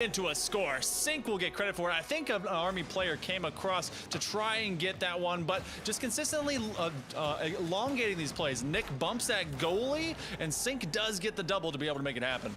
into a score. NECC will get credit for it. I think an Army player came across to try and get that one, but just consistently elongating these plays. NECC bumps that goalie, and NECC does get the double to be able to make it happen.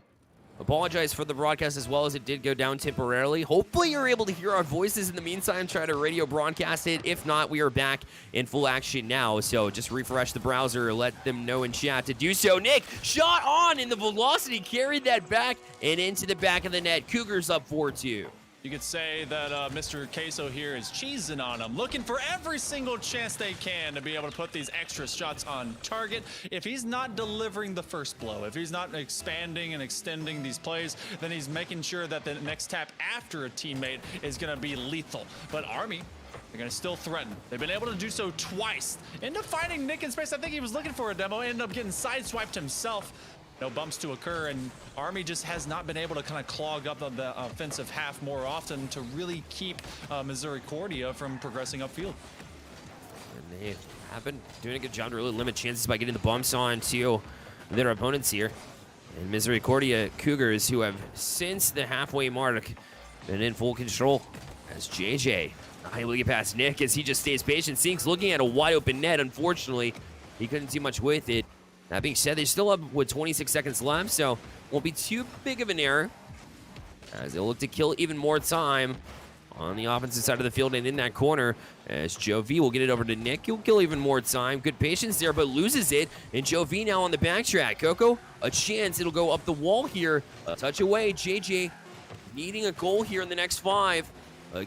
Apologize for the broadcast as well as it did go down temporarily. Hopefully you're able to hear our voices in the meantime. Try to radio broadcast it. If not, we are back in full action now. So just refresh the browser. Let them know in chat to do so. NECC shot on, and the velocity carried that back and into the back of the net. Cougars up 4-2. You could say that Mr. Queso here is cheesing on them, looking for every single chance they can to be able to put these extra shots on target. If he's not delivering the first blow, if he's not expanding and extending these plays, then he's making sure that the next tap after a teammate is going to be lethal. But Army, they're going to still threaten. They've been able to do so twice. End up finding NECC in space. I think he was looking for a demo, ended up getting sideswiped himself. No bumps to occur, and Army just has not been able to kind of clog up the offensive half more often to really keep Misericordia from progressing upfield. And they have been doing a good job to really limit chances by getting the bumps on to their opponents here. And Misericordia Cougars, who have since the halfway mark been in full control, as JJ not able to get past NECC as he just stays patient. NECC's looking at a wide open net. Unfortunately, he couldn't do much with it. That being said, they still have with 26 seconds left, so won't be too big of an error as they'll look to kill even more time on the offensive side of the field and in that corner as Joe V will get it over to NECC. He'll kill even more time. Good patience there, but loses it. And Joe V now on the backtrack. Coco, a chance. It'll go up the wall here. A touch away. JJ needing a goal here in the next 5.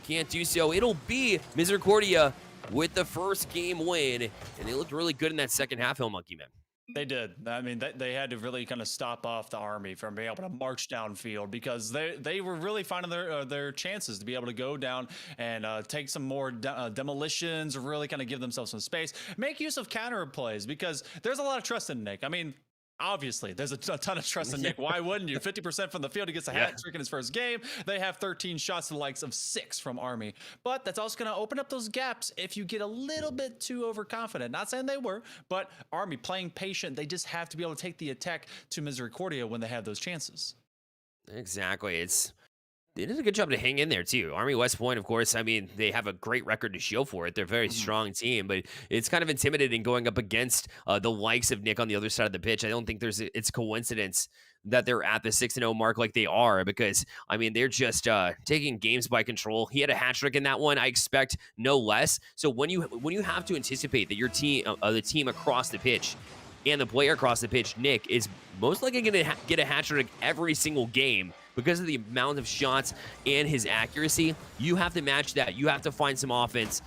Can't do so. It'll be Misericordia with the first game win. And they looked really good in that second half, Hill Monkey Man. They did. I mean, they had to really kind of stop off the Army from being able to march downfield because they were really finding their chances to be able to go down and take some more demolitions, or really kind of give themselves some space, make use of counter plays because there's a lot of trust in NECC. I mean, obviously, there's a ton of trust in NECC. Why wouldn't you? 50% from the field. He gets a hat trick in his first game. They have 13 shots to the likes of 6 from Army. But that's also going to open up those gaps if you get a little bit too overconfident. Not saying they were, but Army playing patient. They just have to be able to take the attack to Misericordia when they have those chances. Exactly. They did a good job to hang in there, too. Army West Point, of course, I mean, they have a great record to show for it. They're a very strong team, but it's kind of intimidating going up against the likes of NECC on the other side of the pitch. I don't think it's coincidence that they're at the 6-0 mark like they are because, I mean, they're just taking games by control. He had a hat trick in that one. I expect no less. So when you have to anticipate that your team, the team across the pitch and the player across the pitch, NECC, is most likely going to get a hat trick every single game, because of the amount of shots and his accuracy, you have to match that. You have to find some offense.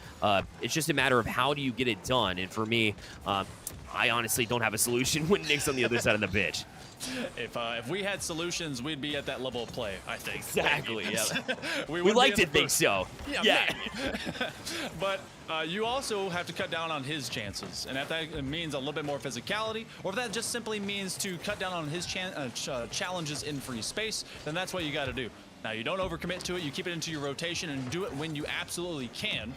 It's just a matter of how do you get it done. And for me, I honestly don't have a solution when NECC's on the other side of the pitch. If we had solutions, we'd be at that level of play, I think. Exactly, yeah. we like to think so. Yeah. But you also have to cut down on his chances. And if that means a little bit more physicality, or if that just simply means to cut down on his challenges in free space, then that's what you got to do. Now, you don't overcommit to it. You keep it into your rotation and do it when you absolutely can.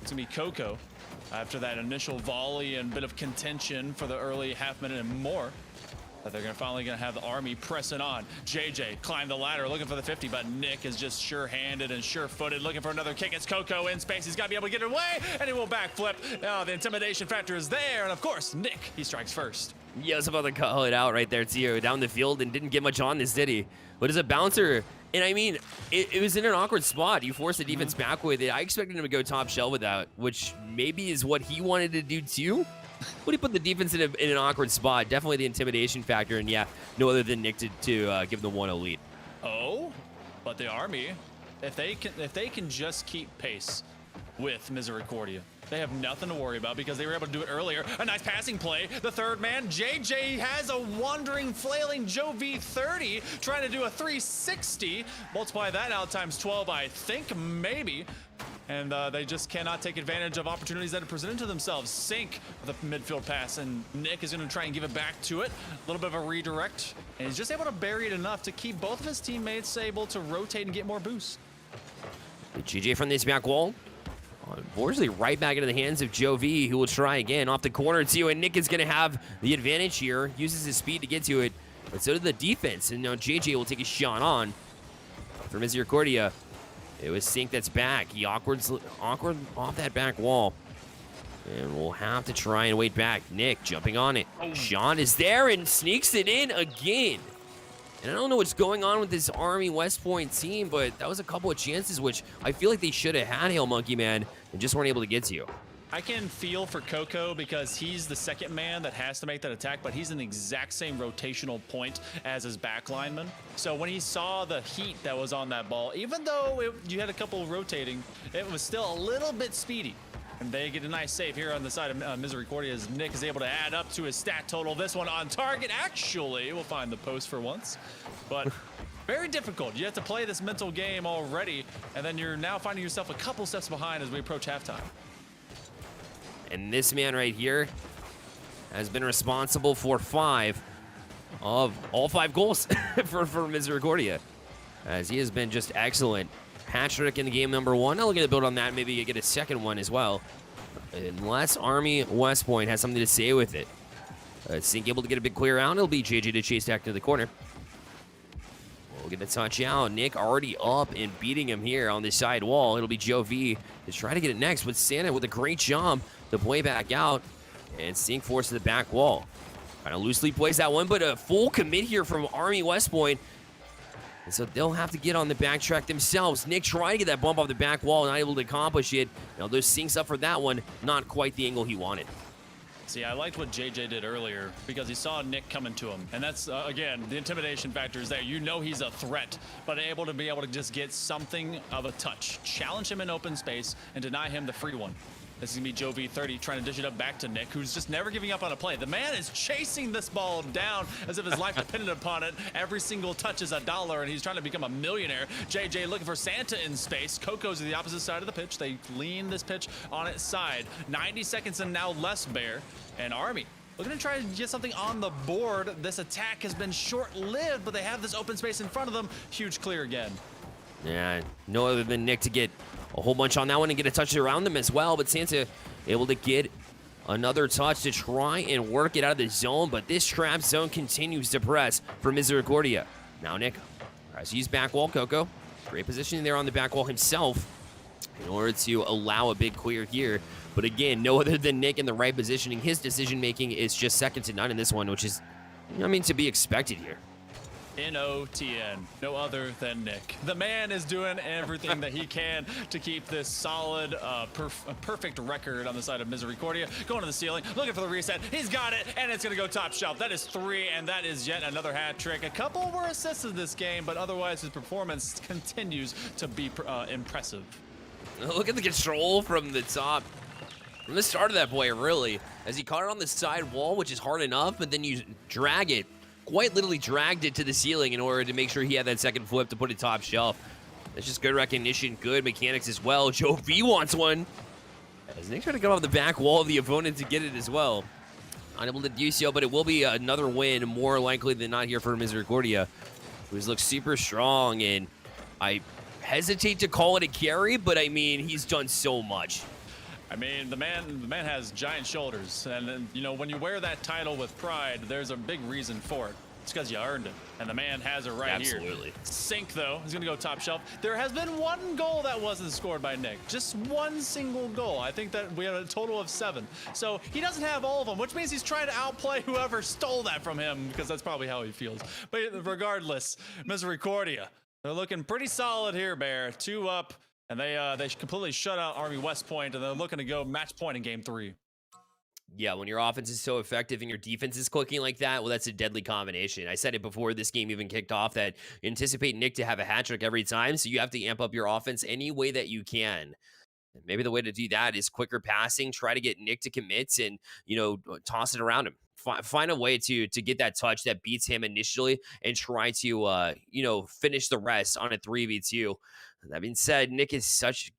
It's going to be Coco after that initial volley and bit of contention for the early half minute and more. But they're finally going to have the Army pressing on. JJ climbed the ladder looking for the 50, but NECC is just sure-handed and sure-footed looking for another kick. It's Coco in space. He's got to be able to get it away, and he will backflip. Oh, the intimidation factor is there, and of course, NECC, he strikes first. Yeah, I was about to call it out right there, too. Down the field and didn't get much on this, did he? But as a bouncer, and I mean, it was in an awkward spot. You forced the defense back with it. I expected him to go top shell with that, which maybe is what he wanted to do, too. But he put the defense in an awkward spot. Definitely the intimidation factor, and yeah, no other than NECC to give them 1-0 lead. Oh, but the Army, if they can just keep pace with Misericordia, they have nothing to worry about because they were able to do it earlier. A nice passing play. The third man, JJ, has a wandering, flailing Joe V30 trying to do a 360. Multiply that out times 12, I think, maybe. And they just cannot take advantage of opportunities that are presented to themselves. NECC with a midfield pass, and NECC is going to try and give it back to it. A little bit of a redirect, and he's just able to bury it enough to keep both of his teammates able to rotate and get more boost. GJ from this back wall. Unfortunately, right back into the hands of Joe V, who will try again off the corner too, and NECC is going to have the advantage here. Uses his speed to get to it, but so did the defense, and now JJ will take a shot on. for Misericordia. It was Sink that's back. He awkward off that back wall. And we'll have to try and wait back. Nick jumping on it. Sean is there and sneaks it in again. And I don't know what's going on with this Army West Point team, but that was a couple of chances which I feel like they should have had, Hail Monkey Man, and just weren't able to get to. I can feel for Coco because he's the second man that has to make that attack, but he's in the exact same rotational point as his back lineman. So when he saw the heat that was on that ball, even though you had a couple rotating, it was still a little bit speedy. And they get a nice save here on the side of Misericordia as Nick is able to add up to his stat total. This one on target. Actually, we'll find the post for once. But very difficult. You have to play this mental game already, and then you're now finding yourself a couple steps behind as we approach halftime. And this man right here has been responsible for 5 of all 5 goals for Misericordia, as he has been just excellent. Hat trick in the game number 1. Now looking to build on that, maybe you get a second one as well. Unless Army West Point has something to say with it. Sink able to get a big clear out. It'll be JJ to chase back to the corner. We'll get the touch out. Nick already up and beating him here on the side wall. It'll be Joe V to try to get it next with Santa with a great jump to play back out. And Sink forced to the back wall. Kind of loosely plays that one, but a full commit here from Army West Point. And so they'll have to get on the backtrack themselves. Nick trying to get that bump off the back wall, not able to accomplish it. Now there's Sinks up for that one. Not quite the angle he wanted. See, I liked what JJ did earlier because he saw Nick coming to him. And that's, again, the intimidation factor is there. You know he's a threat, but able to just get something of a touch. Challenge him in open space and deny him the free one. This is going to be Joe V30 trying to dish it up back to Nick, who's just never giving up on a play. The man is chasing this ball down as if his life depended upon it. Every single touch is $1, and he's trying to become a millionaire. JJ looking for Santa in space. Coco's to the opposite side of the pitch. They lean this pitch on its side. 90 seconds and now less, Bear. And Army looking to try to get something on the board. This attack has been short-lived, but they have this open space in front of them. Huge clear again. Yeah, no other than Nick to get a whole bunch on that one and get a touch around them as well. But Santa able to get another touch to try and work it out of the zone. But this trap zone continues to press for Misericordia. Now Nick tries to use back wall. Coco, great positioning there on the back wall himself in order to allow a big clear here. But again, no other than Nick in the right positioning. His decision-making is just second to none in this one, which is, I mean, to be expected here. NOTN, no other than Nick. The man is doing everything that he can to keep this solid, perfect record on the side of Misericordia. Going to the ceiling, looking for the reset. He's got it, and it's going to go top shelf. That is 3, and that is yet another hat trick. A couple were assists in this game, but otherwise his performance continues to be impressive. Look at the control from the top. From the start of that play, really, as he caught it on the side wall, which is hard enough, but then you drag it. Quite literally dragged it to the ceiling in order to make sure he had that second flip to put it top shelf. That's just good recognition, good mechanics as well. Joe V wants one. As Nick trying to get off the back wall of the opponent to get it as well. Unable to do so, but it will be another win, more likely than not here for Misericordia, who's looked super strong, and I hesitate to call it a carry, but I mean, he's done so much. I mean, the man has giant shoulders, and you know, when you wear that title with pride, there's a big reason for it. It's because you earned it, and the man has it right here. Absolutely. Sink, though, is going to go top shelf. There has been 1 goal that wasn't scored by Nick. Just 1 single goal. I think that we had a total of 7. So he doesn't have all of them, which means he's trying to outplay whoever stole that from him, because that's probably how he feels. But regardless, Misericordia, they're looking pretty solid here, Bear. 2 up. And they completely shut out Army West Point, and they're looking to go match point in game 3. Yeah, when your offense is so effective and your defense is clicking like that, well, that's a deadly combination. I said it before this game even kicked off that anticipate Nick to have a hat trick every time, so you have to amp up your offense any way that you can. And maybe the way to do that is quicker passing, try to get Nick to commit and, you know, toss it around him. Find a way to get that touch that beats him initially and try to, you know, finish the rest on a 3v2. That being said, Nick is such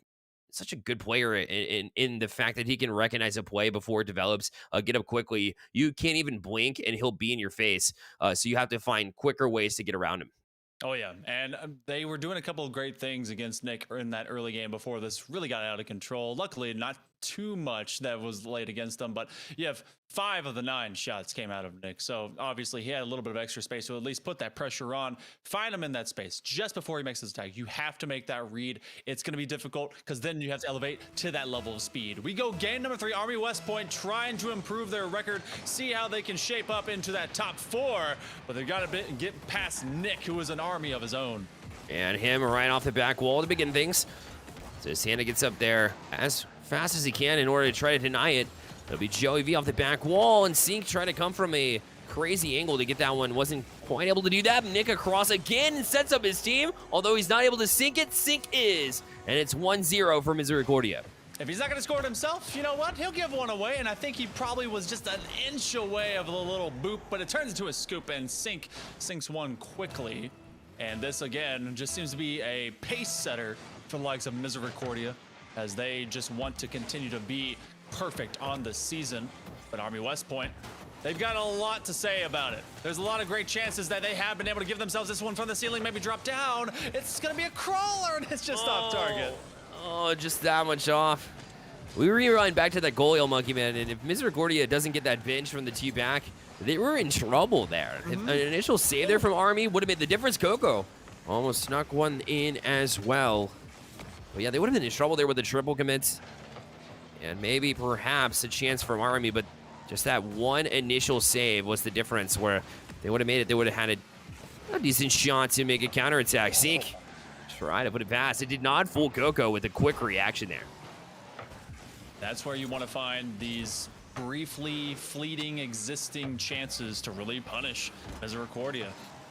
a good player in the fact that he can recognize a play before it develops, get up quickly. You can't even blink and he'll be in your face. So you have to find quicker ways to get around him. Oh, yeah. And they were doing a couple of great things against Nick in that early game before this really got out of control. Luckily, not too much that was laid against them, but you have 5 of the 9 shots came out of Nick. So obviously he had a little bit of extra space to at least put that pressure on, find him in that space just before he makes his attack. You have to make that read. It's going to be difficult because then you have to elevate to that level of speed. We go game number 3, Army West Point trying to improve their record, see how they can shape up into that top 4, but they've got to get past Nick, who is an army of his own. And him right off the back wall to begin things. So Santa gets up there as fast as he can in order to try to deny it. It'll be Joey V off the back wall, and Sink trying to come from a crazy angle to get that one. Wasn't quite able to do that. Nick across again and sets up his team. Although he's not able to sink it, Sink is. And it's 1-0 for Misericordia. If he's not going to score it himself, you know what? He'll give one away, and I think he probably was just an inch away of a little boop, but it turns into a scoop, and Sink sinks one quickly. And this, again, just seems to be a pace setter for the likes of Misericordia, as they just want to continue to be perfect on the season. But Army West Point, they've got a lot to say about it. There's a lot of great chances that they have been able to give themselves this one from the ceiling, maybe drop down. It's going to be a crawler, and it's just off target. Oh, just that much off. We rewind back to that goal, Monkey Man, and if Misericordia doesn't get that bench from the 2 back, they were in trouble there. An initial save there from Army would have made the difference. Coco almost snuck one in as well. But yeah, they would have been in trouble there with the triple commits. And maybe, perhaps, a chance from Army, but just that one initial save was the difference where they would have made it. They would have had a decent shot to make a counterattack. Sink tried to put it past. It did not fool Coco with a quick reaction there. That's where you want to find these briefly fleeting existing chances to really punish Misericordia.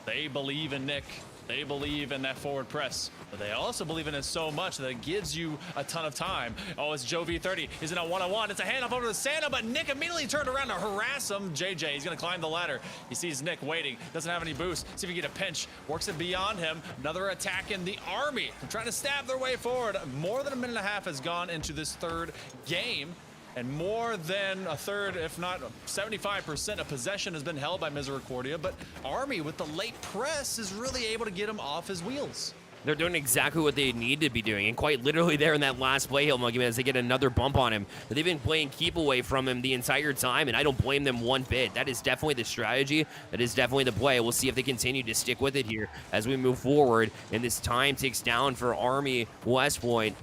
They believe in Nick. They believe in that forward press, but they also believe in it so much that it gives you a ton of time. Oh, it's Joe V30. He's in a one-on-one. It's a handoff over to Santa, but Nick immediately turned around to harass him. JJ, he's going to climb the ladder. He sees Nick waiting. Doesn't have any boost. See if he can get a pinch. Works it beyond him. Another attack in the Army. They're trying to stab their way forward. More than a minute and a half has gone into this 3rd game. And more than a third, if not 75% of possession has been held by Misericordia, but Army with the late press is really able to get him off his wheels. They're doing exactly what they need to be doing, and quite literally there in that last play, Monkey Man, as they get another bump on him. But they've been playing keep away from him the entire time, and I don't blame them one bit. That is definitely the strategy. That is definitely the play. We'll see if they continue to stick with it here as we move forward, and this time ticks down for Army West Point.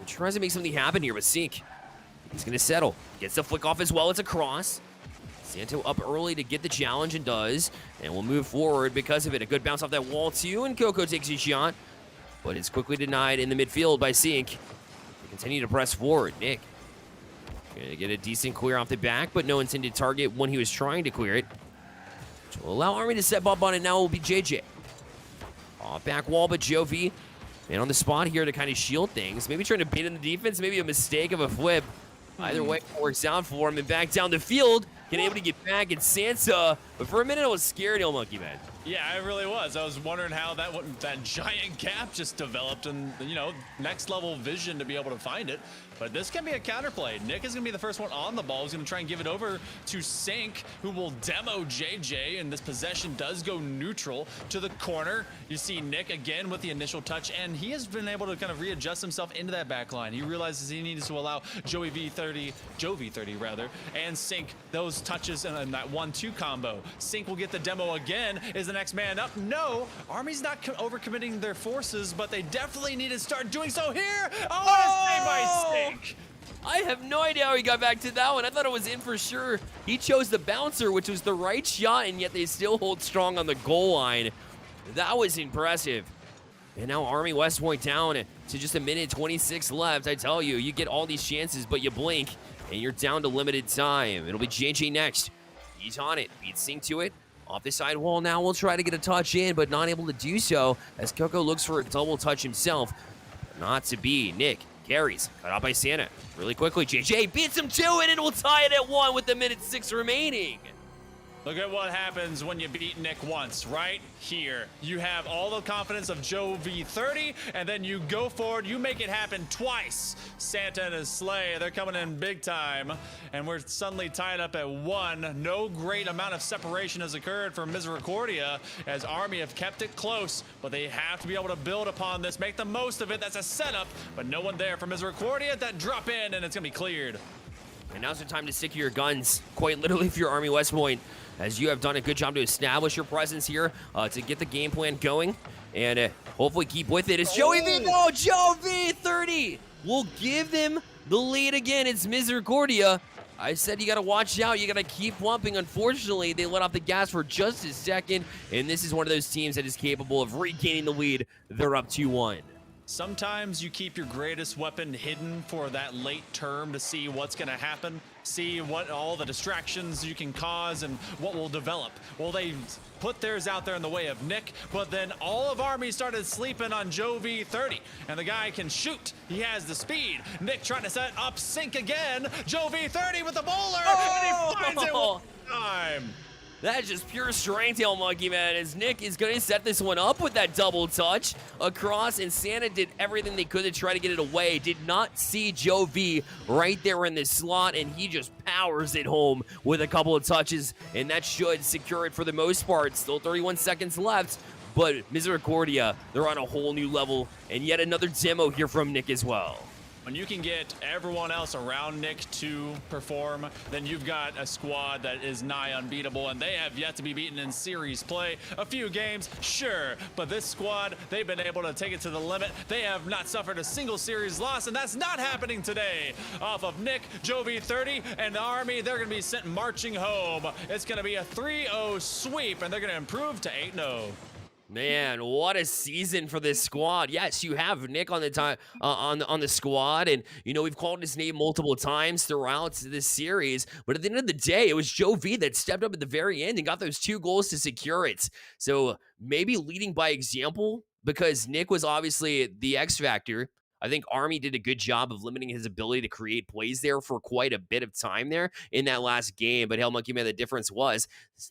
He tries to make something happen here with Sink. He's going to settle. Gets the flick off as well. It's a cross. Santo up early to get the challenge and does. And we'll move forward because of it. A good bounce off that wall too. And Coco takes a shot. But it's quickly denied in the midfield by Sink. They continue to press forward. Nick going to get a decent clear off the back, but no intended target when he was trying to clear it. Which will allow Army to step up on it. Now will be JJ. Off back wall, but Jovi man on the spot here to kind of shield things. Maybe trying to beat in the defense. Maybe a mistake of a flip. Either way, it works out for him and back down the field. Getting able to get back at Sansa. But for a minute, I was scared, Monkey Man. Yeah, I really was. I was wondering how that giant gap just developed and, you know, next level vision to be able to find it. But this can be a counterplay. Nick is going to be the first one on the ball. He's going to try and give it over to Sink, who will demo JJ, and this possession does go neutral to the corner. You see Nick again with the initial touch, and he has been able to kind of readjust himself into that back line. He realizes he needs to allow Joe V30 rather, and Sink those touches in that 1-2 combo. Sink will get the demo again. Is the next man up? No. Army's not overcommitting their forces, but they definitely need to start doing so here. Oh, and a save by Sink. I have no idea how he got back to that one. I thought it was in for sure. He chose the bouncer, which was the right shot, and yet they still hold strong on the goal line. That was impressive. And now Army West Point down to just a minute 26 left. I tell you, you get all these chances, but you blink, and you're down to limited time. It'll be JJ next. He's on it. Beats Sink to it. Off the side wall now. We'll try to get a touch in, but not able to do so as Coco looks for a double touch himself. Not to be. Nick carries. Cut out by Santa. Really quickly, JJ beats him to it, and will tie it at 1 with the minute 6 remaining. Look at what happens when you beat Nick once, right here. You have all the confidence of Joe V30, and then you go forward, you make it happen twice. Santa and his sleigh, they're coming in big time, and we're suddenly tied up at 1. No great amount of separation has occurred for Misericordia, as Army have kept it close, but they have to be able to build upon this, make the most of it. That's a setup, but no one there for Misericordia. That drop in, and it's gonna be cleared. And now's the time to stick to your guns, quite literally, for your Army West Point, as you have done a good job to establish your presence here, to get the game plan going, and hopefully keep with it. It's Joey V. No, Joe V30 will give them the lead again. It's Misericordia. I said you got to watch out. You got to keep pumping. Unfortunately, they let off the gas for just a second, and this is one of those teams that is capable of regaining the lead. They're up 2-1. Sometimes you keep your greatest weapon hidden for that late term to see what's going to happen, see what all the distractions you can cause and what will develop. Well, they put theirs out there in the way of Nick, but then all of Army started sleeping on Joe V30, and the guy can shoot. He has the speed. Nick trying to set up sync again. Joe V30 with the bowler, and he finds it one time. That's just pure strength, Tail Monkey, man, as Nick is going to set this one up with that double touch across, and Santa did everything they could to try to get it away. Did not see Joe V right there in the slot, and he just powers it home with a couple of touches, and that should secure it for the most part. Still 31 seconds left, but Misericordia, they're on a whole new level, and yet another demo here from Nick as well. When you can get everyone else around Nick to perform, then you've got a squad that is nigh unbeatable, and they have yet to be beaten in series play. A few games, sure, but this squad, they've been able to take it to the limit. They have not suffered a single series loss, and that's not happening today. Off of Nick, Joe V30, and the Army, they're going to be sent marching home. It's going to be a 3-0 sweep, and they're going to improve to 8-0. Man, what a season for this squad. Yes, you have Nick on the time on the squad, and you know we've called his name multiple times throughout this series, but at the end of the day, it was Joe V that stepped up at the very end and got those 2 goals to secure it. So maybe leading by example, because Nick was obviously the X factor. I think Army did a good job of limiting his ability to create plays there for quite a bit of time there in that last game. But hell, Monkey Man, the difference was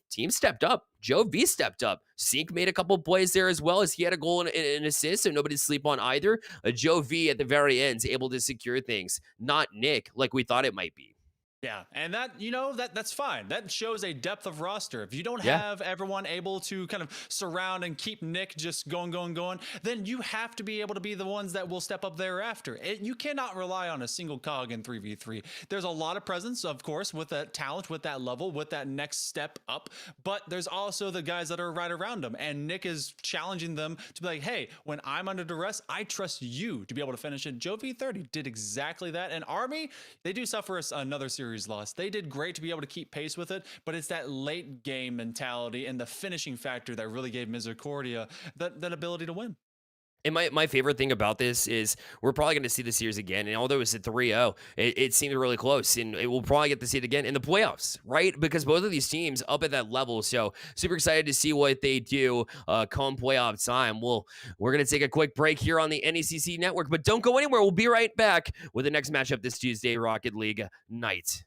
team stepped up. Joe V stepped up. Sink made a couple plays there as well, as he had a goal and an assist, so nobody sleep on either. Joe V at the very end is able to secure things, not Nick like we thought it might be. Yeah, and that, you know, that's fine. That shows a depth of roster. If you don't have everyone able to kind of surround and keep Nick just going, then you have to be able to be the ones that will step up thereafter. You cannot rely on a single cog in 3v3. There's a lot of presence, of course, with that talent, with that level, with that next step up, but there's also the guys that are right around him, and Nick is challenging them to be like, hey, when I'm under duress, I trust you to be able to finish it. Joe V30 did exactly that, and Army, they do suffer another series loss. They did great to be able to keep pace with it, but it's that late game mentality and the finishing factor that really gave Misericordia that ability to win. And my favorite thing about this is we're probably going to see the series again. And although it's a 3-0, it seemed really close. And we'll probably get to see it again in the playoffs, right? Because both of these teams up at that level. So super excited to see what they do come playoff time. We're going to take a quick break here on the NECC network. But don't go anywhere. We'll be right back with the next matchup this Tuesday, Rocket League night.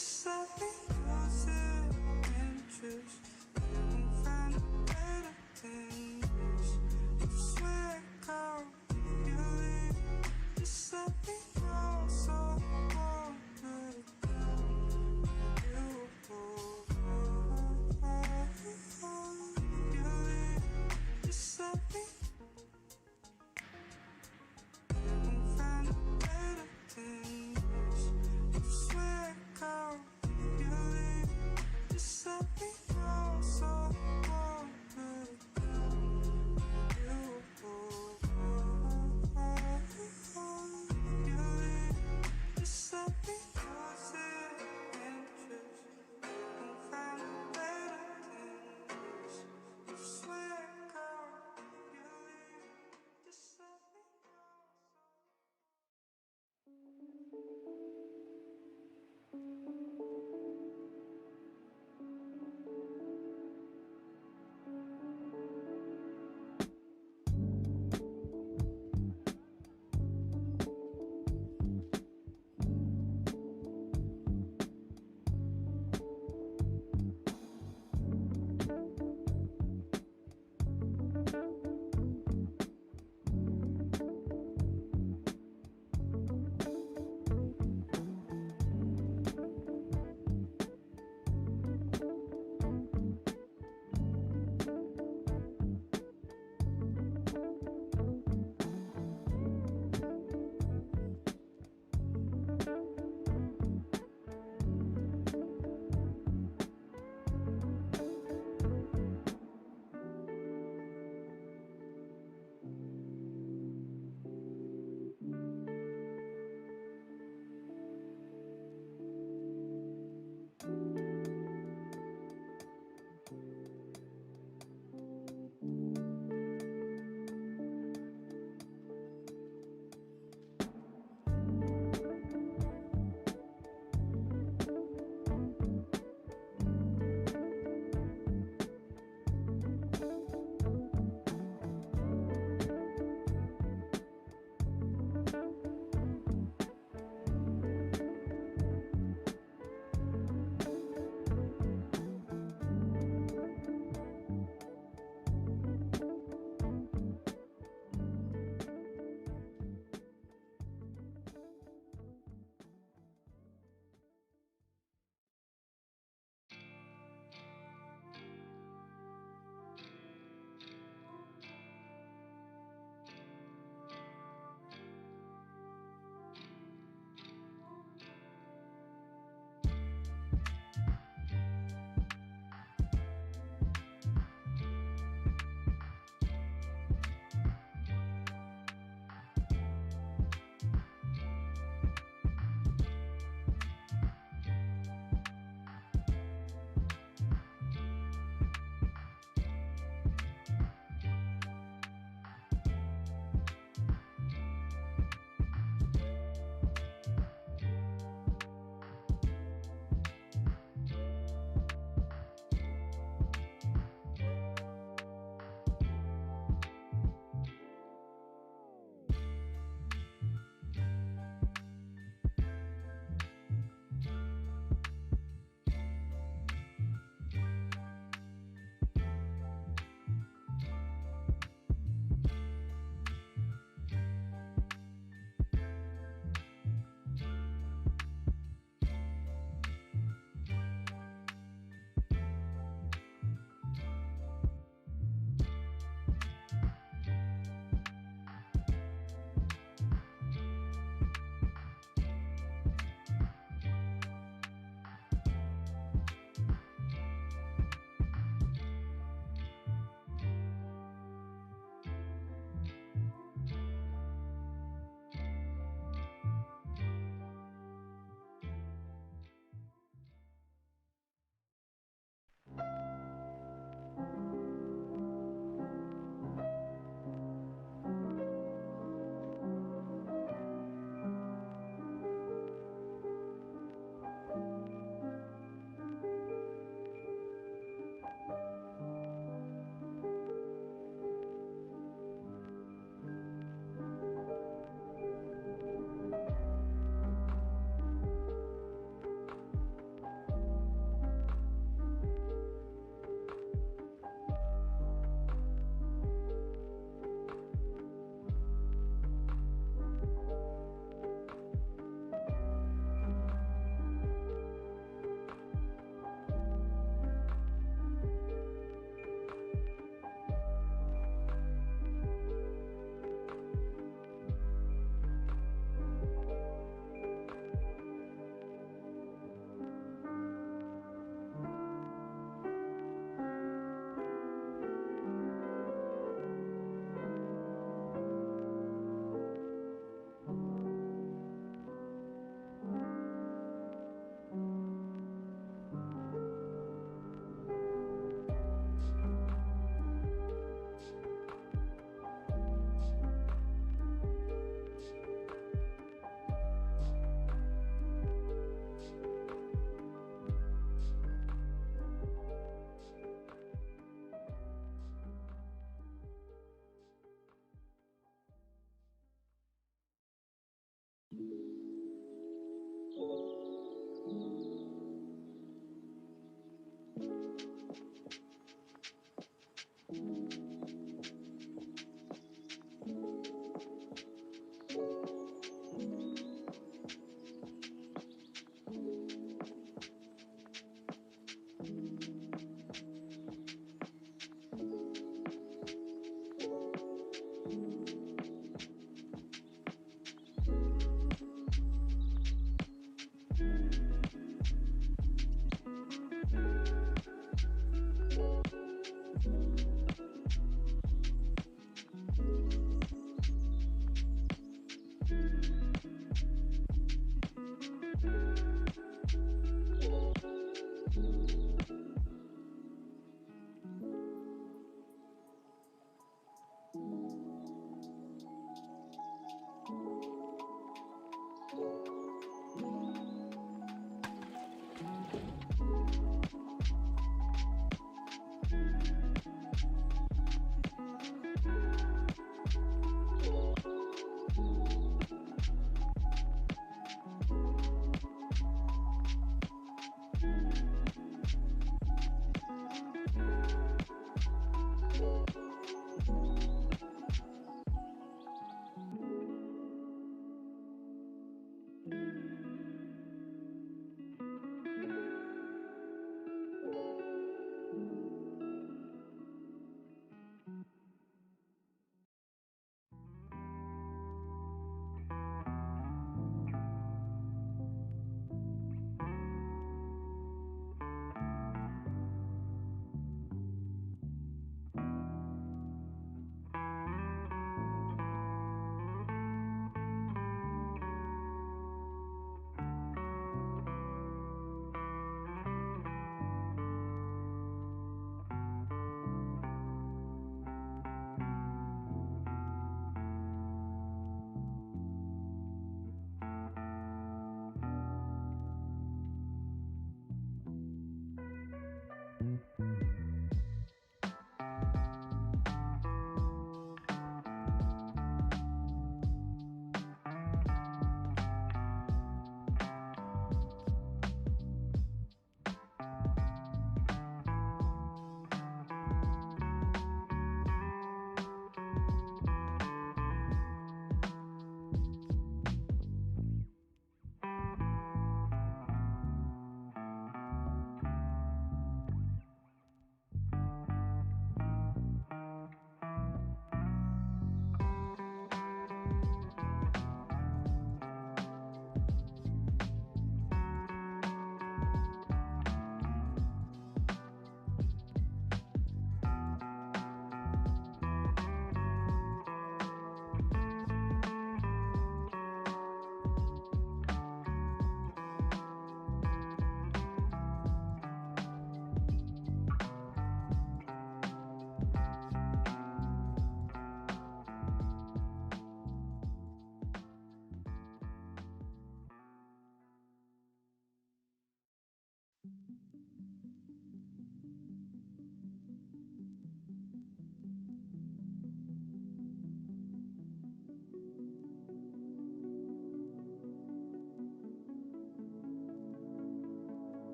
Just let me lose interest. You won't find a better than this. If you swear, girl, you leave. Just let me know so I won't let it down. You leave. Just let me. You won't find a better than this. If you swear, girl.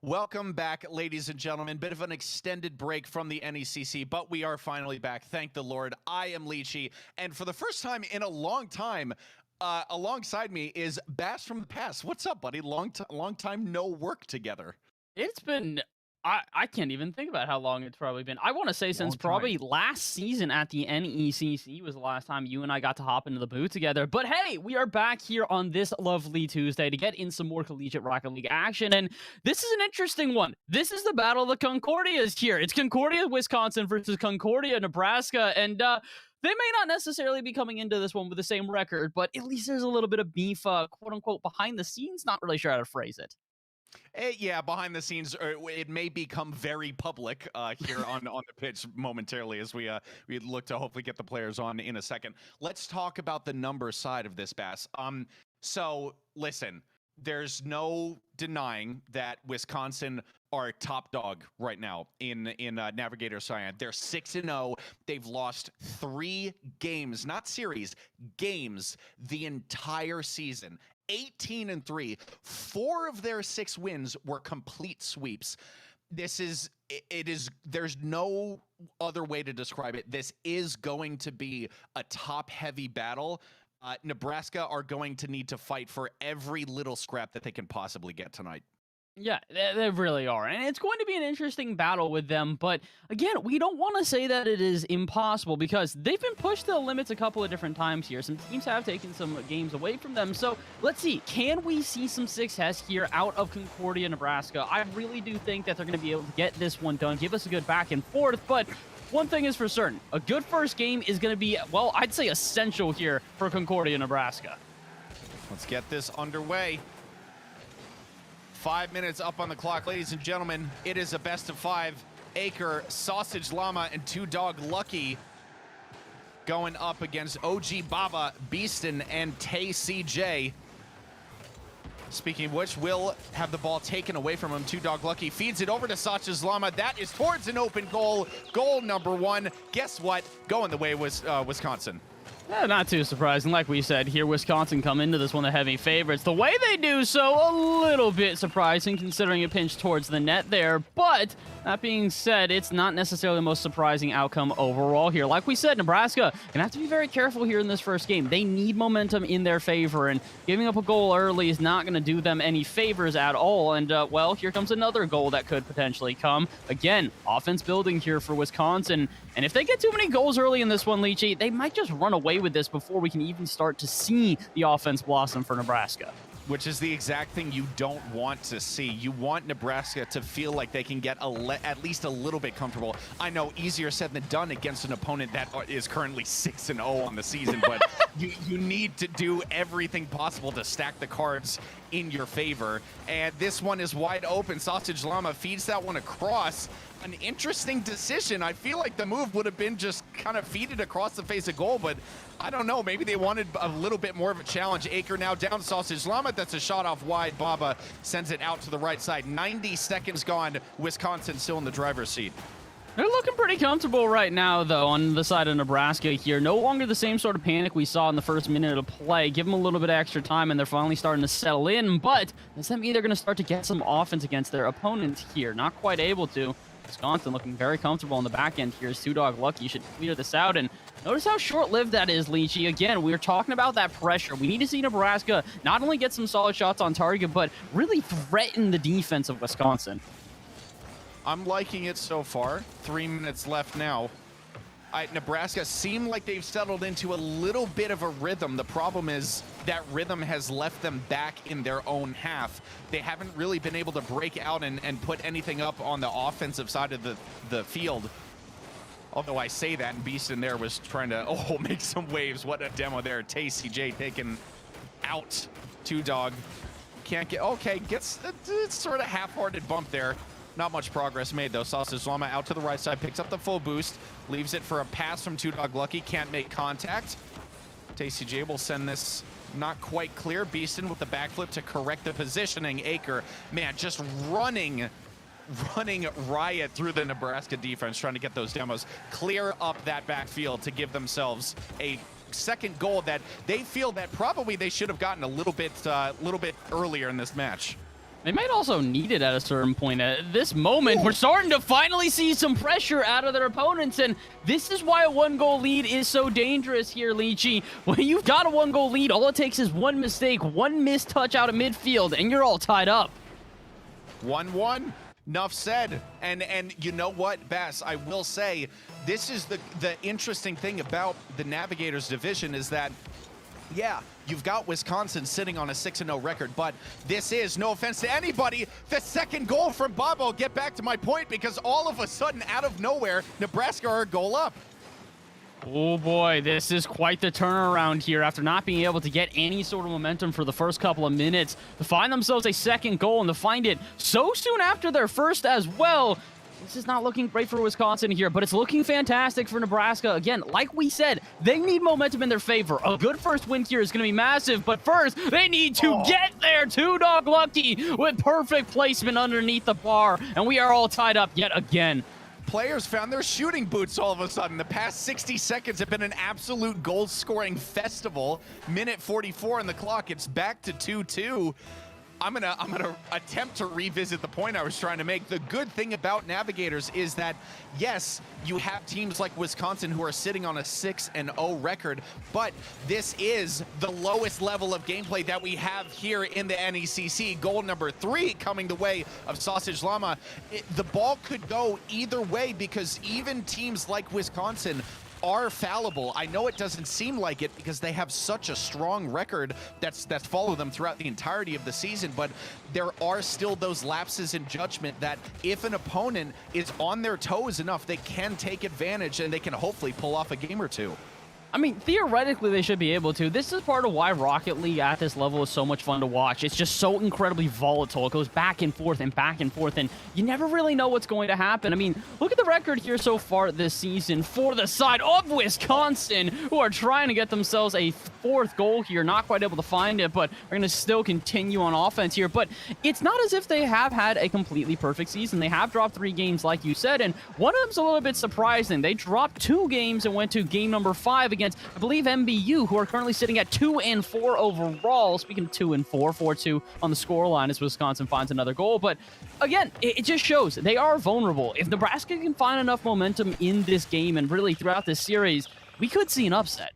Welcome back, ladies and gentlemen. Bit of an extended break from the NECC, but we are finally back. Thank the Lord. I am Lychee, and for the first time in a long time, alongside me is Bass from the past. What's up, buddy? Long time no work together. It's been I can't even think about how long it's probably been. I want to say since Long probably last season at the NECC was the last time you and I got to hop into the booth together. But hey, we are back here on this lovely Tuesday to get in some more collegiate Rocket League action. And this is an interesting one. This is the Battle of the Concordias here. It's Concordia, Wisconsin versus Concordia, Nebraska. And they may not necessarily be coming into this one with the same record, but at least there's a little bit of beef, quote unquote, behind the scenes. Not really sure how to phrase it. Yeah, behind the scenes, it may become very public here on the pitch momentarily as we look to hopefully get the players on in a second. Let's talk about the number side of this, Bass. So listen, there's no denying that Wisconsin are top dog right now in Navigator Cyan. They're 6-0. They've lost 3 games, not series, games the entire season. 18-3. 4 of their 6 wins were complete sweeps. There's no other way to describe it. This is going to be a top-heavy battle. Nebraska are going to need to fight for every little scrap that they can possibly get tonight. Yeah, they really are. And it's going to be an interesting battle with them. But again, we don't want to say that it is impossible because they've been pushed to the limits a couple of different times here. Some teams have taken some games away from them. So let's see. Can we see some success here out of Concordia, Nebraska? I really do think that they're going to be able to get this one done, give us a good back and forth. But one thing is for certain. A good first game is going to be, well, I'd say essential here for Concordia, Nebraska. Let's get this underway. 5 minutes up on the clock, ladies and gentlemen. It is a best of 5. Acre, Sausage Llama, and 2 Dog Lucky going up against OG Baba, Beaston, and Tay CJ. Speaking of which, will have the ball taken away from him. 2 Dog Lucky feeds it over to Sausage Llama. That is towards an open goal. Goal number 1. Guess what? Going the way was Wisconsin. Yeah, not too surprising. Like we said, here Wisconsin come into this one the heavy favorites. The way they do so, a little bit surprising considering a pinch towards the net there. But that being said, it's not necessarily the most surprising outcome overall here. Like we said, Nebraska gonna have to be very careful here in this first game. They need momentum in their favor, and giving up a goal early is not gonna do them any favors at all. And well, here comes another goal that could potentially come. Again, offense building here for Wisconsin. And if they get too many goals early in this one, Lychee, they might just run away with this before we can even start to see the offense blossom for Nebraska. Which is the exact thing you don't want to see. You want Nebraska to feel like they can get at least a little bit comfortable. I know, easier said than done against an opponent that is currently 6-0 on the season, but you need to do everything possible to stack the cards in your favor. And this one is wide open. Sausage Llama feeds that one across. An interesting decision. I feel like the move would have been just kind of feed it across the face of goal, but I don't know. Maybe they wanted a little bit more of a challenge. Acre now down Sausage Llama. That's a shot off wide. Baba sends it out to the right side. 90 seconds gone. Wisconsin still in the driver's seat. They're looking pretty comfortable right now, though, on the side of Nebraska here. No longer the same sort of panic we saw in the first minute of play. Give them a little bit of extra time, and they're finally starting to settle in. But does that mean they're going to start to get some offense against their opponents here? Not quite able to. Wisconsin looking very comfortable on the back end here. 2 Dog Lucky should clear this out. And notice how short-lived that is, Lychee. Again, we were talking about that pressure. We need to see Nebraska not only get some solid shots on target, but really threaten the defense of Wisconsin. I'm liking it so far. 3 minutes left now. Nebraska seem like they've settled into a little bit of a rhythm. The problem is that rhythm has left them back in their own half. They haven't really been able to break out and put anything up on the offensive side of the field. Although I say that, and Beaston there was trying to, make some waves. What a demo there. Tay CJ taken out. 2 Dog. Can't get, gets it's sort of half-hearted bump there. Not much progress made, though. Sausage Llama out to the right side, picks up the full boost, leaves it for a pass from 2 Dog Lucky, can't make contact. TCJ will send this not quite clear. Beaston with the backflip to correct the positioning. Acre, man, just running riot through the Nebraska defense, trying to get those demos, clear up that backfield to give themselves a second goal that they feel that probably they should have gotten a little bit earlier in this match. They might also need it at a certain point. At this moment, we're starting to finally see some pressure out of their opponents, and this is why a one-goal lead is so dangerous here, Leechy. When you've got a one-goal lead, all it takes is one mistake, one missed touch out of midfield, and you're all tied up. 1-1. Enough said. And you know what, Bass, I will say, this is the interesting thing about the Navigators division is that, yeah, you've got Wisconsin sitting on a 6-0 record, but this is, no offense to anybody, the second goal from Bob. I'll get back to my point because all of a sudden, out of nowhere, Nebraska are a goal up. Oh boy, this is quite the turnaround here after not being able to get any sort of momentum for the first couple of minutes. To find themselves a second goal and to find it so soon after their first as well. This is not looking great for Wisconsin here, but it's looking fantastic for Nebraska. Again, like we said, they need momentum in their favor. A good first win here is going to be massive, but first, they need to get there. Two-dog lucky with perfect placement underneath the bar, and we are all tied up yet again. Players found their shooting boots all of a sudden. The past 60 seconds have been an absolute goal-scoring festival. Minute 44 on the clock. It's back to 2-2. I'm gonna attempt to revisit the point I was trying to make. The good thing about Navigators is that, yes, you have teams like Wisconsin who are sitting on a 6-0 record, but this is the lowest level of gameplay that we have here in the NECC. Goal number 3 coming the way of Sausage Llama. The ball could go either way because even teams like Wisconsin are fallible. I know it doesn't seem like it because they have such a strong record that's followed them throughout the entirety of the season, but there are still those lapses in judgment that if an opponent is on their toes enough, they can take advantage and they can hopefully pull off a game or two. I mean, theoretically, they should be able to. This is part of why Rocket League at this level is so much fun to watch. It's just so incredibly volatile. It goes back and forth, and you never really know what's going to happen. I mean, look at the record here so far this season for the side of Wisconsin, who are trying to get themselves a 4th goal here. Not quite able to find it, but are going to still continue on offense here. But it's not as if they have had a completely perfect season. They have dropped 3 games, like you said, and one of them's a little bit surprising. They dropped 2 games and went to game number 5 against, I believe, MBU, who are currently sitting at 2-4 overall. Speaking of 2-4, 4-2 on the scoreline as Wisconsin finds another goal. But again, it just shows they are vulnerable. If Nebraska can find enough momentum in this game and really throughout this series, we could see an upset.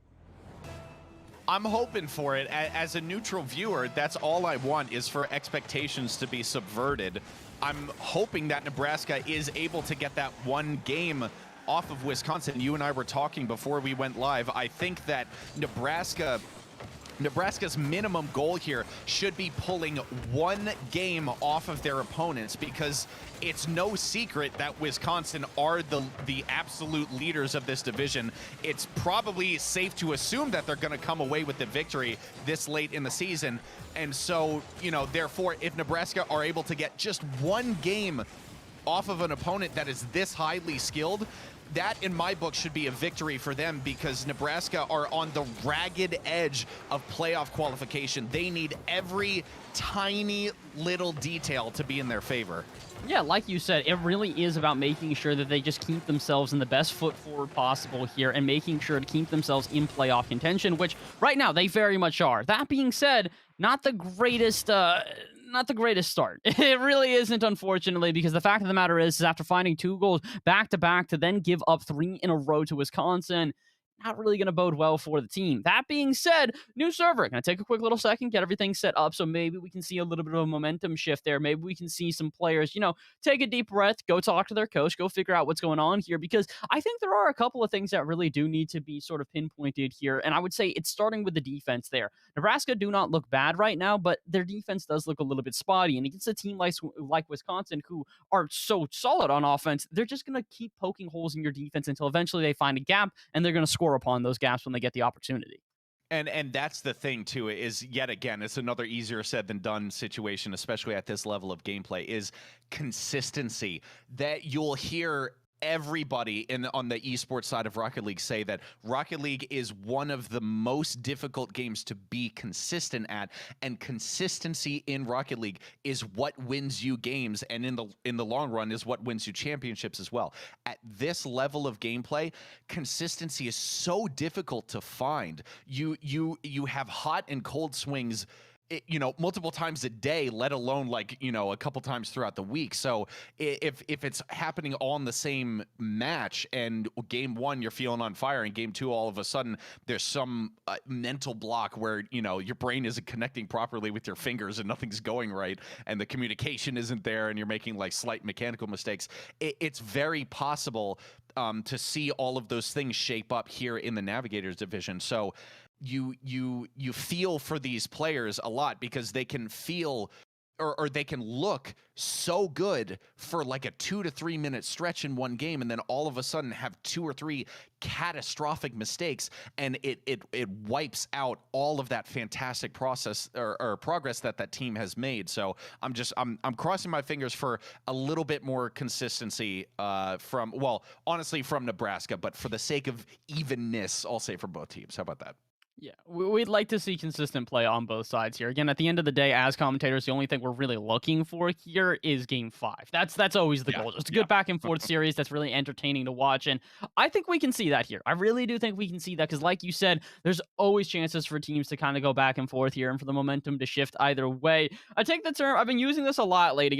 I'm hoping for it. As a neutral viewer, that's all I want is for expectations to be subverted. I'm hoping that Nebraska is able to get that one game off of Wisconsin. You and I were talking before we went live. I think that Nebraska's minimum goal here should be pulling one game off of their opponents because it's no secret that Wisconsin are the absolute leaders of this division. It's probably safe to assume that they're going to come away with the victory this late in the season. And so, you know, therefore, if Nebraska are able to get just one game off of an opponent that is this highly skilled, that in my book should be a victory for them because Nebraska are on the ragged edge of playoff qualification. They need every tiny little detail to be in their favor. Yeah, like you said, it really is about making sure that they just keep themselves in the best foot forward possible here and making sure to keep themselves in playoff contention, which right now they very much are. That being said, not the greatest start. It really isn't, unfortunately, because the fact of the matter is after finding 2 goals back-to-back to then give up 3 in a row to Wisconsin, not really going to bode well for the team. That being said, new server. Going to take a quick little second, get everything set up, so maybe we can see a little bit of a momentum shift there. Maybe we can see some players, take a deep breath, go talk to their coach, go figure out what's going on here, because I think there are a couple of things that really do need to be sort of pinpointed here, and I would say it's starting with the defense there. Nebraska do not look bad right now, but their defense does look a little bit spotty, and against a team like Wisconsin, who are so solid on offense, they're just going to keep poking holes in your defense until eventually they find a gap, and they're going to score upon those gaps when they get the opportunity. And that's the thing too, is yet again, it's another easier said than done situation, especially at this level of gameplay, is consistency. That you'll hear everybody on the esports side of Rocket League say that Rocket League is one of the most difficult games to be consistent at, and consistency in Rocket League is what wins you games, and in the long run is what wins you championships as well. At this level of gameplay, consistency is so difficult to find. You have hot and cold swings multiple times a day, let alone like, a couple times throughout the week. So if it's happening all in the same match, and game one you're feeling on fire, and game two all of a sudden there's some mental block where your brain isn't connecting properly with your fingers and nothing's going right, and the communication isn't there, and you're making like slight mechanical mistakes, it's very possible to see all of those things shape up here in the Navigators division. So you feel for these players a lot, because they can feel or they can look so good for like a 2 to 3 minute stretch in one game, and then all of a sudden have 2 or 3 catastrophic mistakes, and it wipes out all of that fantastic process or progress that team has made. So I'm crossing my fingers for a little bit more consistency from Nebraska, but for the sake of evenness, I'll say for both teams. How about that? Yeah, we'd like to see consistent play on both sides here. Again, at the end of the day, as commentators, the only thing we're really looking for here is Game 5. That's always the goal. Just a good back and forth series that's really entertaining to watch, and I think we can see that here. I really do think we can see that, because like you said, there's always chances for teams to kind of go back and forth here, and for the momentum to shift either way. I take the term, I've been using this a lot lately.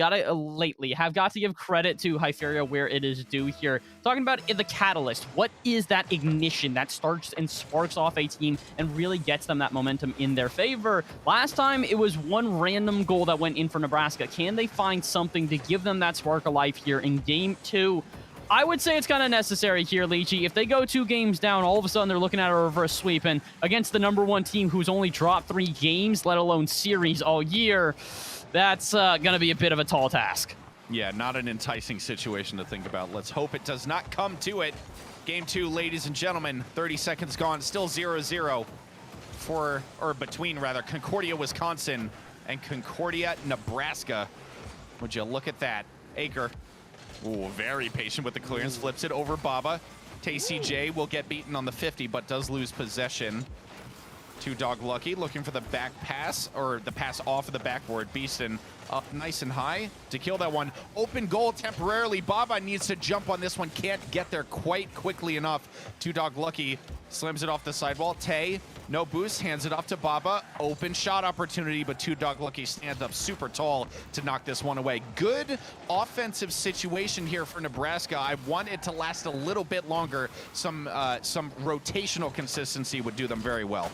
Have got to give credit to Hysteria where it is due here. Talking about the catalyst. What is that ignition that starts and sparks off a team and really gets them that momentum in their favor? Last time, it was one random goal that went in for Nebraska. Can they find something to give them that spark of life here in game 2? I would say it's kind of necessary here, Leachy. If they go 2 games down, all of a sudden they're looking at a reverse sweep, and against the #1 team who's only dropped 3 games, let alone series all year, that's going to be a bit of a tall task. Yeah, not an enticing situation to think about. Let's hope it does not come to it. Game 2, ladies and gentlemen, 30 seconds gone, still 0-0 between Concordia, Wisconsin and Concordia, Nebraska. Would you look at that? Aker, very patient with the clearance, flips it over Baba. TCJ will get beaten on the 50, but does lose possession. Two Dog Lucky looking for the back pass, or the pass off of the backboard. Beeston up nice and high to kill that one. Open goal temporarily. Baba needs to jump on this one. Can't get there quite quickly enough. Two Dog Lucky slams it off the sidewall. Tay, no boost, hands it off to Baba. Open shot opportunity, but Two Dog Lucky stands up super tall to knock this one away. Good offensive situation here for Nebraska. I want it to last a little bit longer. Some rotational consistency would do them very well.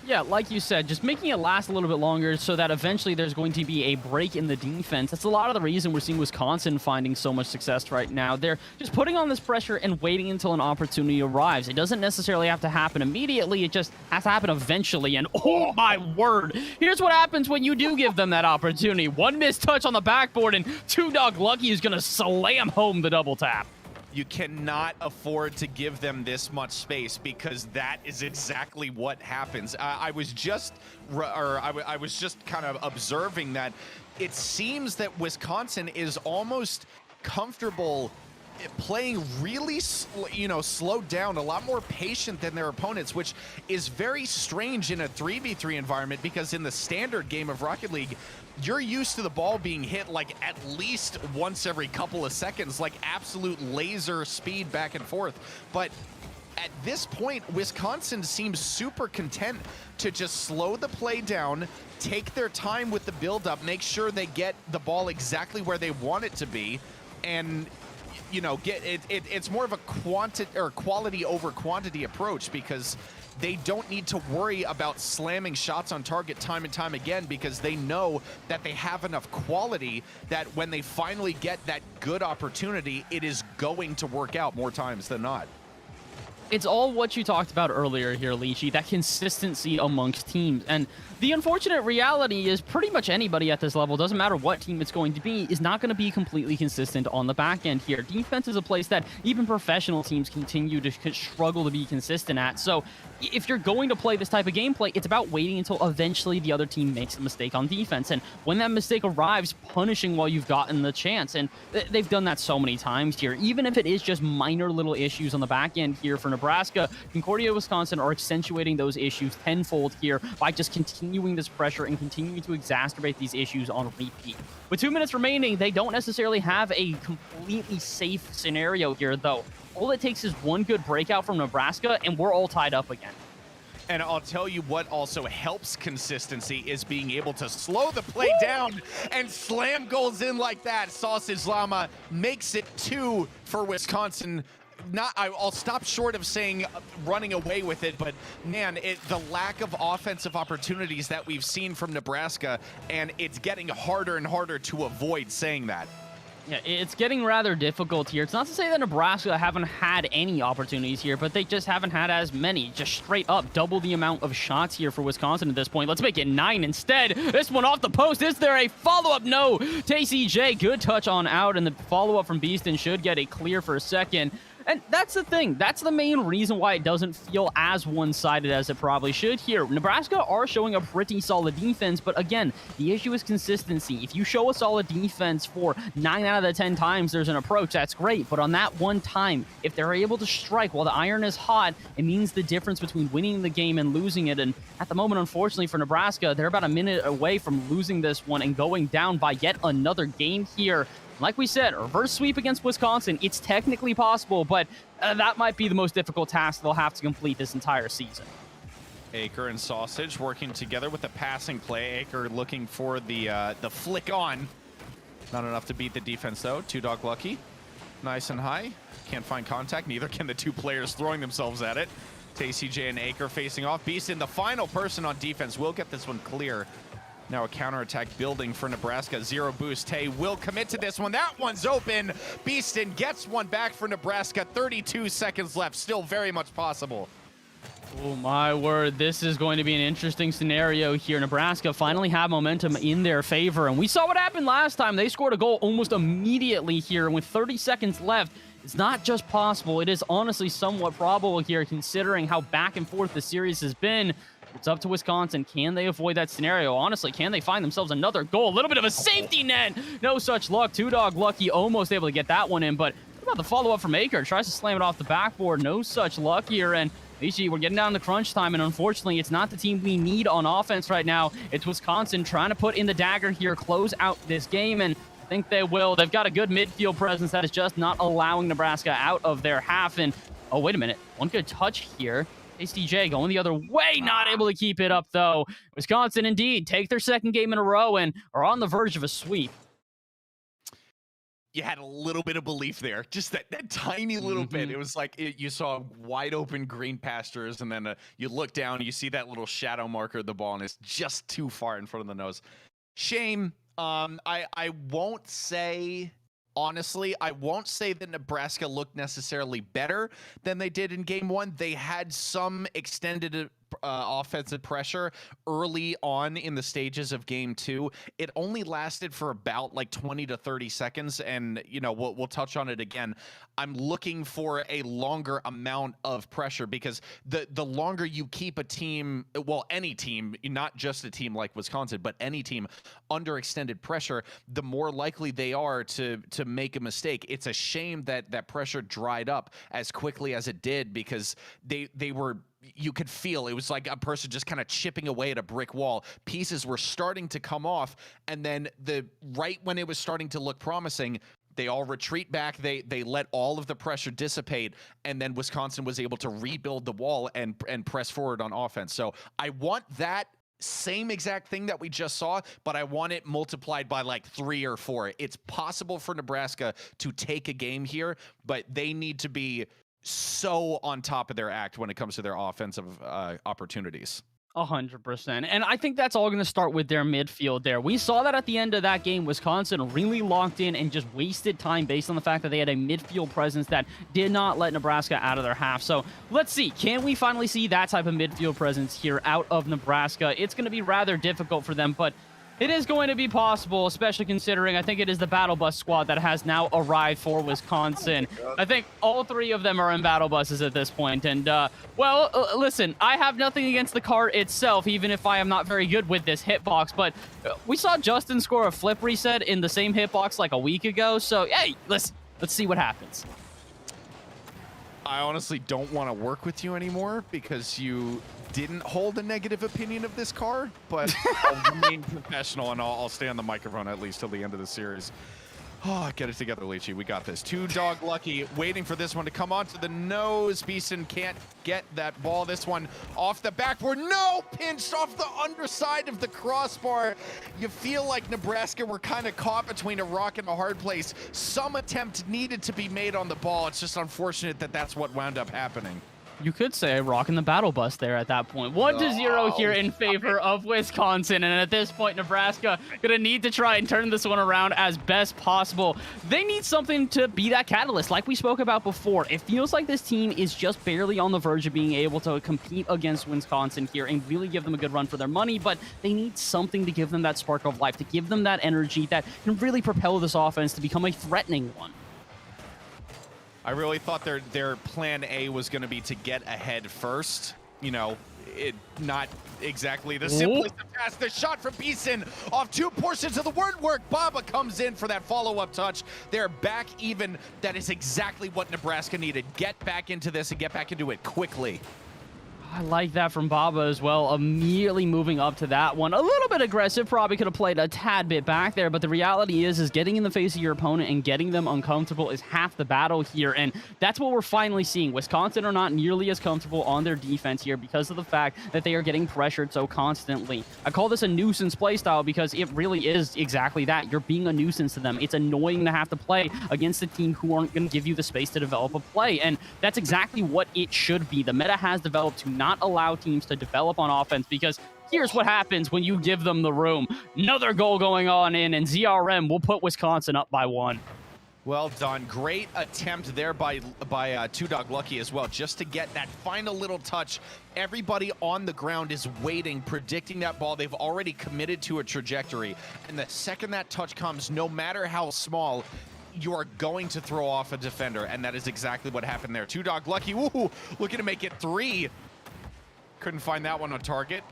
Yeah, like you said, just making it last a little bit longer so that eventually there's going to be a break in the defense. That's a lot of the reason we're seeing Wisconsin finding so much success right now. They're just putting on this pressure and waiting until an opportunity arrives. It doesn't necessarily have to happen immediately. It just has to happen eventually. And oh my word, here's what happens when you do give them that opportunity. One missed touch on the backboard, and Two Dog Lucky is going to slam home the double tap. You cannot afford to give them this much space, because that is exactly what happens. I was just kind of observing that it seems that Wisconsin is almost comfortable playing really, slowed down, a lot more patient than their opponents, which is very strange in a 3v3 environment, because in the standard game of Rocket League, you're used to the ball being hit like at least once every couple of seconds, like absolute laser speed back and forth. But at this point, Wisconsin seems super content to just slow the play down, take their time with the build-up, make sure they get the ball exactly where they want it to be, and get it. It's more of a quality over quantity approach, because they don't need to worry about slamming shots on target time and time again, because they know that they have enough quality that when they finally get that good opportunity, it is going to work out more times than not. It's all what you talked about earlier here, Leachy, that consistency amongst teams. And the unfortunate reality is pretty much anybody at this level, doesn't matter what team it's going to be, is not going to be completely consistent on the back end here. Defense is a place that even professional teams continue to struggle to be consistent at. So if you're going to play this type of gameplay, it's about waiting until eventually the other team makes a mistake on defense. And when that mistake arrives, punishing while you've gotten the chance. And they've done that so many times here. Even if it is just minor little issues on the back end here for Nebraska, Concordia, Wisconsin are accentuating those issues tenfold here by just continuing this pressure and continuing to exacerbate these issues on repeat. With 2 minutes remaining, they don't necessarily have a completely safe scenario here, though. All it takes is one good breakout from Nebraska, and we're all tied up again. And I'll tell you what also helps consistency is being able to slow the play down and slam goals in like that. Sausage Llama makes it 2 for Wisconsin. I'll stop short of saying running away with it, but man, the lack of offensive opportunities that we've seen from Nebraska, and it's getting harder and harder to avoid saying that. Yeah, it's getting rather difficult here. It's not to say that Nebraska haven't had any opportunities here, but they just haven't had as many. Just straight up double the amount of shots here for Wisconsin at this point. Let's make it 9 instead. This one off the post. Is there a follow-up? No. TCJ, good touch on out, and the follow-up from Beeston should get a clear for a second. And that's the thing. That's the main reason why it doesn't feel as one-sided as it probably should here. Nebraska are showing a pretty solid defense, but again, the issue is consistency. If you show a solid defense for 9 out of the 10 times there's an approach, that's great. But on that one time, if they're able to strike while the iron is hot, it means the difference between winning the game and losing it. And at the moment, unfortunately for Nebraska, they're about a minute away from losing this one and going down by yet another game here. Like we said, reverse sweep against Wisconsin, it's technically possible, but that might be the most difficult task they'll have to complete this entire season. Aker and Sausage working together with the passing play. Aker looking for the flick on. Not enough to beat the defense, though. Two Dog Lucky. Nice and high. Can't find contact. Neither can the two players throwing themselves at it. TCJ and Aker facing off. Beeston, the final person on defense, will get this one clear. Now a counterattack building for Nebraska. Zero boost. Tay will commit to this one. That one's open. Beeston gets one back for Nebraska. 32 seconds left. Still very much possible. Oh my word, this is going to be an interesting scenario here. Nebraska finally have momentum in their favor, and we saw what happened last time. They scored a goal almost immediately here, and with 30 seconds left, it's not just possible, it is honestly somewhat probable here considering how back and forth the series has been. It's up to Wisconsin. Can they avoid that scenario? Honestly, can they find themselves another goal? A little bit of a safety net. No such luck. Two Dog Lucky almost able to get that one in, but what about the follow-up from Aker? Tries to slam it off the backboard. No such luck here, and we're getting down to crunch time, and unfortunately, it's not the team we need on offense right now. It's Wisconsin trying to put in the dagger here, close out this game, and I think they will. They've got a good midfield presence that is just not allowing Nebraska out of their half, and oh, wait a minute. One good touch here. TCJ going the other way, not able to keep it up, though. Wisconsin, indeed, take their second game in a row and are on the verge of a sweep. You had a little bit of belief there, just that tiny little bit. It was like you saw wide open green pastures, and then you look down, you see that little shadow marker of the ball, and it's just too far in front of the nose. Shame. I won't say... Honestly, I won't say that Nebraska looked necessarily better than they did in game one. They had some extended offensive pressure early on in the stages of game two. It only lasted for about like 20 to 30 seconds, and you know we'll touch on it again. I'm looking for a longer amount of pressure because the longer you keep a team, well, any team, not just a team like Wisconsin, but any team under extended pressure, the more likely they are to make a mistake. It's a shame that that pressure dried up as quickly as it did because they were, you could feel it was like a person just kind of chipping away at a brick wall. Pieces were starting to come off, and then right when it was starting to look promising, they all retreat back. They let all of the pressure dissipate, and then Wisconsin was able to rebuild the wall and press forward on offense. So I want that same exact thing that we just saw, but I want it multiplied by like 3 or 4. It's possible for Nebraska to take a game here, but they need to be so on top of their act when it comes to their offensive opportunities. 100%. And I think that's all going to start with their midfield there. We saw that at the end of that game, Wisconsin really locked in and just wasted time based on the fact that they had a midfield presence that did not let Nebraska out of their half. So let's see. Can we finally see that type of midfield presence here out of Nebraska? It's going to be rather difficult for them, but it is going to be possible, especially considering I think it is the Battle Bus squad that has now arrived for Wisconsin. I think all 3 of them are in battle buses at this point. And, listen, I have nothing against the car itself, even if I am not very good with this hitbox. But we saw Justin score a flip reset in the same hitbox like a week ago. So, hey, let's see what happens. I honestly don't want to work with you anymore because you didn't hold a negative opinion of this car, but I'll remain professional and I'll stay on the microphone at least till the end of the series. Oh, get it together, Lychee. We got this. Two Dog Lucky waiting for this one to come onto the nose. Beeson can't get that ball. This one off the backboard. No! Pinched off the underside of the crossbar. You feel like Nebraska were kind of caught between a rock and a hard place. Some attempt needed to be made on the ball. It's just unfortunate that that's what wound up happening. You could say rocking the battle bus there at that point. 1-0 here in favor of Wisconsin. And at this point, Nebraska going to need to try and turn this one around as best possible. They need something to be that catalyst. Like we spoke about before, it feels like this team is just barely on the verge of being able to compete against Wisconsin here and really give them a good run for their money. But they need something to give them that spark of life, to give them that energy that can really propel this offense to become a threatening one. I really thought their plan A was going to be to get ahead first. You know, not exactly the simplest of tasks. The shot from Beeson off two portions of the word work. Baba comes in for that follow-up touch. They're back even. That is exactly what Nebraska needed. Get back into this and get back into it quickly. I like that from Baba as well, immediately moving up to that one. A little bit aggressive, probably could have played a tad bit back there, but the reality is getting in the face of your opponent and getting them uncomfortable is half the battle here, and that's what we're finally seeing. Wisconsin are not nearly as comfortable on their defense here because of the fact that they are getting pressured so constantly. I call this a nuisance playstyle because it really is exactly that. You're being a nuisance to them. It's annoying to have to play against a team who aren't going to give you the space to develop a play, and that's exactly what it should be. The meta has developed to not allow teams to develop on offense because here's what happens when you give them the room. Another goal going on in, and ZRM will put Wisconsin up by 1. Well done. Great attempt there by Two Dog Lucky as well, just to get that final little touch. Everybody on the ground is waiting, predicting that ball. They've already committed to a trajectory, and the second that touch comes, no matter how small, you are going to throw off a defender, and that is exactly what happened there. Two Dog Lucky, woohoo, looking to make it 3. Couldn't find that one on target.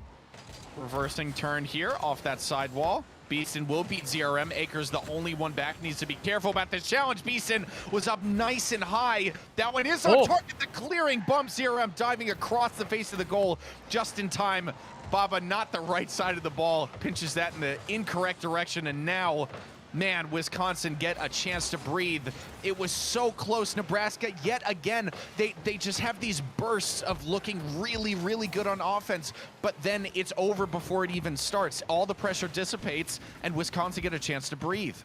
Reversing turn here off that sidewall. Beeson will beat ZRM. Akers the only one back. Needs to be careful about this challenge. Beeson was up nice and high. That one is on target. The clearing bump. ZRM diving across the face of the goal just in time. Baba not the right side of the ball. Pinches that in the incorrect direction, and now, man, Wisconsin get a chance to breathe. It was so close. Nebraska, yet again, they just have these bursts of looking really, really good on offense, but then it's over before it even starts. All the pressure dissipates, and Wisconsin get a chance to breathe.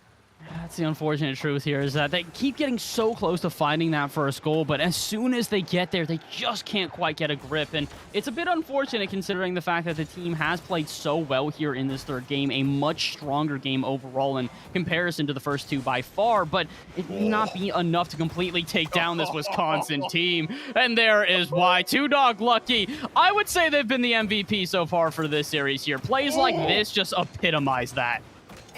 That's the unfortunate truth here, is that they keep getting so close to finding that first goal, but as soon as they get there, they just can't quite get a grip. And it's a bit unfortunate considering the fact that the team has played so well here in this third game, a much stronger game overall in comparison to the first two by far, but it may not be enough to completely take down this Wisconsin team. And there is why Two Dog Lucky, I would say they've been the MVP so far for this series here. Plays like this just epitomize that.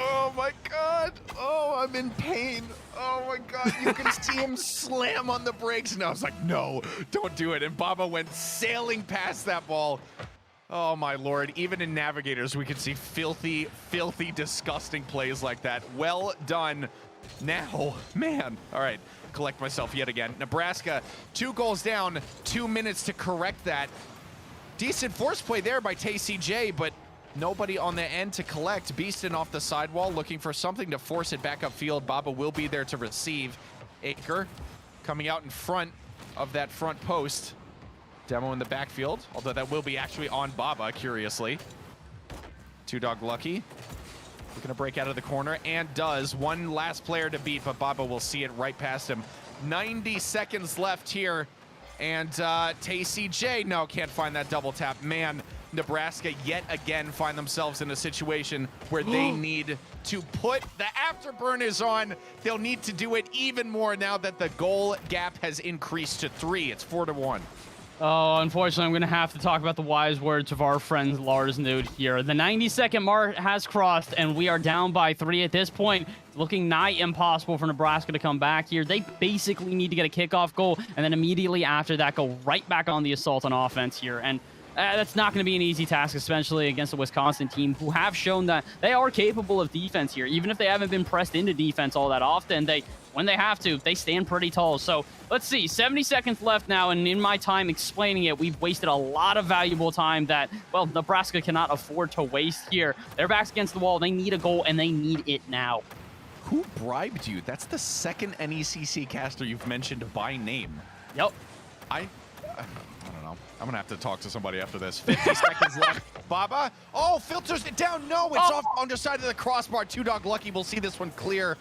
Oh my God. Oh, I'm in pain. Oh my God. You can see him slam on the brakes. And I was like, no, don't do it. And Baba went sailing past that ball. Oh my Lord. Even in Navigators, we could see filthy, filthy, disgusting plays like that. Well done. Now, man. All right. Collect myself yet again. Nebraska, 2 goals down, 2 minutes to correct that. Decent force play there by TCJ, but nobody on the end to collect. Beeston off the sidewall looking for something to force it back upfield. Baba will be there to receive. Aker coming out in front of that front post. Demo in the backfield, although that will be actually on Baba, curiously. Two Dog Lucky looking to break out of the corner, and does. One last player to beat, but Baba will see it right past him. 90 seconds left here, and TCJ, no, can't find that double tap. Man, Nebraska yet again find themselves in a situation where they need to put the afterburners on. They'll need to do it even more now that the goal gap has increased to 3. It's 4-1. Oh, unfortunately, I'm going to have to talk about the wise words of our friend Lars Nude here. The 90-second mark has crossed, and we are down by 3 at this point. Looking nigh impossible for Nebraska to come back here. They basically need to get a kickoff goal, and then immediately after that, go right back on the assault on offense here. And that's not going to be an easy task, especially against a Wisconsin team who have shown that they are capable of defense here. Even if they haven't been pressed into defense all that often, when they have to, they stand pretty tall. So let's see, 70 seconds left now, and in my time explaining it, we've wasted a lot of valuable time that, well, Nebraska cannot afford to waste here. Their back's against the wall. They need a goal, and they need it now. Who bribed you? That's the second NECC caster you've mentioned by name. Yep. I don't know. I'm gonna have to talk to somebody after this. 50 seconds left. Baba. Oh, filters it down. No, it's off the underside of the crossbar. Two Dog Lucky will see this one clear.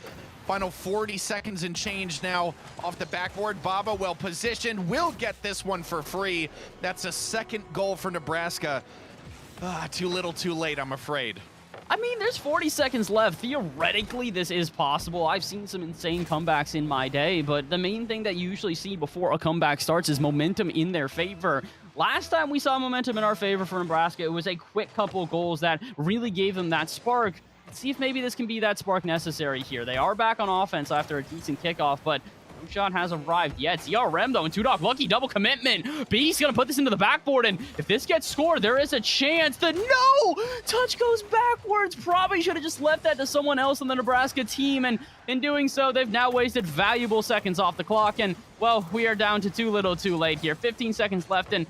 Final 40 seconds and change now off the backboard. Baba, well positioned, will get this one for free. That's a second goal for Nebraska. Too little, too late, I'm afraid. I mean, there's 40 seconds left. Theoretically, this is possible. I've seen some insane comebacks in my day, but the main thing that you usually see before a comeback starts is momentum in their favor. Last time we saw momentum in our favor for Nebraska, it was a quick couple goals that really gave them that spark. Let's see if maybe this can be that spark necessary here. They are back on offense after a decent kickoff, but no shot has arrived yet. CRM, though, and Two Dog Lucky double commitment. B's going to put this into the backboard, and if this gets scored, there is a chance. No! Touch goes backwards. Probably should have just left that to someone else on the Nebraska team, and in doing so, they've now wasted valuable seconds off the clock, and, well, we are down to too little too late here. 15 seconds left, and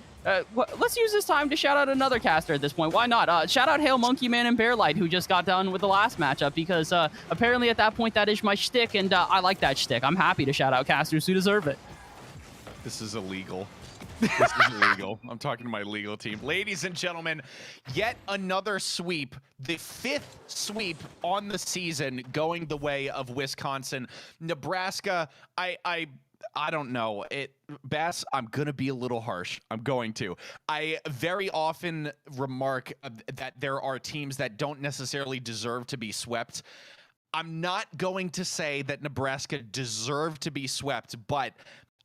let's use this time to shout out another caster at this point. Why not? Shout out Hail Monkey Man and Bearlight, who just got done with the last matchup, because apparently at that point that is my shtick, and I like that shtick. I'm happy to shout out casters who deserve it. This is illegal. This is illegal. I'm talking to my legal team. Ladies and gentlemen, yet another sweep. The 5th sweep on the season going the way of Wisconsin. Nebraska, I don't know. Bass, I'm going to be a little harsh. I'm going to. I very often remark that there are teams that don't necessarily deserve to be swept. I'm not going to say that Nebraska deserved to be swept, but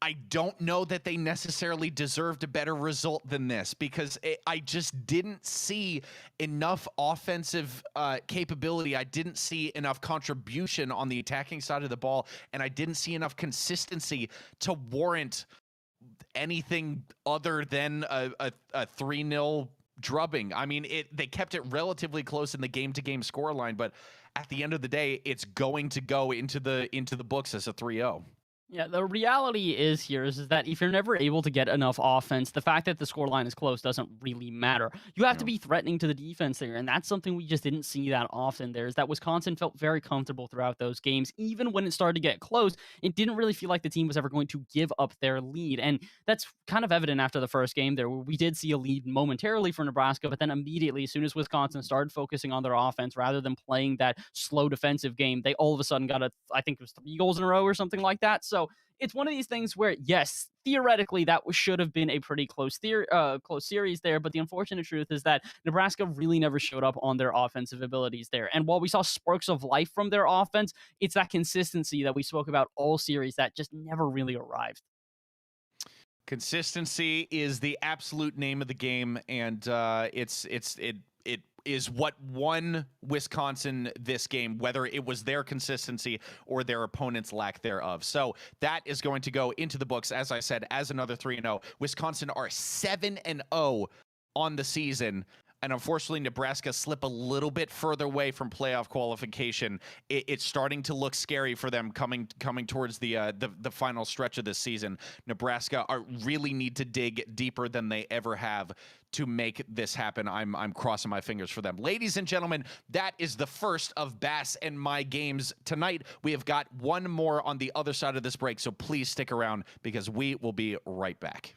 I don't know that they necessarily deserved a better result than this, because I just didn't see enough offensive capability. I didn't see enough contribution on the attacking side of the ball, and I didn't see enough consistency to warrant anything other than a 3-0 drubbing. I mean, they kept it relatively close in the game-to-game scoreline, but at the end of the day, it's going to go into the books as a 3-0. Yeah, the reality is that if you're never able to get enough offense, the fact that the scoreline is close doesn't really matter. You have to be threatening to the defense there, and that's something we just didn't see that often there, is that Wisconsin felt very comfortable throughout those games. Even when it started to get close, it didn't really feel like the team was ever going to give up their lead, and that's kind of evident after the first game there, where we did see a lead momentarily for Nebraska, but then immediately, as soon as Wisconsin started focusing on their offense rather than playing that slow defensive game, they all of a sudden got I think it was 3 goals in a row or something like that. So it's one of these things where, yes, theoretically, that should have been a pretty close series there, but the unfortunate truth is that Nebraska really never showed up on their offensive abilities there. And while we saw sparks of life from their offense, it's that consistency that we spoke about all series that just never really arrived. Consistency is the absolute name of the game, and it is what won Wisconsin this game, whether it was their consistency or their opponent's lack thereof. So that is going to go into the books, as I said, as another 3-0. Wisconsin are 7-0 on the season. And unfortunately, Nebraska slip a little bit further away from playoff qualification. It's starting to look scary for them coming towards the final stretch of this season. Nebraska really need to dig deeper than they ever have to make this happen. I'm crossing my fingers for them. Ladies and gentlemen, that is the first of Bass and my games tonight. We have got one more on the other side of this break, so please stick around because we will be right back.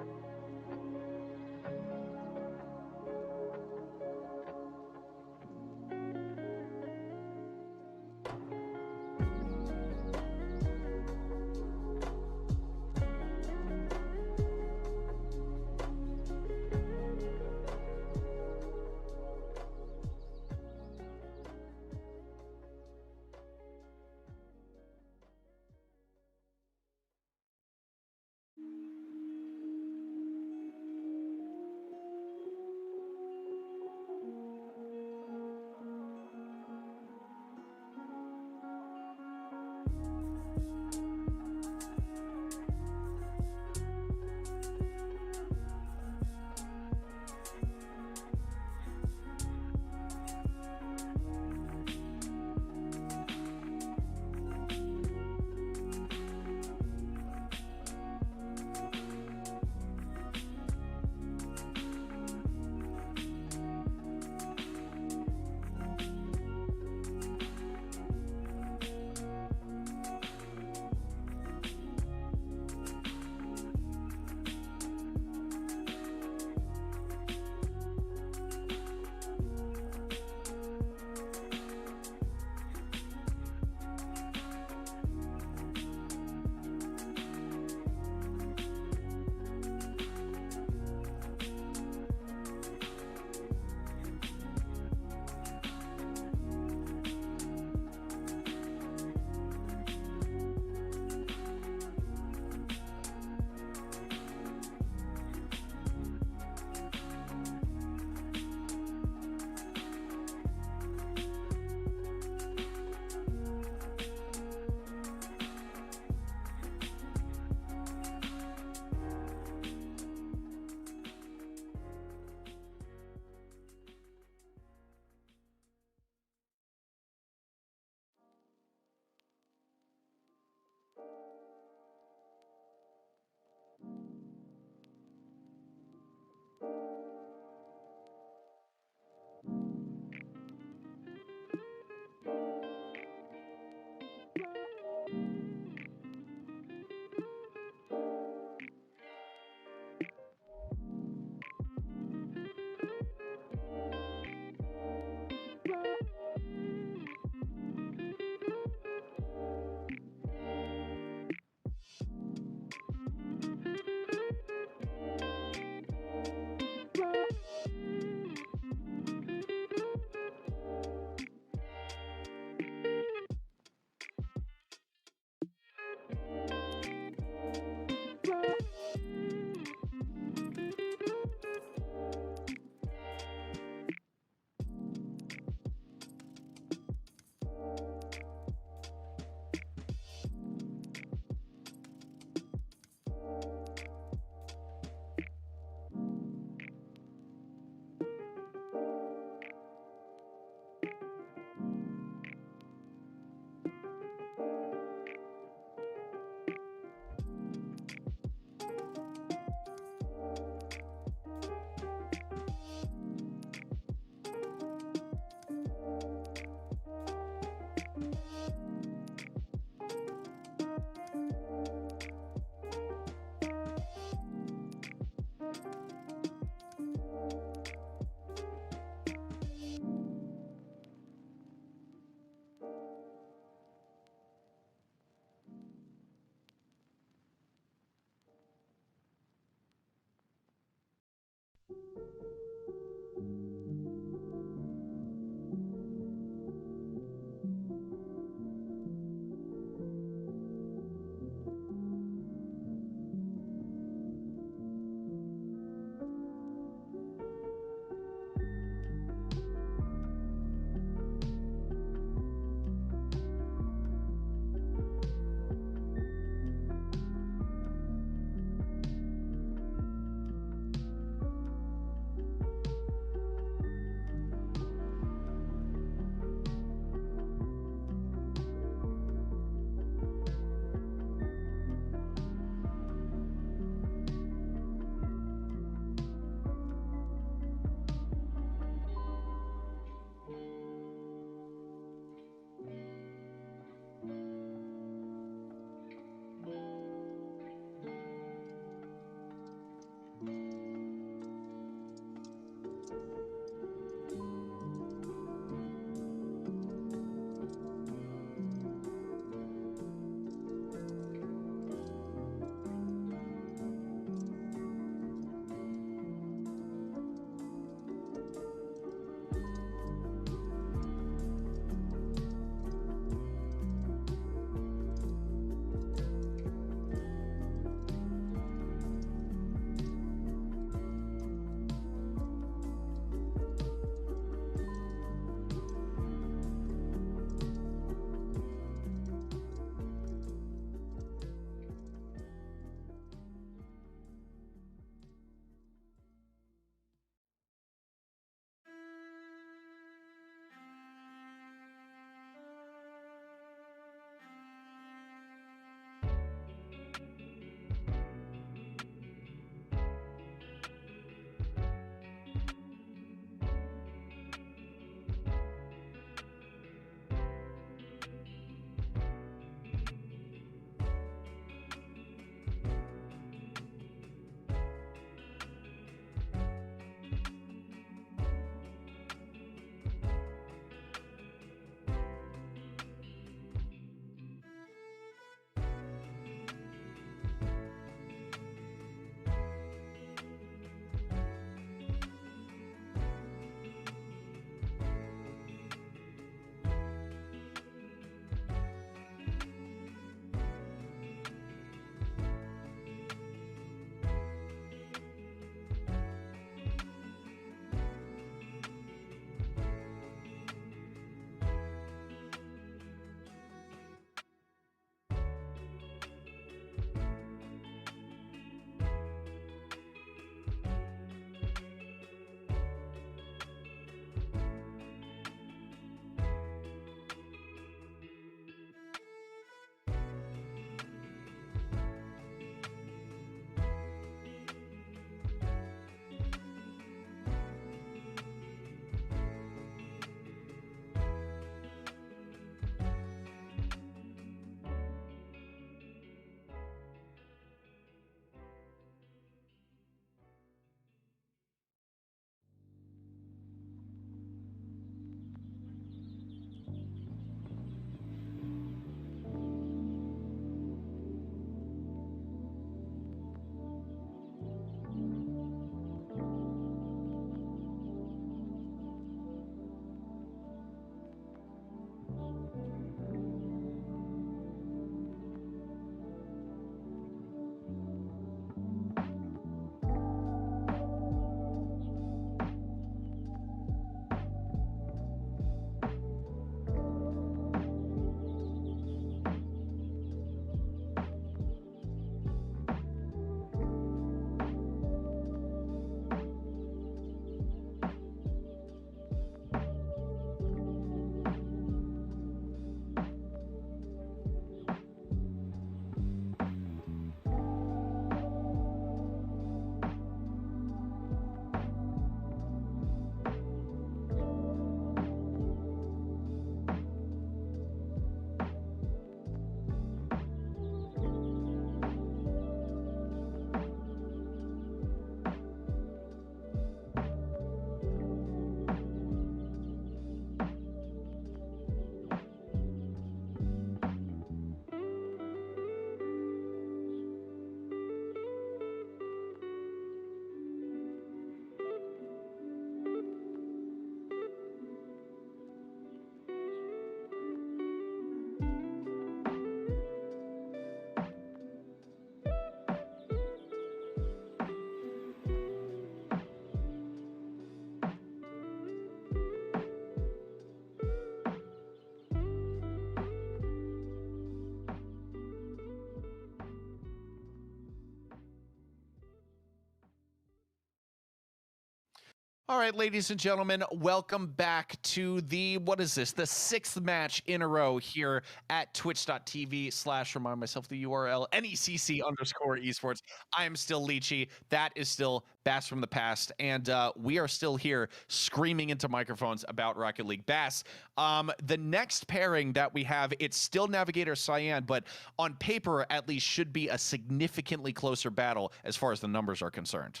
All right, ladies and gentlemen, welcome back to the, what is this, the 6th match in a row here at twitch.tv/remind myself the URL, NECC_esports. I am still Leechy. That is still Bass from the past. And we are still here screaming into microphones about Rocket League. Bass, the next pairing that we have, it's still Navigator Cyan, but on paper at least should be a significantly closer battle as far as the numbers are concerned.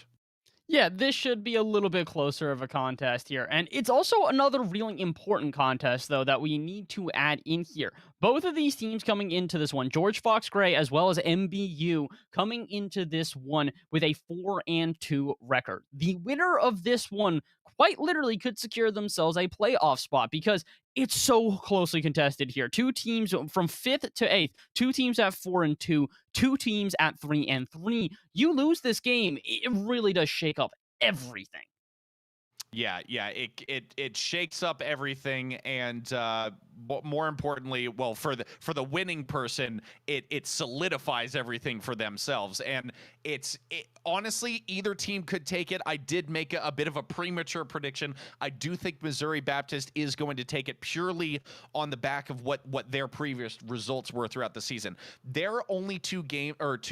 Yeah, this should be a little bit closer of a contest here. And it's also another really important contest, though, that we need to add in here. Both of these teams coming into this one, George Fox Gray as well as MBU, coming into this one with a 4-2 record. The winner of this one quite literally could secure themselves a playoff spot because it's so closely contested here. Two teams from 5th to 8th, two teams at 4-2, two teams at 3-3. You lose this game, it really does shake up everything. Yeah, it shakes up everything, and more importantly, well, for the winning person, it solidifies everything for themselves. And honestly, either team could take it. I did make a bit of a premature prediction. I do think Missouri Baptist is going to take it purely on the back of what their previous results were throughout the season. Their only two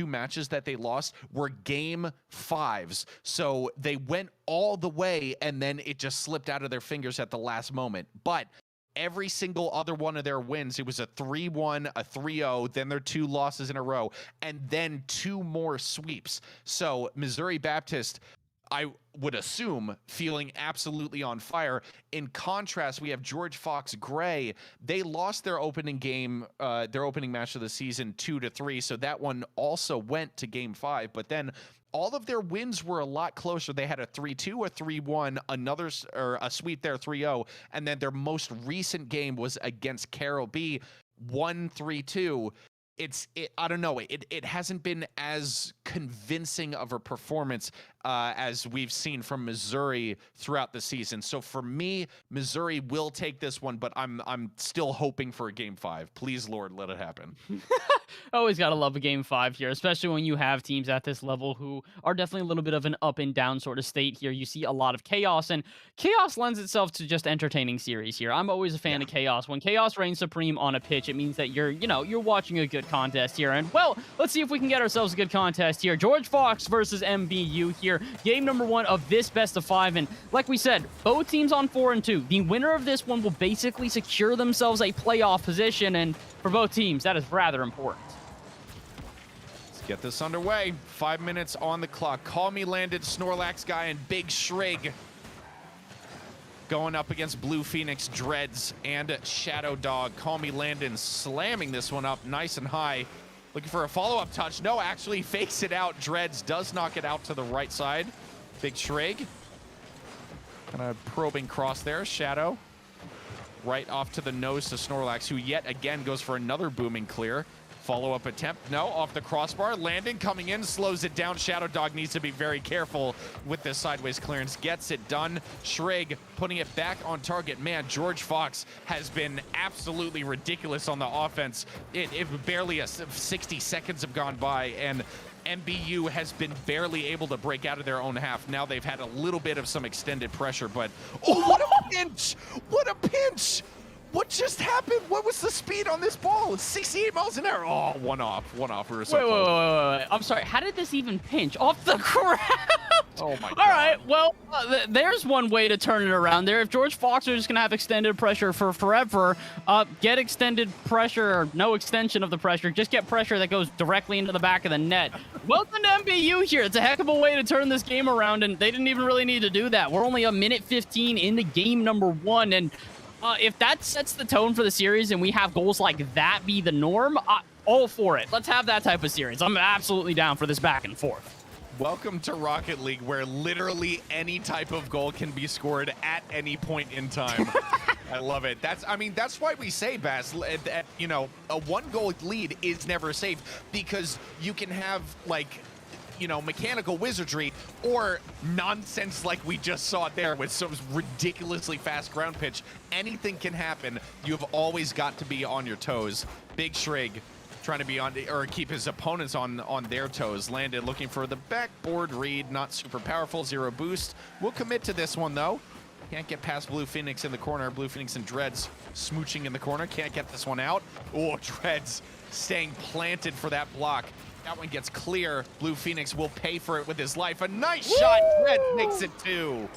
matches that they lost were game 5s, so they went all the way, and then it just slipped out of their fingers at the last moment. But every single other one of their wins, it was a 3-1, a 3-0, then their 2 losses in a row, and then 2 more sweeps. So Missouri Baptist, I would assume, feeling absolutely on fire. In contrast, we have George Fox Gray. They lost their opening game, their opening match of the season 2-3, so that one also went to game 5, but then all of their wins were a lot closer. They had a 3-2, a 3-1, a sweep there, 3-0, and then their most recent game was against Carroll B, 1-3-2. I don't know. It hasn't been as convincing of a performance as we've seen from Missouri throughout the season. So for me, Missouri will take this one, but I'm still hoping for a game 5. Please, Lord, let it happen. Always gotta love a game 5 here, especially when you have teams at this level who are definitely a little bit of an up and down sort of state here. You see a lot of chaos, and chaos lends itself to just entertaining series here. I'm always a fan of chaos. When chaos reigns supreme on a pitch, it means that you're watching a good contest here. And well, let's see if we can get ourselves a good contest here. George Fox versus MBU here. Game number 1 of this best of 5. And like we said, both teams on 4-2. The winner of this one will basically secure themselves a playoff position. And for both teams, that is rather important. Let's get this underway. 5 minutes on the clock. Call Me Landed, Snorlax Guy, and Big Shrig going up against Blue Phoenix, Dreads, and Shadow Dog. Call Me Landon slamming this one up nice and high. Looking for a follow-up touch. No, actually fakes it out. Dreads does knock it out to the right side. Big Shrig. Kind of probing cross there. Shadow. Right off to the nose to Snorlax, who yet again goes for another booming clear. Follow-up attempt. No, off the crossbar. Landon coming in, slows it down. Shadow Dog needs to be very careful with this sideways clearance. Gets it done. Shrig putting it back on target. Man, George Fox has been absolutely ridiculous on the offense. It barely 60 seconds have gone by, and MBU has been barely able to break out of their own half. Now they've had a little bit of some extended pressure, but oh, what a pinch! What a pinch! What just happened? What was the speed on this ball? 68 miles an hour. Oh, one off. We were so close. Wait. I'm sorry. How did this even pinch? Off the ground? Oh, my God. All right. Well, there's one way to turn it around there. If George Fox is just going to have extended pressure for forever, get extended pressure or no extension of the pressure. Just get pressure that goes directly into the back of the net. Welcome to MBU here. It's a heck of a way to turn this game around, and they didn't even really need to do that. We're only a minute 15 into game number 1, and if that sets the tone for the series and we have goals like that be the norm, all for it. Let's have that type of series. I'm absolutely down for this back and forth. Welcome to Rocket League, where literally any type of goal can be scored at any point in time. I love it. That's why we say, Bass, that, a 1-goal lead is never safe, because you can have, mechanical wizardry or nonsense like we just saw there with some ridiculously fast ground pitch. Anything can happen. You've always got to be on your toes. Big Shrig trying to be on or keep his opponents on their toes. Landed looking for the backboard read, not super powerful, 0 boost. We'll commit to this one though. Can't get past Blue Phoenix in the corner. Blue Phoenix and Dreads smooching in the corner. Can't get this one out. Oh, Dreads staying planted for that block. That one gets clear. Blue Phoenix will pay for it with his life. A nice shot. Dreads makes it 2.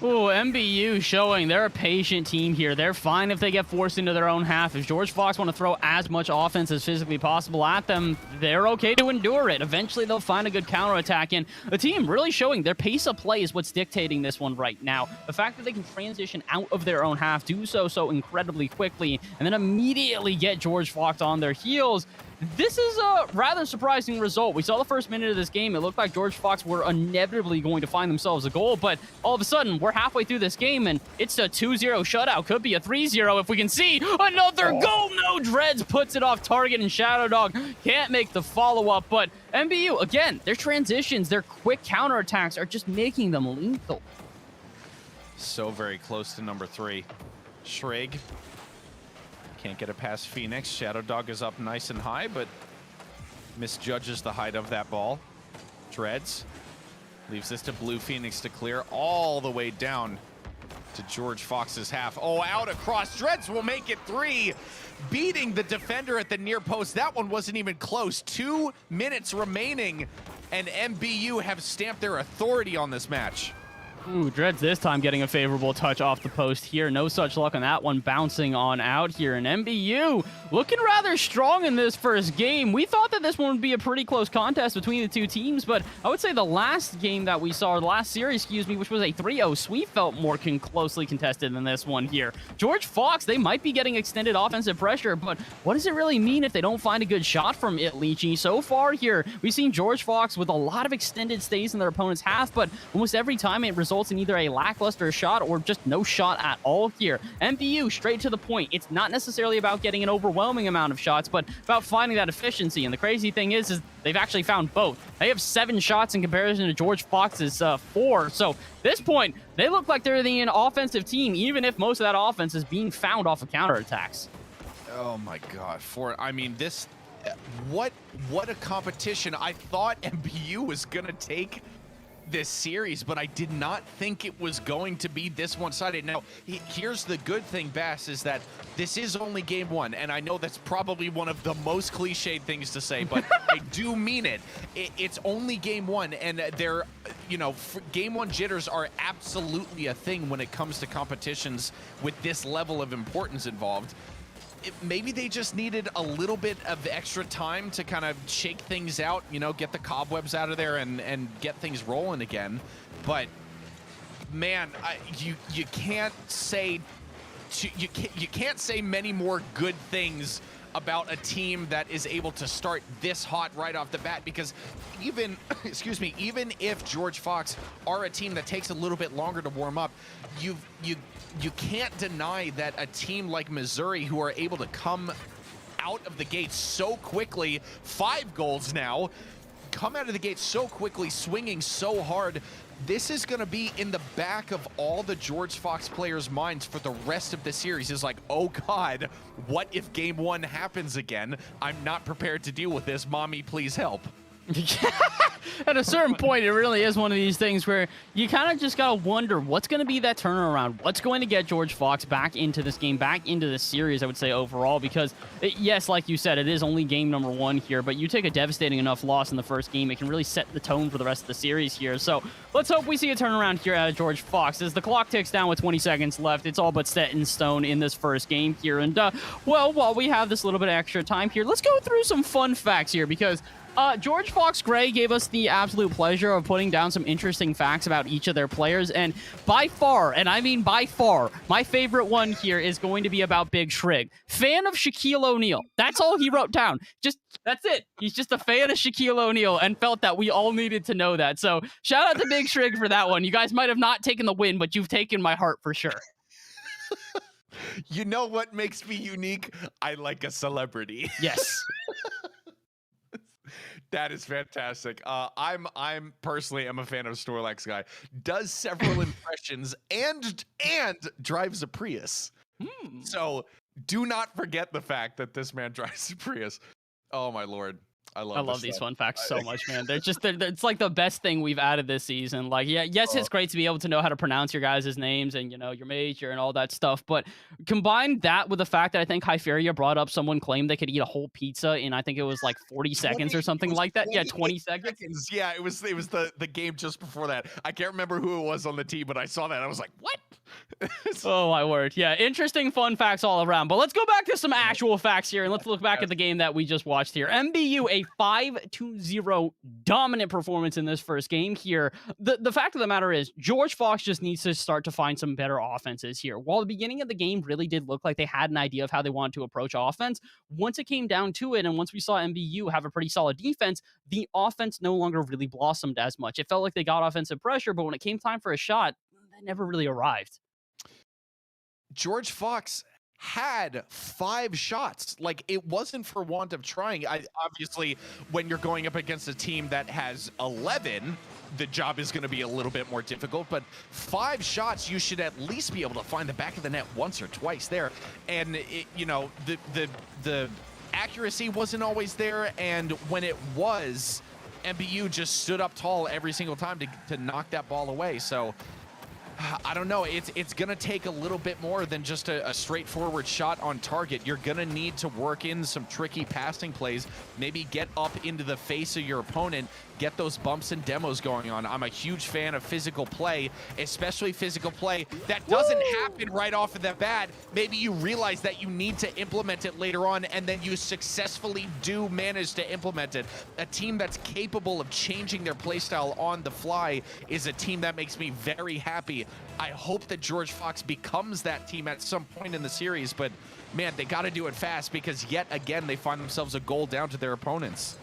Ooh, MBU showing they're a patient team here. They're fine if they get forced into their own half. If George Fox want to throw as much offense as physically possible at them, they're okay to endure it. Eventually, they'll find a good counterattack. And the team really showing their pace of play is what's dictating this one right now. The fact that they can transition out of their own half, do so incredibly quickly, and then immediately get George Fox on their heels. This is a rather surprising result. We saw the first minute of this game. It looked like George Fox were inevitably going to find themselves a goal, but all of a sudden, we're halfway through this game, and it's a 2-0 shutout. Could be a 3-0 if we can see another goal. No, Dreads puts it off target, and Shadow Dog can't make the follow-up, but MBU, again, their transitions, their quick counterattacks are just making them lethal. So very close to number 3. Shrigg can't get it past Phoenix. Shadow Dog is up nice and high, but misjudges the height of that ball. Dreads leaves this to Blue Phoenix to clear all the way down to George Fox's half. Oh, out across. Dreads will make it 3, beating the defender at the near post. That one wasn't even close. 2 minutes remaining, and MBU have stamped their authority on this match. Ooh, Dreads this time getting a favorable touch off the post here. No such luck on that one, bouncing on out here. And MBU looking rather strong in this first game. We thought that this one would be a pretty close contest between the two teams, but I would say the last game that we saw, or the last series, excuse me, which was a 3-0 sweep, felt more closely contested than this one here. George Fox, they might be getting extended offensive pressure, but what does it really mean if they don't find a good shot from it, Leachy? So far here, we've seen George Fox with a lot of extended stays in their opponent's half, but almost every time it results in either a lackluster shot or just no shot at all here. MBU straight to the point. It's not necessarily about getting an overwhelming amount of shots, but about finding that efficiency. And the crazy thing is they've actually found both. They have 7 shots in comparison to George Fox's 4. So at this point, they look like they're the offensive team, even if most of that offense is being found off of counterattacks. Oh my God! I mean, this, what a competition! I thought MBU was gonna take this series, but I did not think it was going to be this one-sided. Now, here's the good thing, Bass, is that this is only game 1, and I know that's probably one of the most cliched things to say, but I do mean it. It's only game 1, and they're, game 1 jitters are absolutely a thing when it comes to competitions with this level of importance involved. Maybe they just needed a little bit of extra time to kind of shake things out, get the cobwebs out of there and get things rolling again. But man, you can't say you can't say many more good things about a team that is able to start this hot right off the bat, because even even if George Fox are a team that takes a little bit longer to warm up, you can't deny that a team like Missouri, who are able to come out of the gate so quickly, 5 goals now, come out of the gate so quickly, swinging so hard, this is going to be in the back of all the George Fox players' minds for the rest of the series. Is like, oh God, what if game 1 happens again? I'm not prepared to deal with this. Mommy, please help. At a certain point, it really is one of these things where you kind of just gotta wonder what's going to be that turnaround, what's going to get George Fox back into this game, back into this series, I would say, overall, because yes, like you said, it is only game number 1 here, but you take a devastating enough loss in the first game, it can really set the tone for the rest of the series here. So let's hope we see a turnaround here out of George Fox. As the clock ticks down with 20 seconds left, it's all but set in stone in this first game here. And well, while we have this little bit of extra time here, let's go through some fun facts here, because George Fox Gray gave us the absolute pleasure of putting down some interesting facts about each of their players, and by far, and I mean by far, my favorite one here is going to be about Big Shrigg. Fan of Shaquille O'Neal. That's all he wrote down. That's it. He's just a fan of Shaquille O'Neal and felt that we all needed to know that. So shout out to Big Shrigg for that one. You guys might have not taken the win, but you've taken my heart for sure. You know what makes me unique? I like a celebrity. Yes. That is fantastic. I'm personally am a fan of Snorlax guy. Does several impressions and drives a Prius. So do not forget the fact that this man drives a Prius. Oh my lord. I I love love this these stuff. fun facts so much, man. It's like the best thing we've added this season. Like, yeah, yes, it's great to be able to know how to pronounce your guys' names and, your major and all that stuff. But combine that with the fact that I think Hyperia brought up someone claimed they could eat a whole pizza in, I think it was like 40 seconds or It something was like that. Yeah, 28 20 seconds. seconds. Yeah, it was the game just before that. I can't remember who it was on the team, but I saw that. I was like, what? Oh, my word. Yeah, interesting fun facts all around. But let's go back to some actual facts here, and let's look back at the game that we just watched here. MBU, a 5-0 dominant performance in this first game here. The fact of the matter is, George Fox just needs to start to find some better offenses here. While the beginning of the game really did look like they had an idea of how they wanted to approach offense, once it came down to it, and once we saw MBU have a pretty solid defense, the offense no longer really blossomed as much. It felt like they got offensive pressure, but when it came time for a shot, that never really arrived. George Fox had 5 shots. Like, it wasn't for want of trying. Obviously, when you're going up against a team that has 11, the job is going to be a little bit more difficult, but 5 shots, you should at least be able to find the back of the net once or twice there. And the accuracy wasn't always there, and when it was, MBU just stood up tall every single time to knock that ball away. So I don't know. It's going to take a little bit more than just a straightforward shot on target. You're going to need to work in some tricky passing plays, maybe get up into the face of your opponent, get those bumps and demos going on. I'm a huge fan of physical play, especially physical play that doesn't happen right off of the bat. Maybe you realize that you need to implement it later on, and then you successfully do manage to implement it. A team that's capable of changing their playstyle on the fly is a team that makes me very happy. I hope that George Fox becomes that team at some point in the series, but man, they got to do it fast because yet again, they find themselves a goal down to their opponents.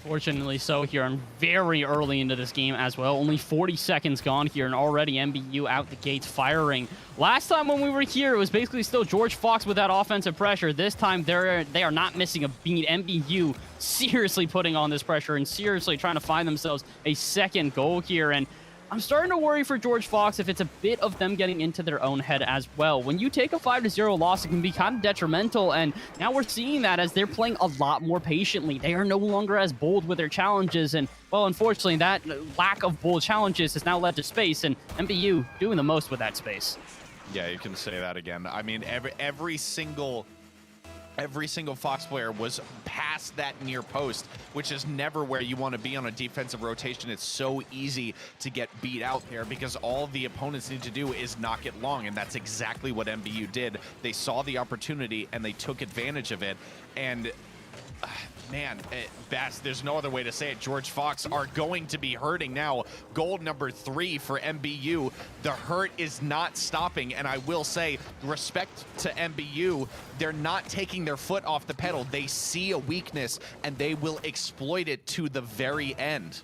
Unfortunately so here, and very early into this game as well. Only 40 seconds gone here, and already MBU out the gates firing. Last time when we were here, it was basically still George Fox with that offensive pressure. This time, they are not missing a beat. MBU seriously putting on this pressure and seriously trying to find themselves a second goal here. And I'm starting to worry for George Fox if it's a bit of them getting into their own head as well. When you take a 5-0 loss, it can be kind of detrimental, and now we're seeing that as they're playing a lot more patiently. They are no longer as bold with their challenges, and, well, unfortunately, that lack of bold challenges has now led to space, and MBU doing the most with that space. Yeah, you can say that again. I mean, every single Fox player was past that near post, which is never where you want to be on a defensive rotation. It's so easy to get beat out there because all the opponents need to do is knock it long, and that's exactly what MBU did. They saw the opportunity, and they took advantage of it. And man, Bass, there's no other way to say it. George Fox are going to be hurting now. Goal number 3 for MBU. The hurt is not stopping, and I will say, respect to MBU, they're not taking their foot off the pedal. They see a weakness, and they will exploit it to the very end.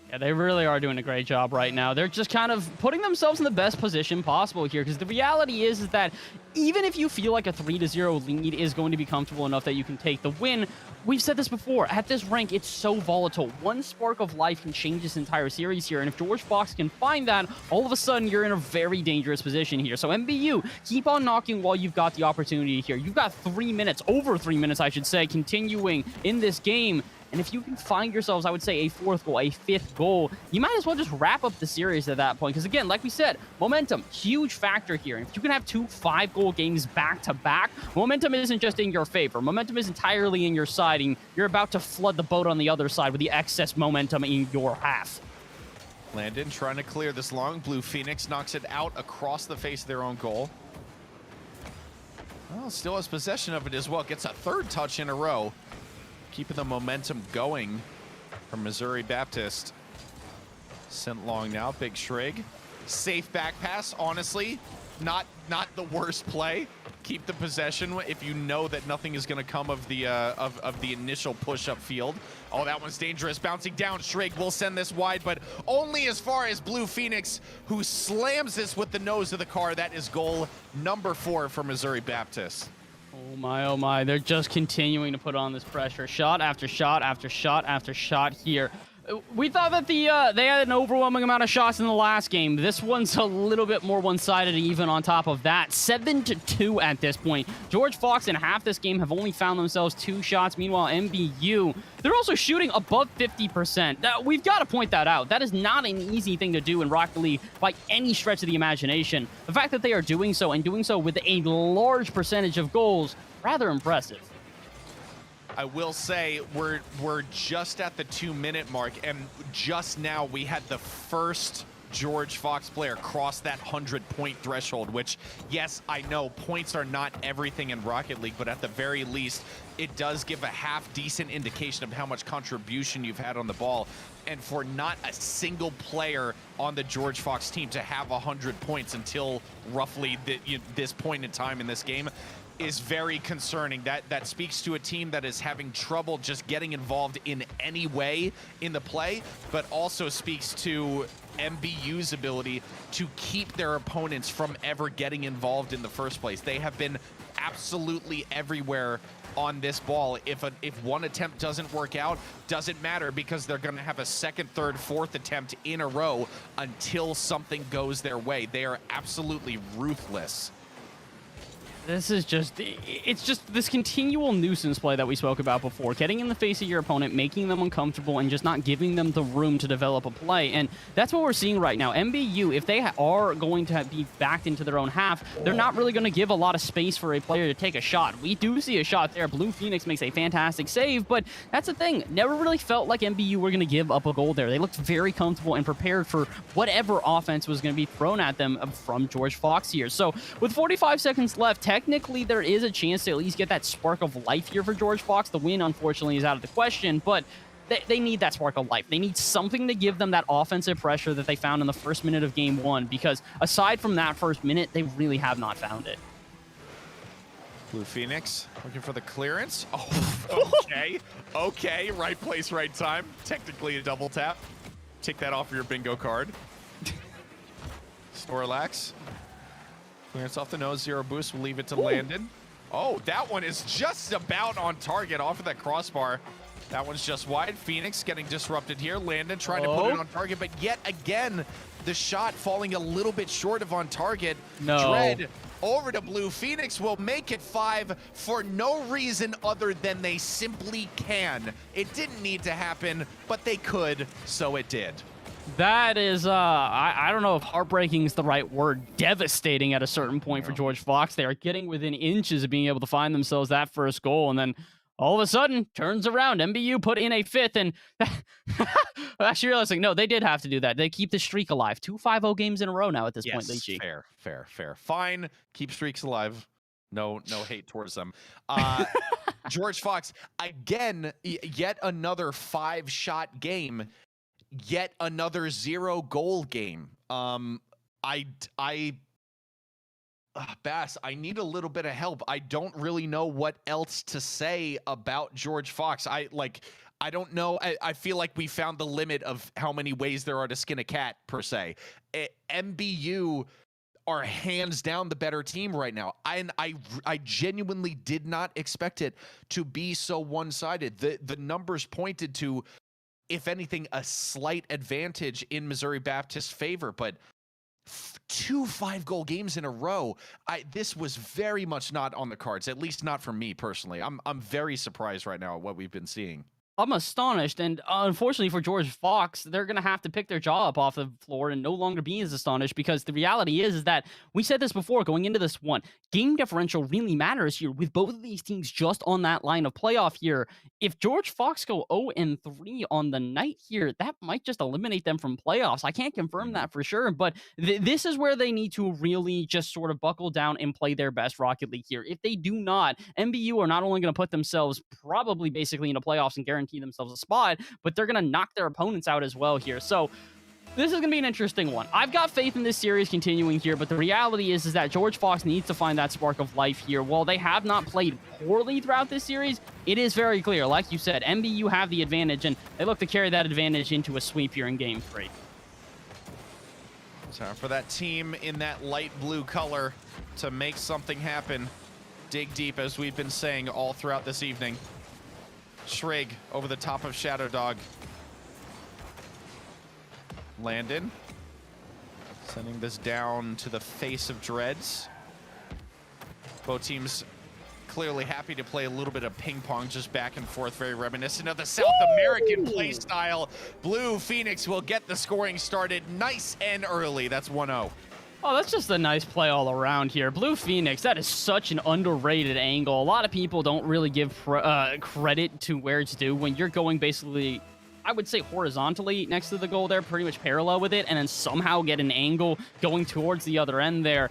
Yeah, they really are doing a great job right now. They're just kind of putting themselves in the best position possible here, because the reality is that even if you feel like a 3-0 lead is going to be comfortable enough that you can take the win, we've said this before, at this rank, it's so volatile. One spark of life can change this entire series here, and if George Fox can find that, all of a sudden you're in a very dangerous position here. So MBU, keep on knocking while you've got the opportunity here. You've got 3 minutes, over 3 minutes, I should say, continuing in this game. And if you can find yourselves, I would say, a 4th goal, a 5th goal, you might as well just wrap up the series at that point. Because again, like we said, momentum, huge factor here. And if you can have 2 5-goal games back-to-back, momentum isn't just in your favor. Momentum is entirely in your side, and you're about to flood the boat on the other side with the excess momentum in your half. Landon trying to clear this long. Blue Phoenix knocks it out across the face of their own goal. Well, still has possession of it as well. Gets a 3rd touch in a row. Keeping the momentum going from Missouri Baptist. Sent long now, Big Shrigg. Safe back pass, honestly. Not the worst play. Keep the possession if you know that nothing is going to come of the initial push up field. Oh, that one's dangerous. Bouncing down, Shrigg will send this wide, but only as far as Blue Phoenix, who slams this with the nose of the car. That is goal number 4 for Missouri Baptist. Oh my, they're just continuing to put on this pressure. Shot after shot after shot after shot here. We thought that they had an overwhelming amount of shots in the last game. This one's a little bit more one-sided even on top of that. 7-2 at this point. George Fox in half this game have only found themselves 2 shots. Meanwhile, MBU, they're also shooting above 50%. Now, we've got to point that out. That is not an easy thing to do in Rocket League by any stretch of the imagination. The fact that they are doing so and doing so with a large percentage of goals, rather impressive. I will say we're just at the 2-minute mark, and just now we had the first George Fox player cross that 100-point threshold, which, yes, I know points are not everything in Rocket League, but at the very least, it does give a half-decent indication of how much contribution you've had on the ball. And for not a single player on the George Fox team to have 100 points until roughly this point in time in this game is very concerning. That speaks to a team that is having trouble just getting involved in any way in the play, but also speaks to MBU's ability to keep their opponents from ever getting involved in the first place. They have been absolutely everywhere on this ball. If one attempt doesn't work out, doesn't matter, because they're going to have a second, third, fourth attempt in a row until something goes their way. They are absolutely ruthless. This is it's just this continual nuisance play that we spoke about before, getting in the face of your opponent, making them uncomfortable, and just not giving them the room to develop a play. And that's what we're seeing right now. MBU, if they are going to be backed into their own half, they're not really going to give a lot of space for a player to take a shot. We do see a shot there. Blue Phoenix makes a fantastic save, but that's the thing. Never really felt like MBU were going to give up a goal there. They looked very comfortable and prepared for whatever offense was going to be thrown at them from George Fox here. So with 45 seconds left, technically there is a chance to at least get that spark of life here for George Fox. The win, unfortunately, is out of the question, but they need that spark of life. They need something to give them that offensive pressure that they found in the first minute of game 1, because aside from that first minute, they really have not found it. Blue Phoenix looking for the clearance. Oh, okay. Okay, right place, right time. Technically a double tap. Take that off your bingo card. Snorlax. Clearance off the nose, 0 boost. We'll leave it to Landon. Oh, that one is just about on target off of that crossbar. That one's just wide. Phoenix getting disrupted here. Landon trying to put it on target, but yet again, the shot falling a little bit short of on target. No. Dread over to Blue Phoenix will make it 5 for no reason other than they simply can. It didn't need to happen, but they could, so it did. That is, I don't know if heartbreaking is the right word. Devastating at a certain point for George Fox. They are getting within inches of being able to find themselves that first goal, and then all of a sudden, turns around. MBU put in a 5th, and actually realizing, no, they did have to do that. They keep the streak alive. 2 5-0 games in a row now at this point, Lychee. Fair. Fine. Keep streaks alive. No hate towards them. George Fox, again, yet another 5-shot game. Yet another 0-goal game. Bass, I need a little bit of help. I don't really know what else to say about George Fox. I don't know. I feel like we found the limit of how many ways there are to skin a cat, per se. MBU are hands down the better team right now. I genuinely did not expect it to be so one-sided. The numbers pointed to, if anything, a slight advantage in Missouri Baptist's favor, but 2 5-goal games in a row. This was very much not on the cards, at least not for me personally. I'm very surprised right now at what we've been seeing. I'm astonished, and unfortunately for George Fox, they're going to have to pick their jaw up off the floor and no longer be as astonished, because the reality is that we said this before going into this one. Game differential really matters here with both of these teams just on that line of playoff here. If George Fox go 0-3 on the night here, that might just eliminate them from playoffs. I can't confirm that for sure, but this is where they need to really just sort of buckle down and play their best Rocket League here. If they do not, MBU are not only going to put themselves probably basically into playoffs and guarantee themselves a spot, but they're going to knock their opponents out as well here. So this is going to be an interesting one. I've got faith in this series continuing here, but the reality is that George Fox needs to find that spark of life here. While they have not played poorly throughout this series, it is very clear, like you said, MBU have the advantage, and they look to carry that advantage into a sweep here in Game 3. Time for that team in that light blue color to make something happen. Dig deep, as we've been saying all throughout this evening. Shrigg over the top of Shadow Dog. Landon sending this down to the face of Dreads. Both teams clearly happy to play a little bit of ping pong, just back and forth, very reminiscent of the South American play style. Blue Phoenix will get the scoring started nice and early. That's 1-0. Oh, that's just a nice play all around here. Blue Phoenix, that is such an underrated angle. A lot of people don't really give credit to where it's due when you're going basically, I would say horizontally next to the goal there, pretty much parallel with it, and then somehow get an angle going towards the other end there.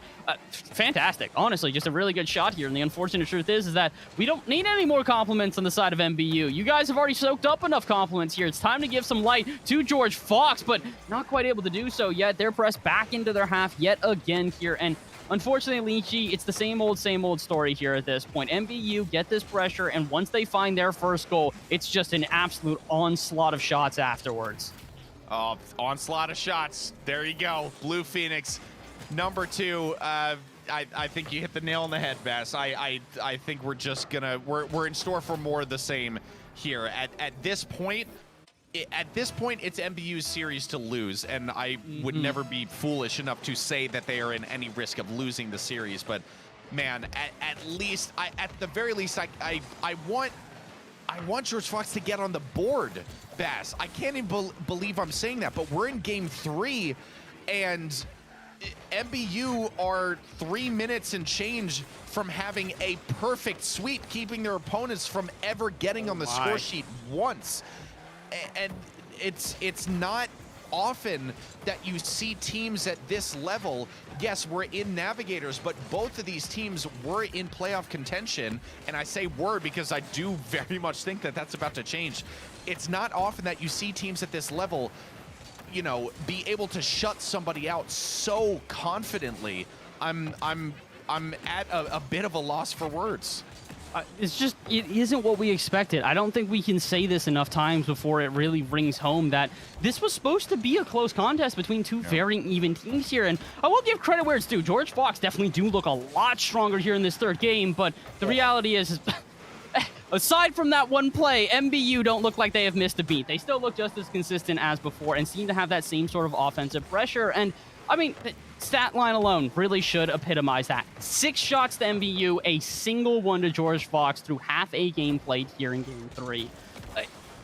Fantastic. Honestly, just a really good shot here. And the unfortunate truth is that we don't need any more compliments on the side of MBU. You guys have already soaked up enough compliments here. It's time to give some light to George Fox, but not quite able to do so yet. They're pressed back into their half yet again here. And unfortunately, Lychee, it's the same old story here at this point. MBU get this pressure, and once they find their first goal, it's just an absolute onslaught of shots afterwards. Oh, onslaught of shots. There you go. Blue Phoenix, number 2. I think you hit the nail on the head, Bass. I think we're just gonna we're in store for more of the same here. At this point, it's MBU's series to lose, and I would never be foolish enough to say that they are in any risk of losing the series. But man, at the very least, I want George Fox to get on the board, Bass. I can't even believe I'm saying that, but we're in game 3, and MBU are 3 minutes and change from having a perfect sweep, keeping their opponents from ever getting on the score sheet once. And it's not often that you see teams at this level. Yes, we're in Navigators, but both of these teams were in playoff contention, and I say were because I do very much think that that's about to change. It's not often that you see teams at this level, you know, be able to shut somebody out so confidently. I'm at a bit of a loss for words. It's just, it isn't what we expected. I don't think we can say this enough times before it really rings home that this was supposed to be a close contest between two very even teams here. And I will give credit where it's due. George Fox definitely do look a lot stronger here in this third game, but the reality is aside from that one play, MBU don't look like they have missed a beat. They still look just as consistent as before and seem to have that same sort of offensive pressure. And I mean, the stat line alone really should epitomize that. 6 shots to MBU, a single one to George Fox through half a game played here in game 3.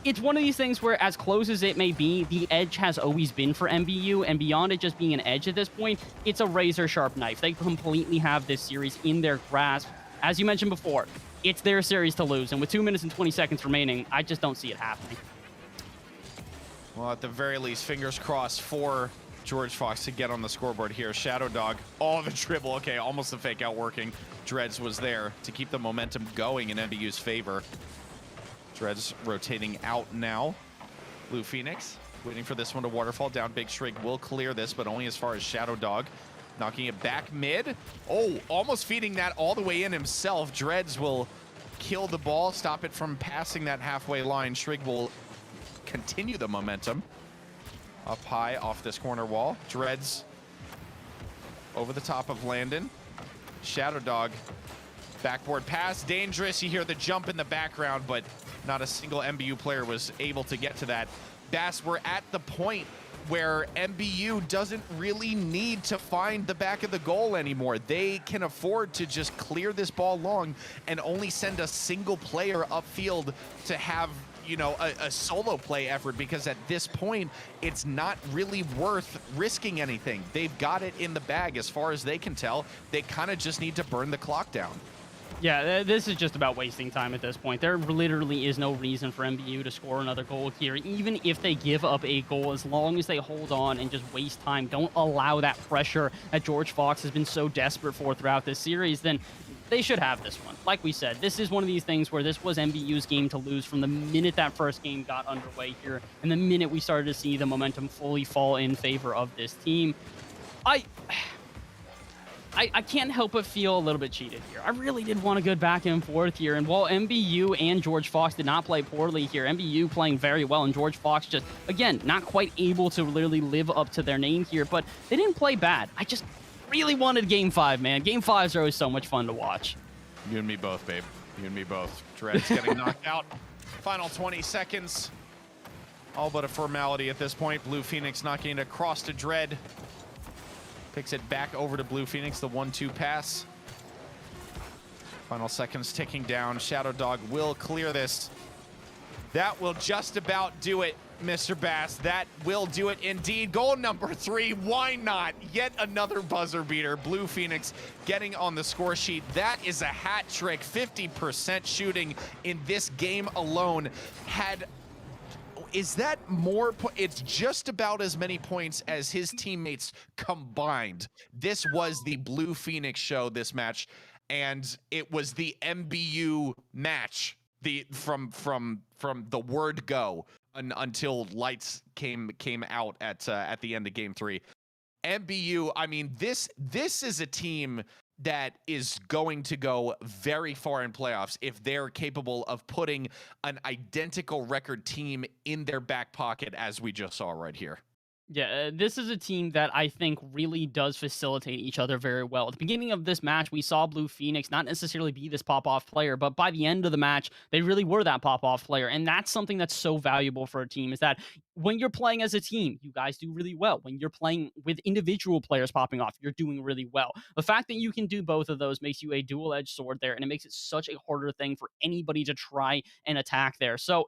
It's one of these things where, as close as it may be, the edge has always been for MBU, and beyond it just being an edge at this point, it's a razor-sharp knife. They completely have this series in their grasp. As you mentioned before, it's their series to lose, and with 2 minutes and 20 seconds remaining, I just don't see it happening. Well, at the very least, fingers crossed for George Fox to get on the scoreboard here. Shadow Dog, oh, the dribble. Okay, almost the fake out working. Dreads was there to keep the momentum going in MBU's favor. Dreads rotating out now. Blue Phoenix waiting for this one to waterfall down. Big Shrig will clear this, but only as far as Shadow Dog. Knocking it back mid. Oh, almost feeding that all the way in himself. Dreads will kill the ball, stop it from passing that halfway line. Shrig will continue the momentum. Up high off this corner wall. Dreads over the top of Landon. Shadow Dog. Backboard pass. Dangerous. You hear the jump in the background, but not a single MBU player was able to get to that. Bass, we're at the point where MBU doesn't really need to find the back of the goal anymore. They can afford to just clear this ball long and only send a single player upfield to have, you know, a solo play effort, because at this point, it's not really worth risking anything. They've got it in the bag as far as they can tell. They kind of just need to burn the clock down. Yeah, this is just about wasting time at this point. There literally is no reason for MBU to score another goal here, even if they give up a goal, as long as they hold on and just waste time. Don't allow that pressure that George Fox has been so desperate for throughout this series, then they should have this one. Like we said, this is one of these things where this was MBU's game to lose from the minute that first game got underway here, and the minute we started to see the momentum fully fall in favor of this team. I can't help but feel a little bit cheated here. I really did want a good back and forth here, and while MBU and George Fox did not play poorly here, MBU playing very well, and George Fox just, again, not quite able to really live up to their name here, but they didn't play bad. I just really wanted Game 5, man. Game 5s are always so much fun to watch. You and me both, babe. You and me both. Dreads getting knocked out. Final 20 seconds. All but a formality at this point. Blue Phoenix knocking it across to Dread. Picks it back over to Blue Phoenix, the 1-2 pass. Final seconds ticking down. Shadow Dog will clear this. That will just about do it, Mr. Bass. That will do it indeed. Goal number 3, why not? Yet another buzzer beater. Blue Phoenix getting on the score sheet. That is a hat trick. 50% shooting in this game alone. Is that more? It's just about as many points as his teammates combined. This was the Blue Phoenix show, this match, and it was the MBU match. From the word go until lights came out at the end of game 3. MBU, I mean, this is a team that is going to go very far in playoffs if they're capable of putting an identical record team in their back pocket, as we just saw right here. Yeah, this is a team that I think really does facilitate each other very well. At the beginning of this match, we saw Blue Phoenix not necessarily be this pop-off player, but by the end of the match, they really were that pop-off player. And that's something that's so valuable for a team, is that when you're playing as a team, you guys do really well. When you're playing with individual players popping off, you're doing really well. The fact that you can do both of those makes you a dual-edged sword there, and it makes it such a harder thing for anybody to try and attack there. So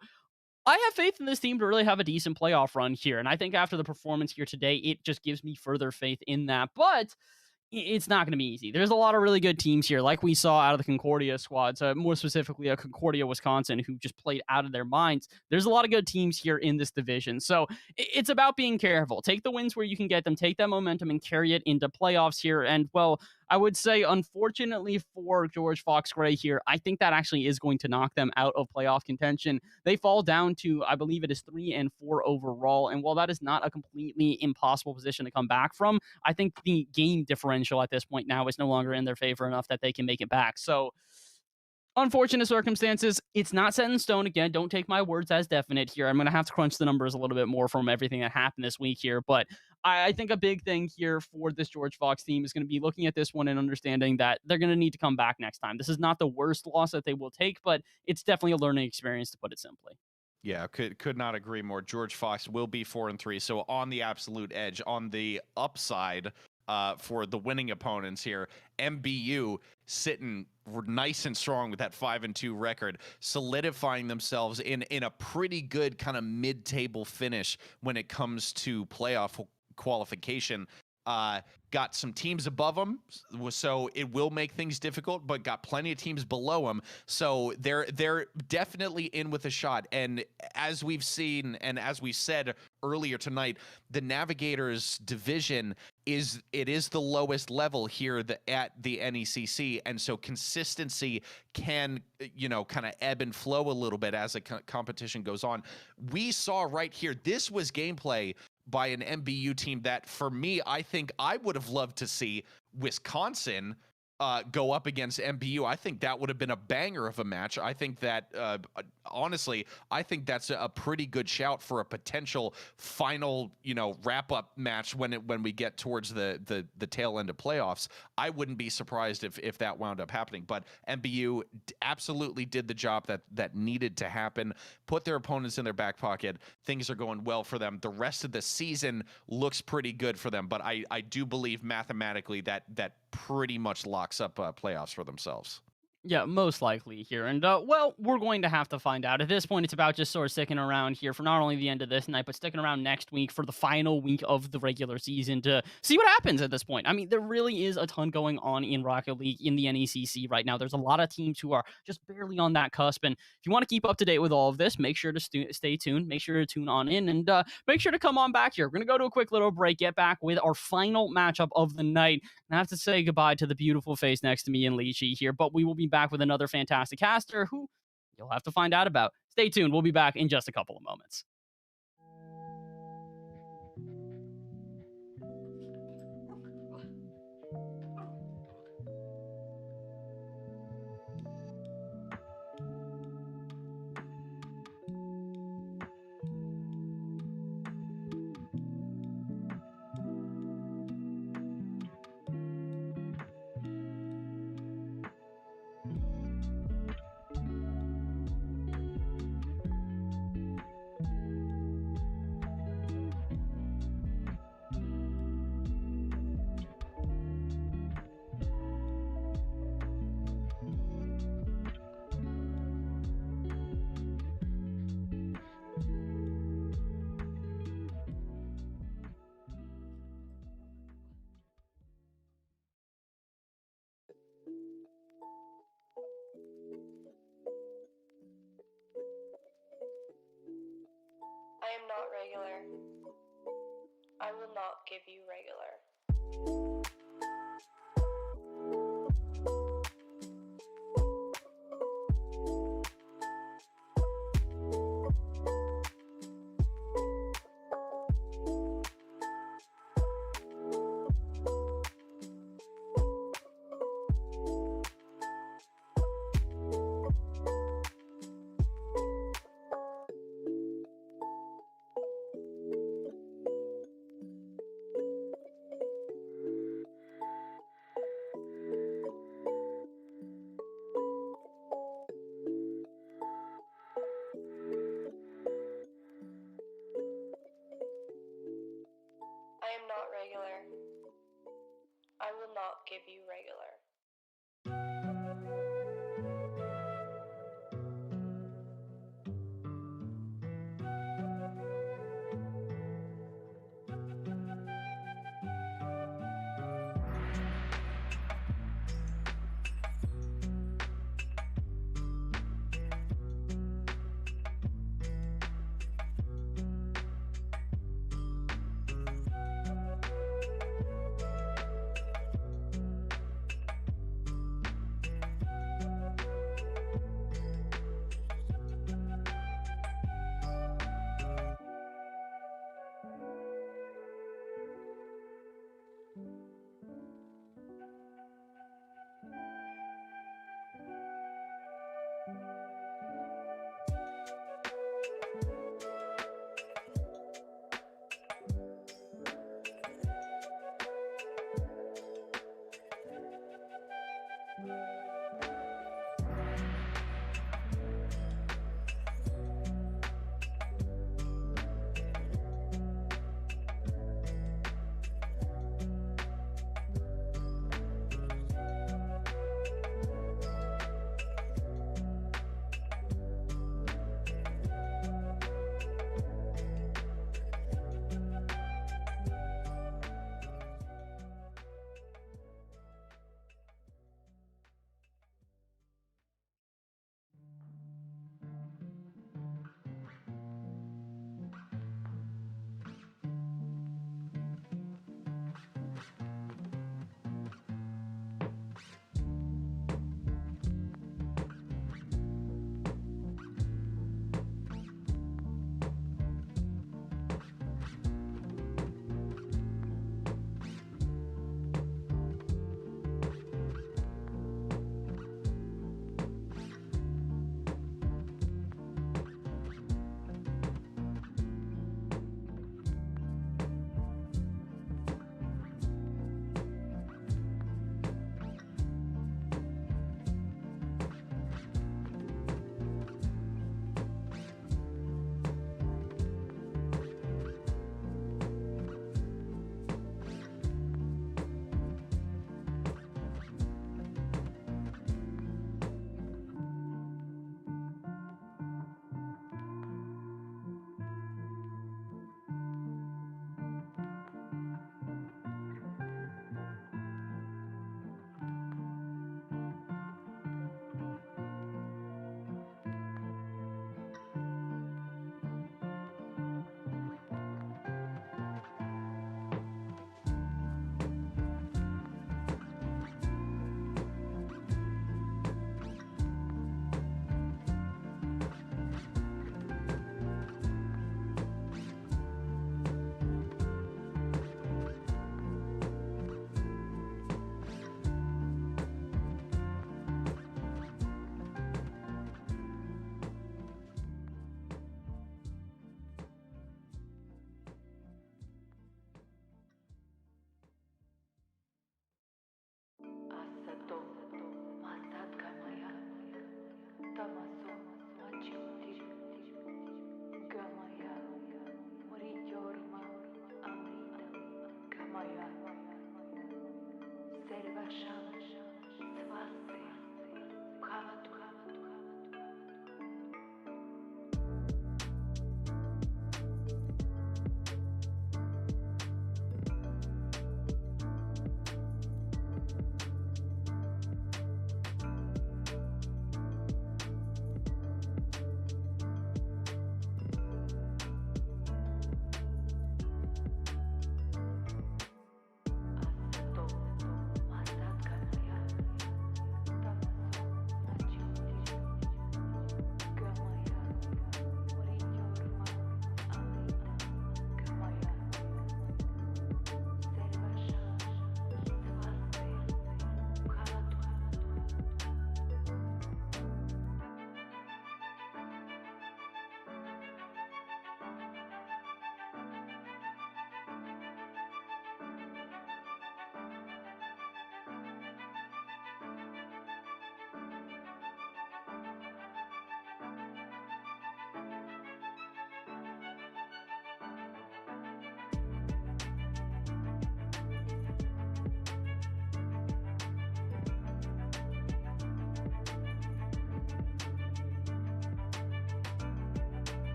I have faith in this team to really have a decent playoff run here. And I think after the performance here today, it just gives me further faith in that. But it's not going to be easy. There's a lot of really good teams here, like we saw out of the Concordia squads, more specifically a Concordia, Wisconsin, who just played out of their minds. There's a lot of good teams here in this division. So it's about being careful. Take the wins where you can get them, take that momentum and carry it into playoffs here. And, well, I would say, unfortunately for George Fox Gray here, I think that actually is going to knock them out of playoff contention. They fall down to, I believe it is 3 and 4 overall. And while that is not a completely impossible position to come back from, I think the game differential at this point now is no longer in their favor enough that they can make it back. So, unfortunate circumstances. It's not set in stone. Again, don't take my words as definite here. I'm going to have to crunch the numbers a little bit more from everything that happened this week here. But I think a big thing here for this George Fox team is going to be looking at this one and understanding that they're going to need to come back next time. This is not the worst loss that they will take, but it's definitely a learning experience, to put it simply. Yeah, could not agree more. George Fox will be 4-3, so on the absolute edge. On the upside, for the winning opponents here, MBU sitting nice and strong with that 5-2 record, solidifying themselves in a pretty good kind of mid-table finish when it comes to playoff qualification. Got some teams above them, so it will make things difficult, but got plenty of teams below them, so they're definitely in with a shot. And as we've seen, and as we said earlier tonight, the Navigators division is the lowest level here at the NECC, and so consistency can, kind of ebb and flow a little bit as the competition goes on. We saw right here, this was gameplay by an MBU team that, for me, I think I would have loved to see Wisconsin go up against MBU. I think that would have been a banger of a match. I think that, honestly, I think that's a pretty good shout for a potential final, wrap-up match when we get towards the tail end of playoffs. I wouldn't be surprised if that wound up happening. But MBU absolutely did the job that needed to happen, put their opponents in their back pocket. Things are going well for them. The rest of the season looks pretty good for them, but I do believe mathematically that pretty much locks up playoffs for themselves. Yeah, most likely here. And, well, we're going to have to find out. At this point, it's about just sort of sticking around here for not only the end of this night, but sticking around next week for the final week of the regular season to see what happens at this point. I mean, there really is a ton going on in Rocket League, in the NECC right now. There's a lot of teams who are just barely on that cusp. And if you want to keep up to date with all of this, make sure to stay tuned. Make sure to tune on in and make sure to come on back here. We're going to go to a quick little break, get back with our final matchup of the night. And I have to say goodbye to the beautiful face next to me in Lychee here, but we will be back with another fantastic caster who you'll have to find out about. Stay tuned. We'll be back in just a couple of moments. give you regular. I am not regular. I will not give you regular.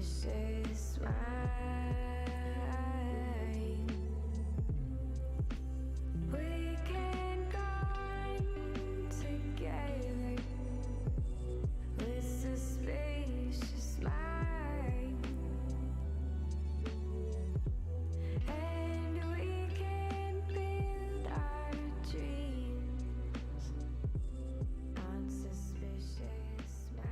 suspicious mind. We can go on together with suspicious mind, and we can build our dreams on suspicious minds.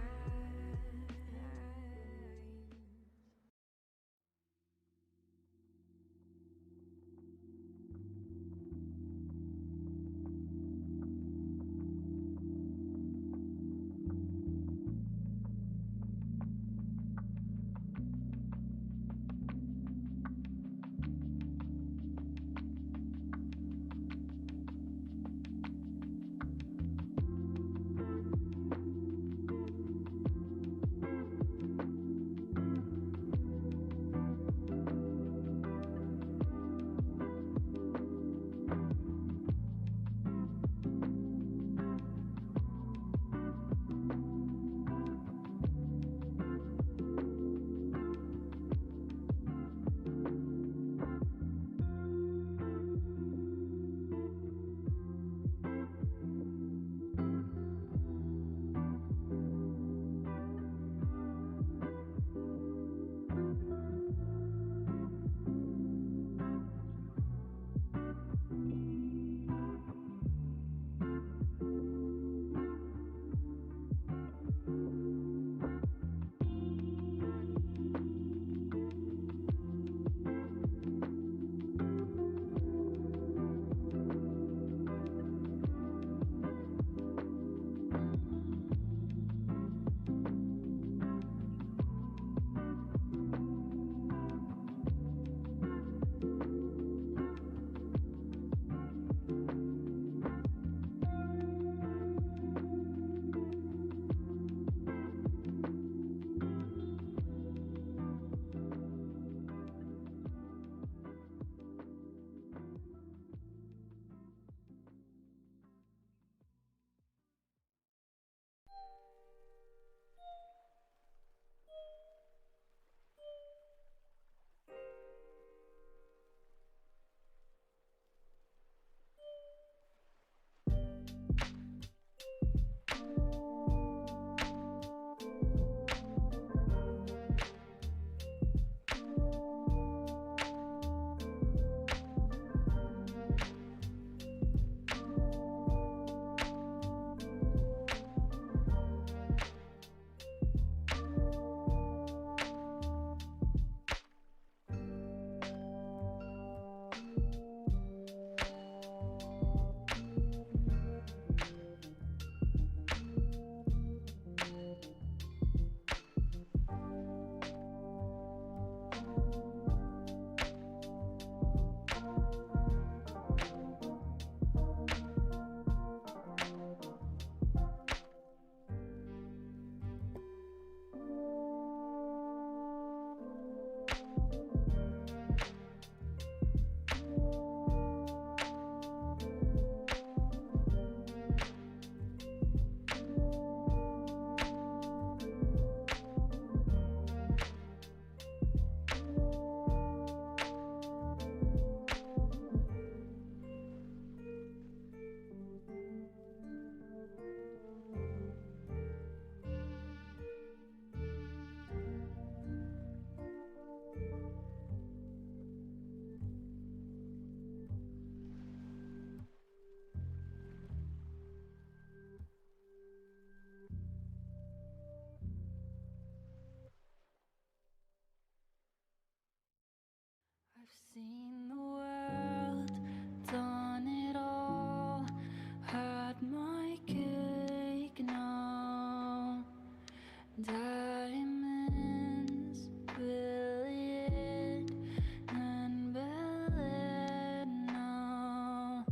I've seen the world, done it all, had my cake now. Diamonds, brilliant and brilliant now.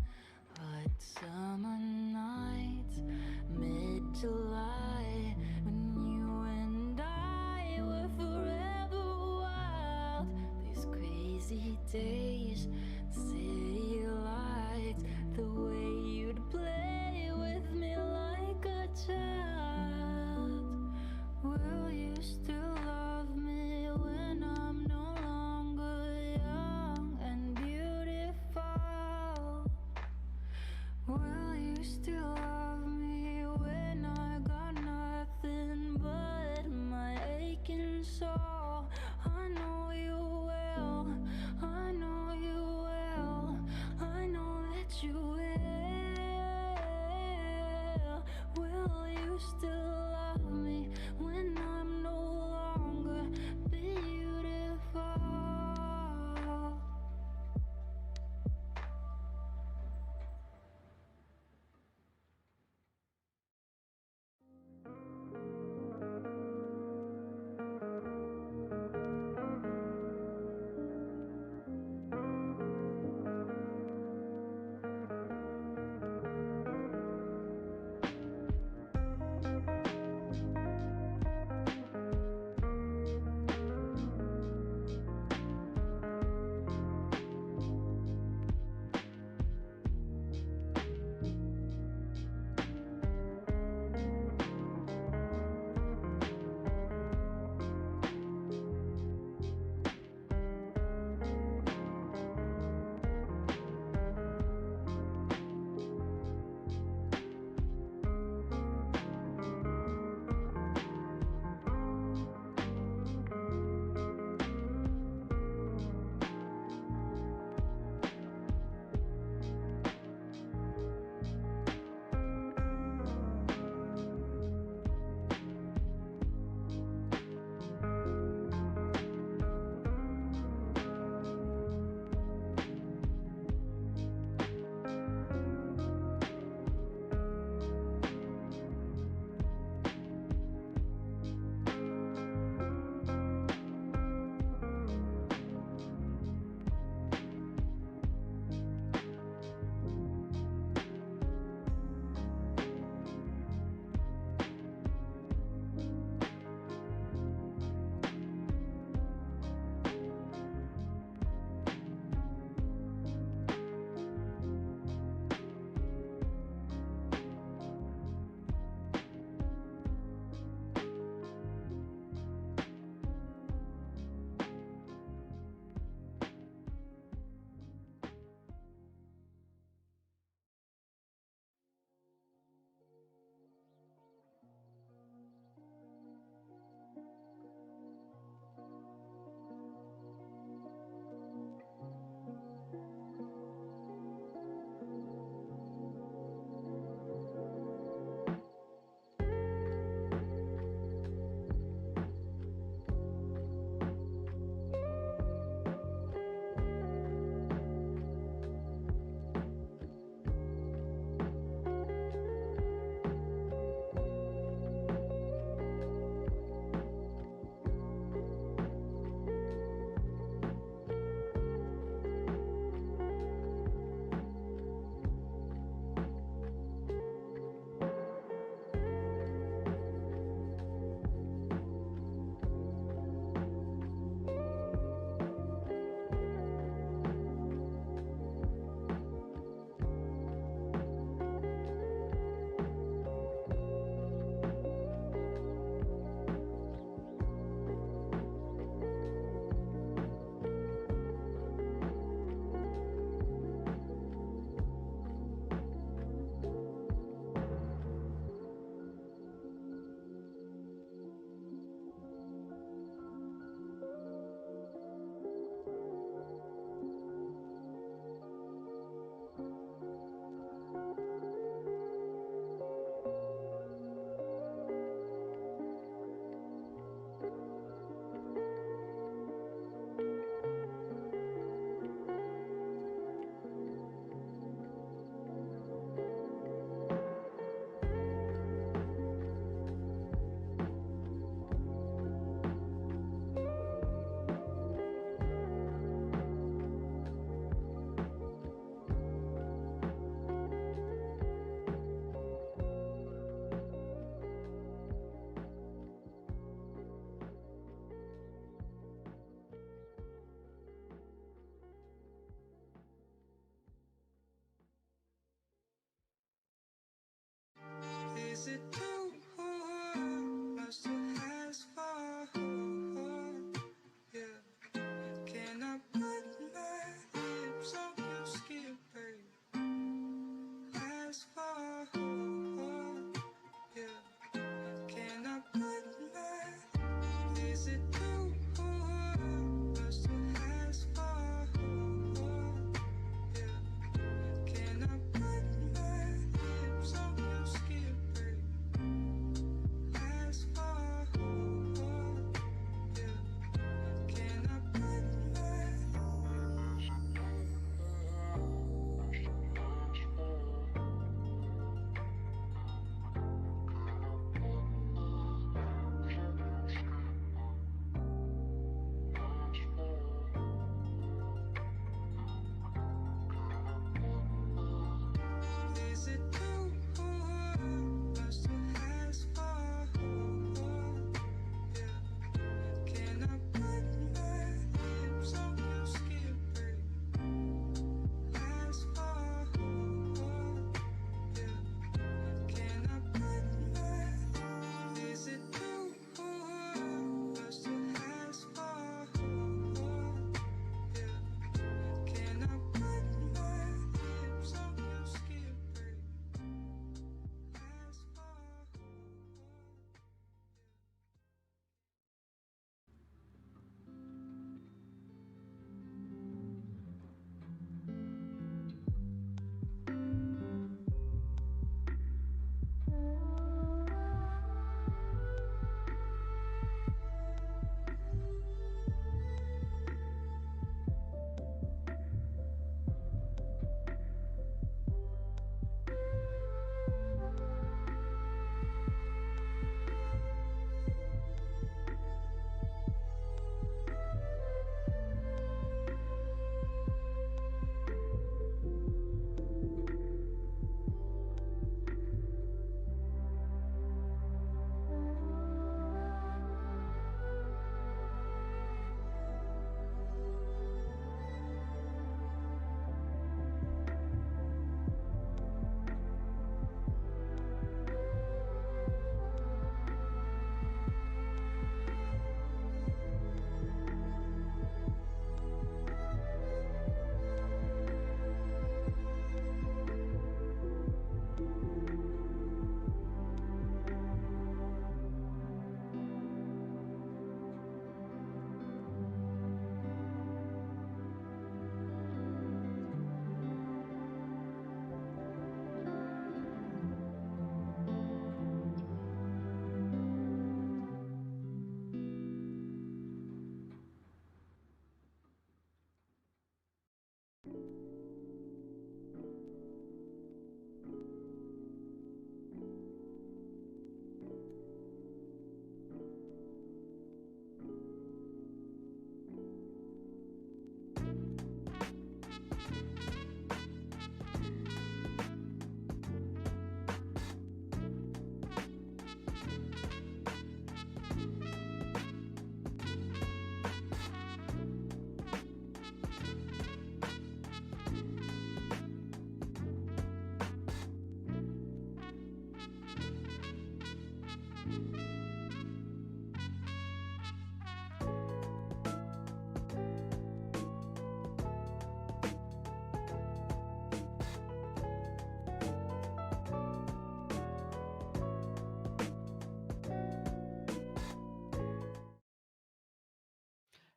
But summer nights, mid-July, when you and I were forever wild. These crazy days, city lights, the way you'd play with me like a child. Will you still love me?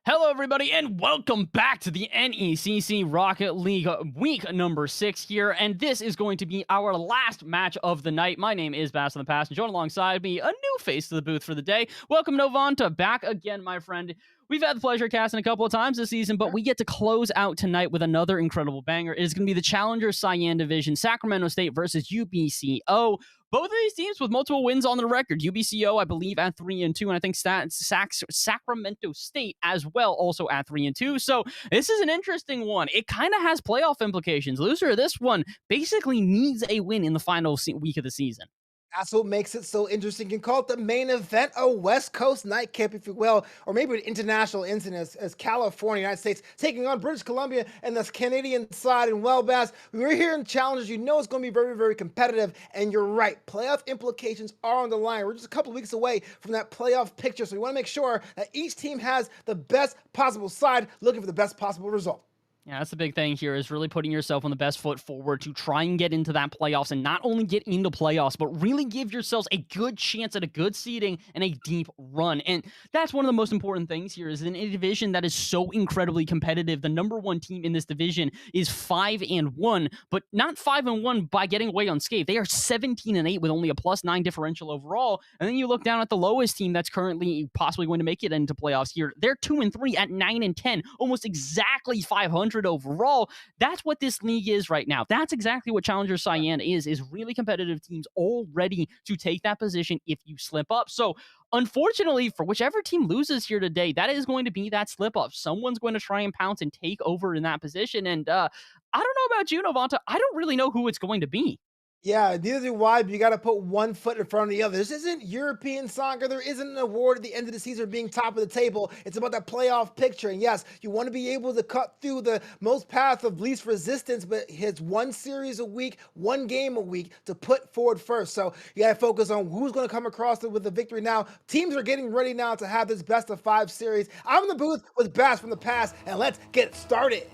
Hello, everybody, and welcome back to the NECC Rocket League week number 6 here, and this is going to be our last match of the night. My name is Bass in the Past, and joined alongside me, a new face to the booth for the day. Welcome, Novanta, back again, my friend. We've had the pleasure of casting a couple of times this season, but we get to close out tonight with another incredible banger. It is going to be the Challenger Cyan Division, Sacramento State versus UBCO. Both of these teams with multiple wins on the record. UBCO, I believe, at 3-2, and I think Sacramento State as well, also at 3-2. So this is an interesting one. It kind of has playoff implications. Loser of this one basically needs a win in the final week of the season. That's what makes it so interesting. You can call it the main event, a West Coast nightcap, if you will, or maybe an international incident as California, United States, taking on British Columbia and the Canadian side. And well, Bass, we're here in challenges. You know it's going to be very, very competitive. And you're right. Playoff implications are on the line. We're just a couple of weeks away from that playoff picture. So we want to make sure that each team has the best possible side, looking for the best possible result. Yeah, that's the big thing here, is really putting yourself on the best foot forward to try and get into that playoffs, and not only get into playoffs, but really give yourselves a good chance at a good seeding and a deep run. And that's one of the most important things here, is in a division that is so incredibly competitive. The number one team in this division is 5-1, but not 5-1 by getting away unscathed. They are 17-8 with only a +9 differential overall. And then you look down at the lowest team that's currently possibly going to make it into playoffs here. They're 2-3 at 9-10, almost exactly 500 overall. That's what this league is right now. That's exactly what Challenger Cyan is really competitive teams all ready to take that position if you slip up. So unfortunately, for whichever team loses here today, that is going to be that slip up. Someone's going to try and pounce and take over in that position. And I don't know about you, Novanta. I don't really know who it's going to be. Yeah, neither do I, but you got to put one foot in front of the other. This isn't European soccer. There isn't an award at the end of the season being top of the table. It's about that playoff picture. And yes, you want to be able to cut through the most path of least resistance, but it's one series a week, one game a week to put forward first. So you got to focus on who's going to come across it with the victory now. Teams are getting ready now to have this best of 5 series. I'm in the booth with Bass from the past, and let's get started.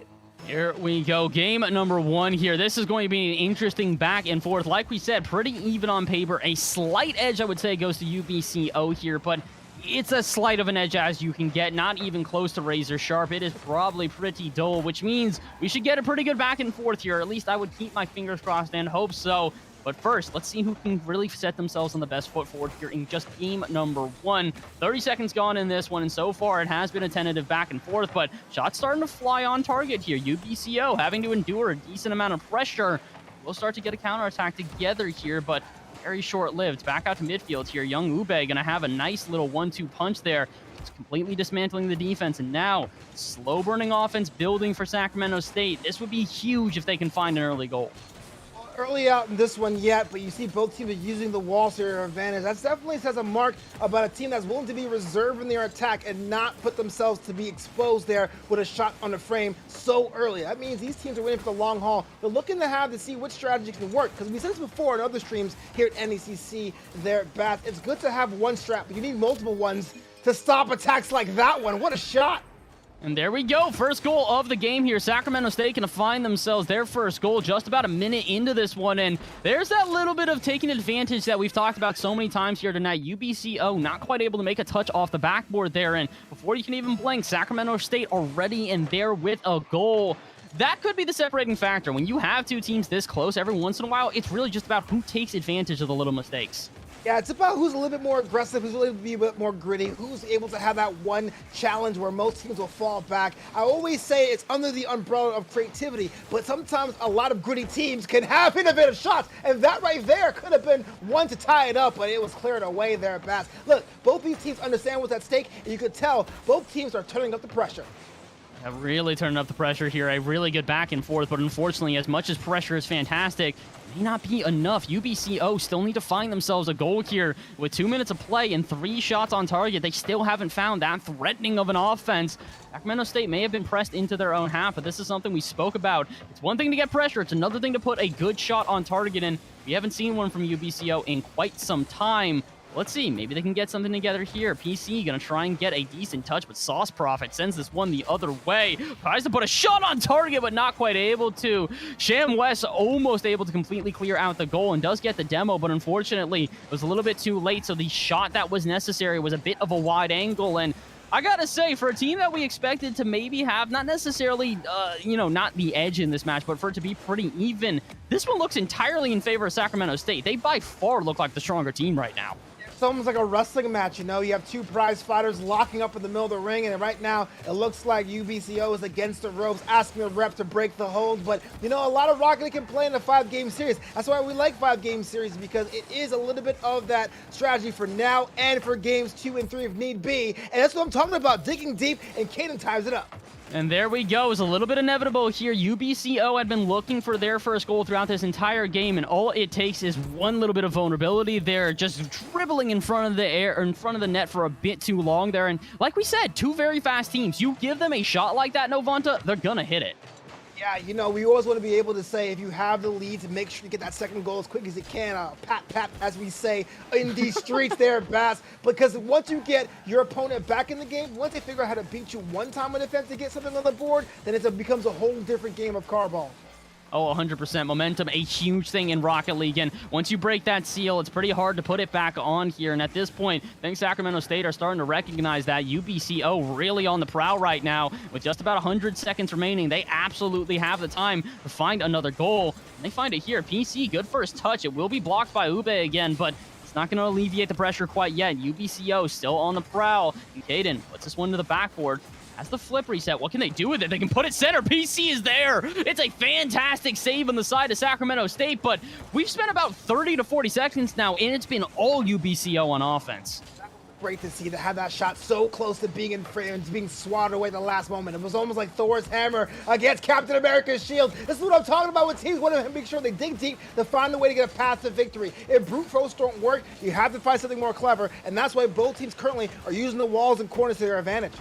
Here we go. Game number 1 here. This is going to be an interesting back and forth. Like we said, pretty even on paper. A slight edge, I would say, goes to UBCO here, but it's a slight of an edge as you can get. Not even close to razor sharp. It is probably pretty dull, which means we should get a pretty good back and forth here. At least I would keep my fingers crossed and hope so. But first, let's see who can really set themselves on the best foot forward here in just game number 1. 30 seconds gone in this one, and so far it has been a tentative back and forth, but shots starting to fly on target here. UBCO having to endure a decent amount of pressure. We'll start to get a counterattack together here, but very short-lived. Back out to midfield here. Young Ube going to have a nice little 1-2 punch there. It's completely dismantling the defense, and now slow-burning offense building for Sacramento State. This would be huge if they can find an early goal. Early out in this one yet, but you see both teams are using the walls to their advantage. That definitely says a mark about a team that's willing to be reserved in their attack and not put themselves to be exposed there with a shot on the frame so early. That means these teams are waiting for the long haul. They're looking to see which strategy can work, because we said this before in other streams here at NECC there at Bath. It's good to have one strat, but you need multiple ones to stop attacks like that one. What a shot! And there we go. First goal of the game here. Sacramento State going to find themselves their first goal just about a minute into this one. And there's that little bit of taking advantage that we've talked about so many times here tonight. UBCO not quite able to make a touch off the backboard there. And before you can even blink, Sacramento State already in there with a goal. That could be the separating factor. When you have two teams this close, every once in a while, it's really just about who takes advantage of the little mistakes. Yeah, it's about who's a little bit more aggressive, who's really be a bit more gritty, who's able to have that one challenge where most teams will fall back. I always say it's under the umbrella of creativity, but sometimes a lot of gritty teams can have innovative shots, and that right there could have been one to tie it up, but it was cleared away there at Bass. Look, both these teams understand what's at stake, and you could tell both teams are turning up the pressure. Really turning up the pressure here. A really good back and forth, but unfortunately, as much as pressure is fantastic, may not be enough. UBCO still need to find themselves a goal here. With 2 minutes of play and 3 shots on target, they still haven't found that threatening of an offense. Sacramento State may have been pressed into their own half, but this is something we spoke about. It's one thing to get pressure. It's another thing to put a good shot on target, and we haven't seen one from UBCO in quite some time. Let's see, maybe they can get something together here. PC gonna try and get a decent touch, but Sauce Prophet sends this one the other way. Tries to put a shot on target, but not quite able to. Sham West almost able to completely clear out the goal and does get the demo, but unfortunately, it was a little bit too late, so the shot that was necessary was a bit of a wide angle, and I gotta say, for a team that we expected to maybe have not necessarily, not the edge in this match, but for it to be pretty even, this one looks entirely in favor of Sacramento State. They by far look like the stronger team right now. It's almost like a wrestling match, you know? You have two prize fighters locking up in the middle of the ring, and right now it looks like UBCO is against the ropes, asking the rep to break the hold. But, a lot of Rocket League can play in a 5-game series. That's why we like 5-game series, because it is a little bit of that strategy for now and for games 2 and 3 if need be. And that's what I'm talking about, digging deep, and Caden ties it up. And there we go. It's a little bit inevitable here. UBCO had been looking for their first goal throughout this entire game, and all it takes is one little bit of vulnerability. They're just dribbling in front of the net for a bit too long there. And like we said, two very fast teams. You give them a shot like that, Novanta, they're gonna hit it. Yeah, we always want to be able to say, if you have the lead, to make sure you get that second goal as quick as you can. Pat, pat, as we say in these streets there, Bass. Because once you get your opponent back in the game, once they figure out how to beat you one time on defense to get something on the board, then it becomes a whole different game of carball. Oh, 100% momentum, a huge thing in Rocket League. And once you break that seal, it's pretty hard to put it back on here. And at this point, I think Sacramento State are starting to recognize that. UBCO really on the prowl right now. With just about 100 seconds remaining, they absolutely have the time to find another goal. And they find it here. PC, good first touch. It will be blocked by Ube again, but it's not going to alleviate the pressure quite yet. UBCO still on the prowl. And Caden puts this one to the backboard. As the flip reset, what can they do with it? They can put it center. PC is there. It's a fantastic save on the side of Sacramento State, but we've spent about 30 to 40 seconds now, and it's been all UBCO on offense. Great to see to have that shot so close to being in frame and being swatted away at the last moment. It was almost like Thor's hammer against Captain America's shield. This is what I'm talking about with teams. Want to make sure they dig deep to find a way to get a path to victory. If brute force don't work, you have to find something more clever, and that's why both teams currently are using the walls and corners to their advantage.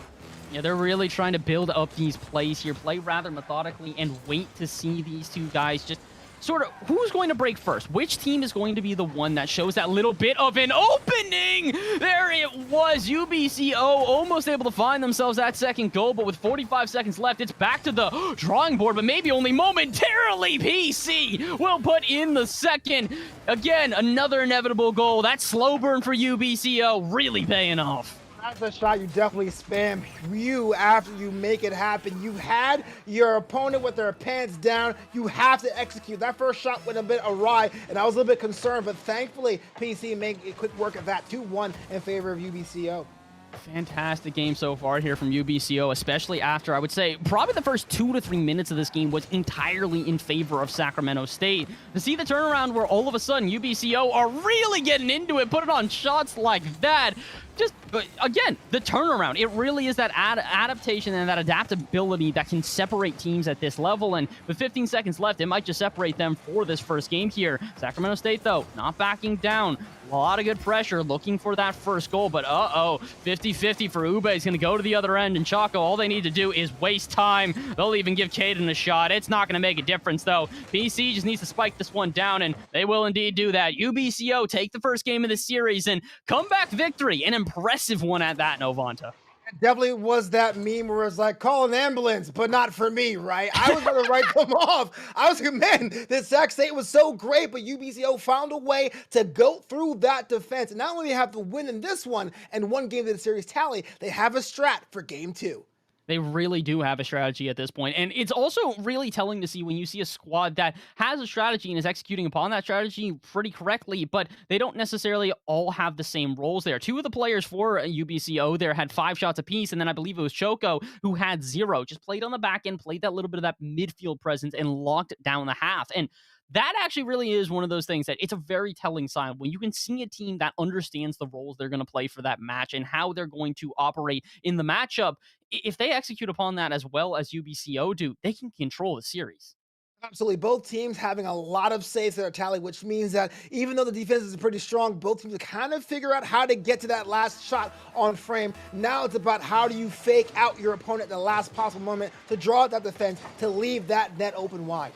Yeah, they're really trying to build up these plays here, play rather methodically, and wait to see these two guys just sort of, who's going to break first? Which team is going to be the one that shows that little bit of an opening? There it was. UBCO almost able to find themselves that second goal, but with 45 seconds left, it's back to the drawing board, but maybe only momentarily. PC will put in the second. Again, another inevitable goal. That slow burn for UBCO really paying off. That's a shot you definitely spam you after you make it happen. You had your opponent with their pants down. You have to execute. That first shot went a bit awry, and I was a little bit concerned, but thankfully, PC made a quick work of that 2-1 in favor of UBCO. Fantastic game so far here from UBCO, especially after, I would say, probably the first 2 to 3 minutes of this game was entirely in favor of Sacramento State. To see the turnaround where all of a sudden UBCO are really getting into it, put it on shots like that. Just, again, the turnaround. It really is that adaptation and that adaptability that can separate teams at this level. And with 15 seconds left, it might just separate them for this first game here. Sacramento State, though, not backing down. A lot of good pressure, looking for that first goal. But, 50-50 for Ube. He's going to go to the other end. And Chaco, all they need to do is waste time. They'll even give Caden a shot. It's not going to make a difference, though. PC just needs to spike this one down, and they will indeed do that. UBCO take the first game of the series and comeback victory. An impressive one at that, Novanta. It definitely was that meme where it's like, call an ambulance, but not for me, right? I was going to write them off. I was like, man, this Sac State was so great, but UBCO found a way to go through that defense. And not only have to win in this one and one game of the series tally, they have a strat for game 2. They really do have a strategy at this point. And it's also really telling to see when you see a squad that has a strategy and is executing upon that strategy pretty correctly, but they don't necessarily all have the same roles there. 2 of the players for UBCO there had 5 shots apiece, and then I believe it was Choco who had 0. Just played on the back end, played that little bit of that midfield presence, and locked down the half. And that actually really is one of those things that it's a very telling sign when you can see a team that understands the roles they're going to play for that match and how they're going to operate in the matchup. If they execute upon that as well as UBCO do, they can control the series. Absolutely. Both teams having a lot of saves in their tally, which means that even though the defense is pretty strong, both teams kind of figure out how to get to that last shot on frame. Now it's about how do you fake out your opponent at the last possible moment to draw out that defense, to leave that net open wide.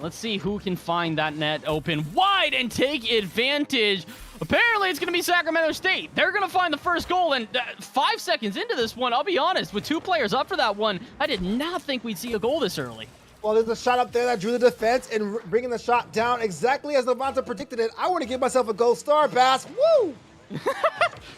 Let's see who can find that net open wide and take advantage. Apparently, it's going to be Sacramento State. They're going to find the first goal, and 5 seconds into this one, I'll be honest, with 2 players up for that one, I did not think we'd see a goal this early. Well, there's a shot up there that drew the defense and bringing the shot down exactly as Novanta predicted it. I want to give myself a gold star, Bass. Woo!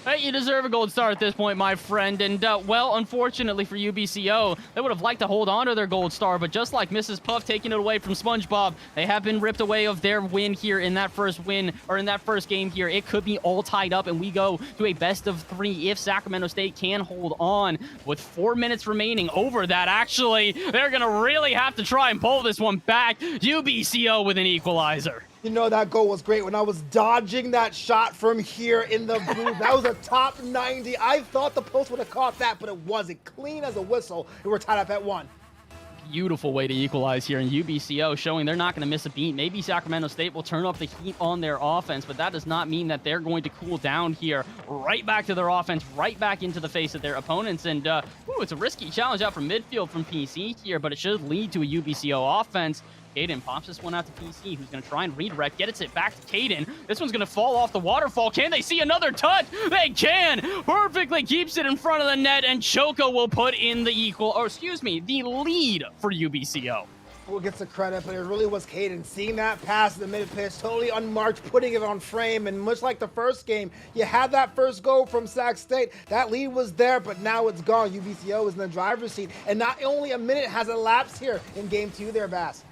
Hey, you deserve a gold star at this point, my friend. And, well, unfortunately for UBCO, they would have liked to hold on to their gold star, but just like Mrs. Puff taking it away from SpongeBob, they have been ripped away of their win here in that first win, or in that first game here. It could be all tied up, and we go to a best of 3 if Sacramento State can hold on. With 4 minutes remaining over that, actually, they're going to really have to try and pull this one back. UBCO with an equalizer. You know, that goal was great when I was dodging that shot from here in the booth. That was a top 90. I thought the post would have caught that, but it wasn't. Clean as a whistle, and we're tied up at 1. Beautiful way to equalize here, and UBCO showing they're not going to miss a beat. Maybe Sacramento State will turn up the heat on their offense, but that does not mean that they're going to cool down here. Right back to their offense, right back into the face of their opponents, and it's a risky challenge out from midfield from PC here, but it should lead to a UBCO offense. Caden pops this one out to PC, who's going to try and redirect, gets it back to Caden. This one's going to fall off the waterfall. Can they see another touch? They can! Perfectly keeps it in front of the net, and Choco will put in the the lead for UBCO. Who gets the credit, but it really was Caden. Seeing that pass in the mid-pitch, totally unmarked, putting it on frame, and much like the first game, you had that first goal from Sac State. That lead was there, but now it's gone. UBCO is in the driver's seat, and not only a minute has elapsed here in Game 2 there, Bass.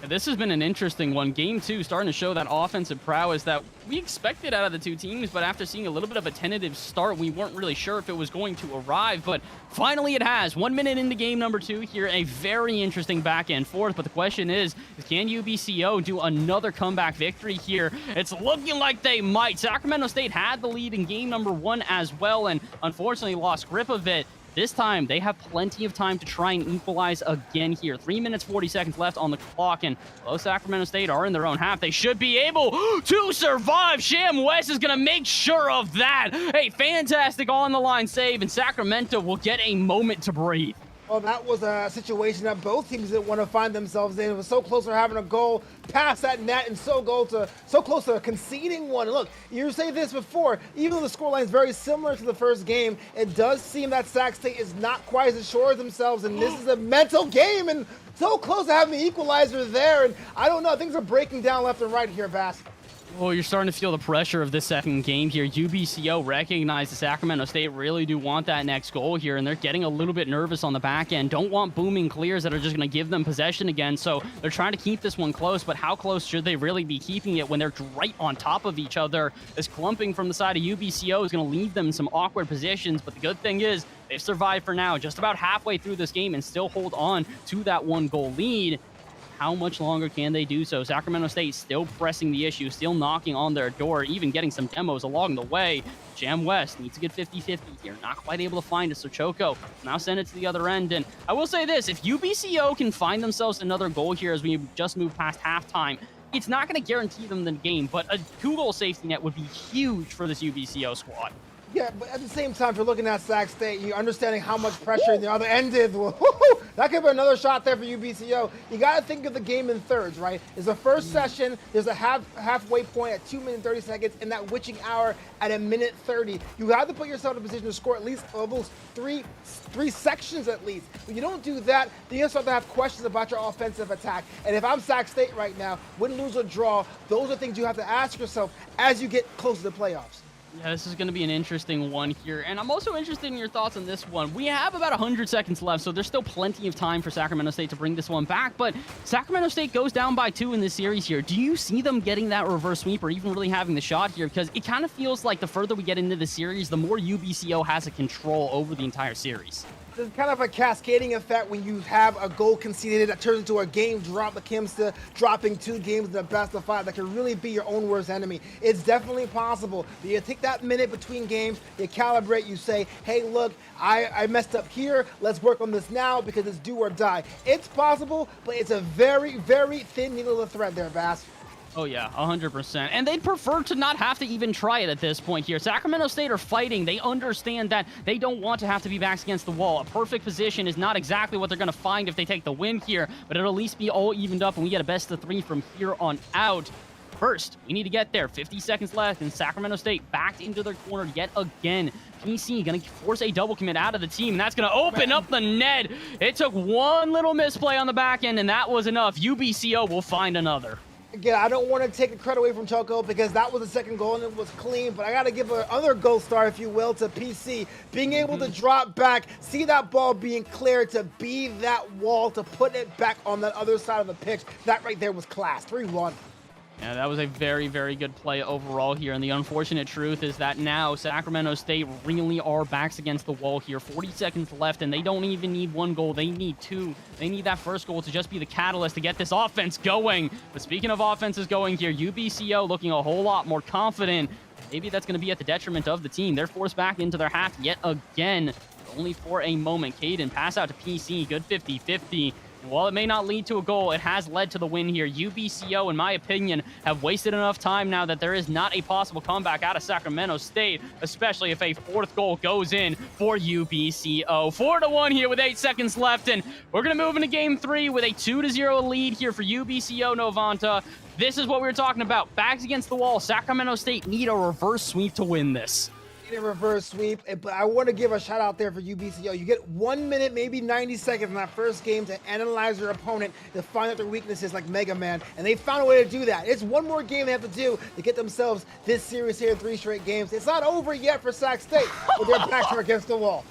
This has been an interesting one. Game 2 starting to show that offensive prowess that we expected out of the two teams, but after seeing a little bit of a tentative start, we weren't really sure if it was going to arrive, but finally it has. 1 minute into game number 2 here, a very interesting back and forth, but the question is can UBCO do another comeback victory here? It's looking like they might. Sacramento State had the lead in game number 1 as well, and unfortunately lost grip of it. This time, they have plenty of time to try and equalize again here. 3 minutes, 40 seconds left on the clock, and although Sacramento State are in their own half, they should be able to survive. Sham West is going to make sure of that. A fantastic on-the-line save, and Sacramento will get a moment to breathe. Well, that was a situation that both teams didn't want to find themselves in. It was so close to having a goal past that net and so close to conceding one. And look, you say this before, even though the scoreline is very similar to the first game, it does seem that Sac State is not quite as sure of themselves, and this is a mental game, and so close to having the equalizer there. And I don't know, things are breaking down left and right here, Bass. Well, you're starting to feel the pressure of this second game here. UBCO recognizes Sacramento State really do want that next goal here, and they're getting a little bit nervous on the back end. Don't want booming clears that are just going to give them possession again, so they're trying to keep this one close, but how close should they really be keeping it when they're right on top of each other? This clumping from the side of UBCO is going to leave them in some awkward positions, but the good thing is they've survived for now, just about halfway through this game, and still hold on to that 1-goal lead. How much longer can they do so? Sacramento State still pressing the issue, still knocking on their door, even getting some demos along the way. Jam West needs to get 50-50 here. Not quite able to find it, so Choco now send it to the other end. And I will say this, if UBCO can find themselves another goal here as we just move past halftime, it's not going to guarantee them the game, but a 2-goal safety net would be huge for this UBCO squad. Yeah, but at the same time, if you're looking at Sac State, you're understanding how much pressure the other end is. That could be another shot there for UBCO. You got to think of the game in thirds, right? It's the first session. There's a halfway point at 2 minutes 30 seconds, and that witching hour at 1:30. You have to put yourself in a position to score at least those three sections at least. When you don't do that, then you start to have questions about your offensive attack. And if I'm Sac State right now, win, lose, or draw, those are things you have to ask yourself as you get close to the playoffs. Yeah, this is going to be an interesting one here, and I'm also interested in your thoughts on this one. We have about 100 seconds left, so there's still plenty of time for Sacramento State to bring this one back, but Sacramento State goes down by 2 in this series here. Do you see them getting that reverse sweep or even really having the shot here? Because it kind of feels like the further we get into the series, the more UBCO has a control over the entire series. There's kind of a cascading effect when you have a goal conceded that turns into a game drop that comes to dropping 2 games in the best of 5 that can really be your own worst enemy. It's definitely possible. But you take that minute between games, you calibrate, you say, hey, look, I messed up here. Let's work on this now because it's do or die. It's possible, but it's a very, very thin needle of thread there, Bass. Oh, yeah, 100%. And they'd prefer to not have to even try it at this point here. Sacramento State are fighting. They understand that they don't want to have to be backs against the wall. A perfect position is not exactly what they're going to find if they take the win here, but it'll at least be all evened up and we get a best of 3 from here on out. First, we need to get there. 50 seconds left, and Sacramento State backed into their corner yet again. PC going to force a double commit out of the team, and that's going to open up the net. It took one little misplay on the back end, and that was enough. UBCO will find another. Again, I don't want to take the credit away from Choco because that was the second goal and it was clean, but I got to give another gold star, if you will, to PC. Being able to drop back, see that ball being cleared, to be that wall, to put it back on the other side of the pitch. That right there was class. 3-1. Yeah, that was a very, very good play overall here. And the unfortunate truth is that now Sacramento State really are backs against the wall here. 40 seconds left, and they don't even need one goal. They need two. They need that first goal to just be the catalyst to get this offense going. But speaking of offenses going here, UBCO looking a whole lot more confident. Maybe that's going to be at the detriment of the team. They're forced back into their half yet again, only for a moment. Caden, pass out to PC. Good 50-50. And while it may not lead to a goal, it has led to the win here. UBCO, in my opinion, have wasted enough time now that there is not a possible comeback out of Sacramento State, especially if a fourth goal goes in for UBCO. 4-1 here with 8 seconds left, and we're going to move into Game 3 with a 2-0 lead here for UBCO Novanta. This is what we were talking about. Backs against the wall. Sacramento State need a reverse sweep to win this. A reverse sweep, but I want to give a shout out there for UBCO. You get 1 minute, maybe 90 seconds in that first game to analyze your opponent, to find out their weaknesses like Mega Man, and they found a way to do that. It's one more game they have to do to get themselves this series here in 3 straight games. It's not over yet for Sac State, but their backs are against the wall.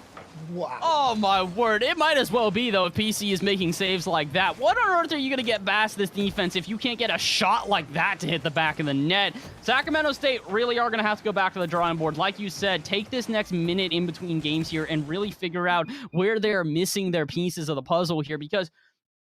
Wow. Oh, my word. It might as well be, though, if PC is making saves like that. What on earth are you going to get past this defense if you can't get a shot like that to hit the back of the net? Sacramento State really are going to have to go back to the drawing board. Like you said, take this next minute in between games here and really figure out where they're missing their pieces of the puzzle here, because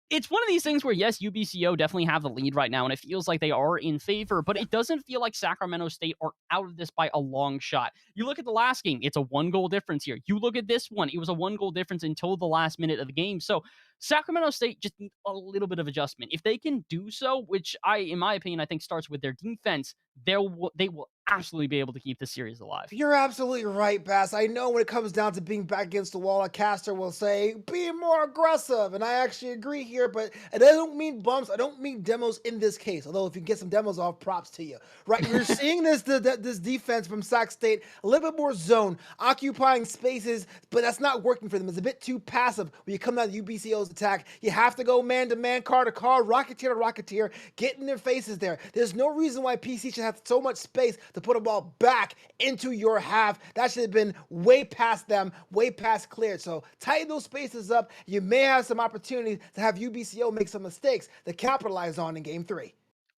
it's one of these things where, yes, UBCO definitely have the lead right now, and it feels like they are in favor, but it doesn't feel like Sacramento State are out of this by a long shot. You look at the last game, it's a 1-goal difference here. You look at this one, it was a 1-goal difference until the last minute of the game. So Sacramento State just need a little bit of adjustment. If they can do so, which in my opinion, I think starts with their defense, they will absolutely be able to keep this series alive. You're absolutely right, Bass. I know when it comes down to being back against the wall, a caster will say, be more aggressive. And I actually agree here, but I don't mean bumps. I don't mean demos in this case. Although if you get some demos off, props to you. Right? You're seeing this defense from Sac State, a little bit more zone, occupying spaces, but that's not working for them. It's a bit too passive when you come down to UBCO's attack. You have to go man-to-man, car-to-car, Rocketeer to Rocketeer, get in their faces there. There's no reason why PC should have so much space to put a ball back into your half. That should have been way past them, way past cleared. So tighten those spaces up. You may have some opportunity to have UBCO make some mistakes to capitalize on in Game 3.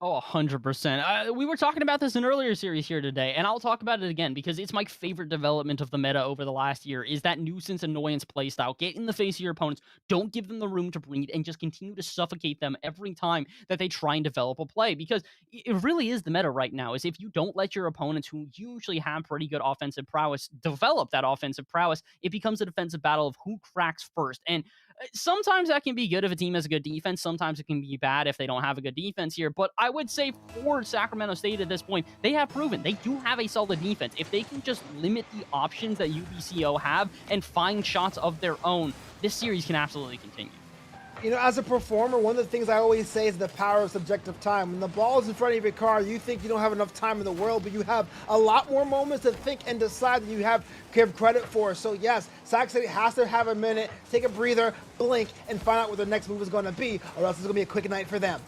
Oh, 100%. We were talking about this in earlier series here today, and I'll talk about it again because it's my favorite development of the meta over the last year is that nuisance annoyance playstyle. Get in the face of your opponents, don't give them the room to breathe, and just continue to suffocate them every time that they try and develop a play, because it really is the meta right now, is if you don't let your opponents, who usually have pretty good offensive prowess, develop that offensive prowess, it becomes a defensive battle of who cracks first. And sometimes that can be good if a team has a good defense. Sometimes it can be bad if they don't have a good defense here. But I would say for Sacramento State at this point, they have proven they do have a solid defense. If they can just limit the options that UBCO have and find shots of their own, this series can absolutely continue. You know, as a performer, one of the things I always say is the power of subjective time. When the ball is in front of your car, you think you don't have enough time in the world, but you have a lot more moments to think and decide than you have give credit for. So yes, Sac State has to have a minute, take a breather, blink, and find out what their next move is going to be, or else it's going to be a quick night for them.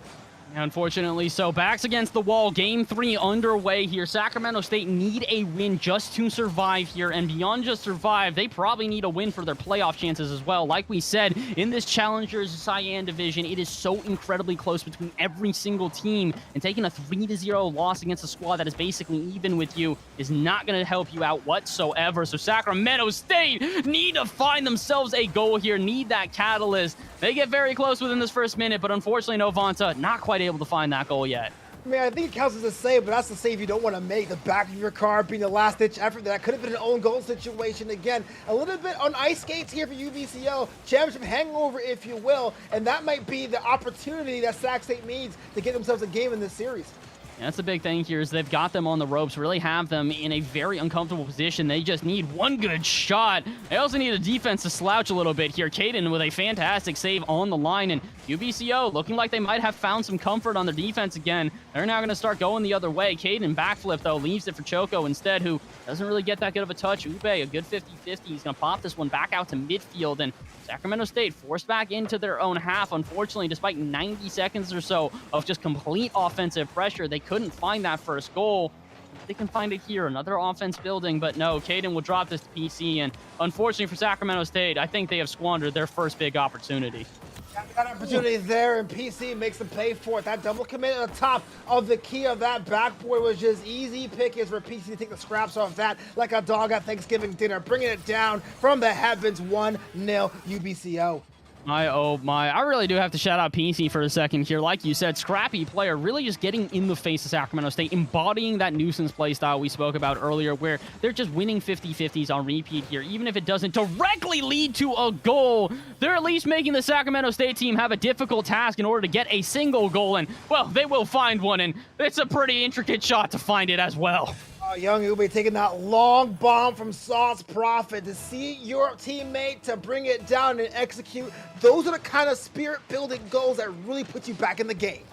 Unfortunately, so backs against the wall. Game 3 underway here. Sacramento State need a win just to survive here, and beyond just survive, they probably need a win for their playoff chances as well. Like we said, in this Challengers Cyan division, it is so incredibly close between every single team, and taking a 3-0 loss against a squad that is basically even with you is not going to help you out whatsoever. So Sacramento State need to find themselves a goal here, need that catalyst. They get very close within this first minute, but unfortunately, Novanta not quite able to find that goal yet. I mean, I think it counts as a save, but that's the save you don't want to make. The back of your car being the last-ditch effort. That could have been an own goal situation. Again, a little bit on ice skates here for UBCO. Championship hangover, if you will. And that might be the opportunity that Sac State needs to get themselves a game in this series. And that's the big thing here is they've got them on the ropes, really have them in a very uncomfortable position. They just need one good shot. They also need a defense to slouch a little bit here. Caden with a fantastic save on the line, and UBCO looking like they might have found some comfort on their defense again. They're now going to start going the other way. Caden backflip, though, leaves it for Choco instead, who doesn't really get that good of a touch. Ube, a good 50-50. He's going to pop this one back out to midfield, and Sacramento State forced back into their own half. Unfortunately, despite 90 seconds or so of just complete offensive pressure, they couldn't find that first goal. They can find it here, another offense building, but no, Caden will drop this to PC, and unfortunately for Sacramento State, I think they have squandered their first big opportunity. That opportunity there, and PC makes them pay for it. That double commit at the top of the key of that backboard was just easy pickings for PC to take the scraps off that like a dog at Thanksgiving dinner, bringing it down from the heavens, 1-0 UBCO. Oh my. I really do have to shout out PC for a second here. Like you said, scrappy player, really just getting in the face of Sacramento State, embodying that nuisance play style we spoke about earlier, where they're just winning 50-50s on repeat here. Even if it doesn't directly lead to a goal, they're at least making the Sacramento State team have a difficult task in order to get a single goal, and, well, they will find one, and it's a pretty intricate shot to find it as well. Young Ube taking that long bomb from Sauce Prophet to see your teammate to bring it down and execute. Those are the kind of spirit-building goals that really put you back in the game.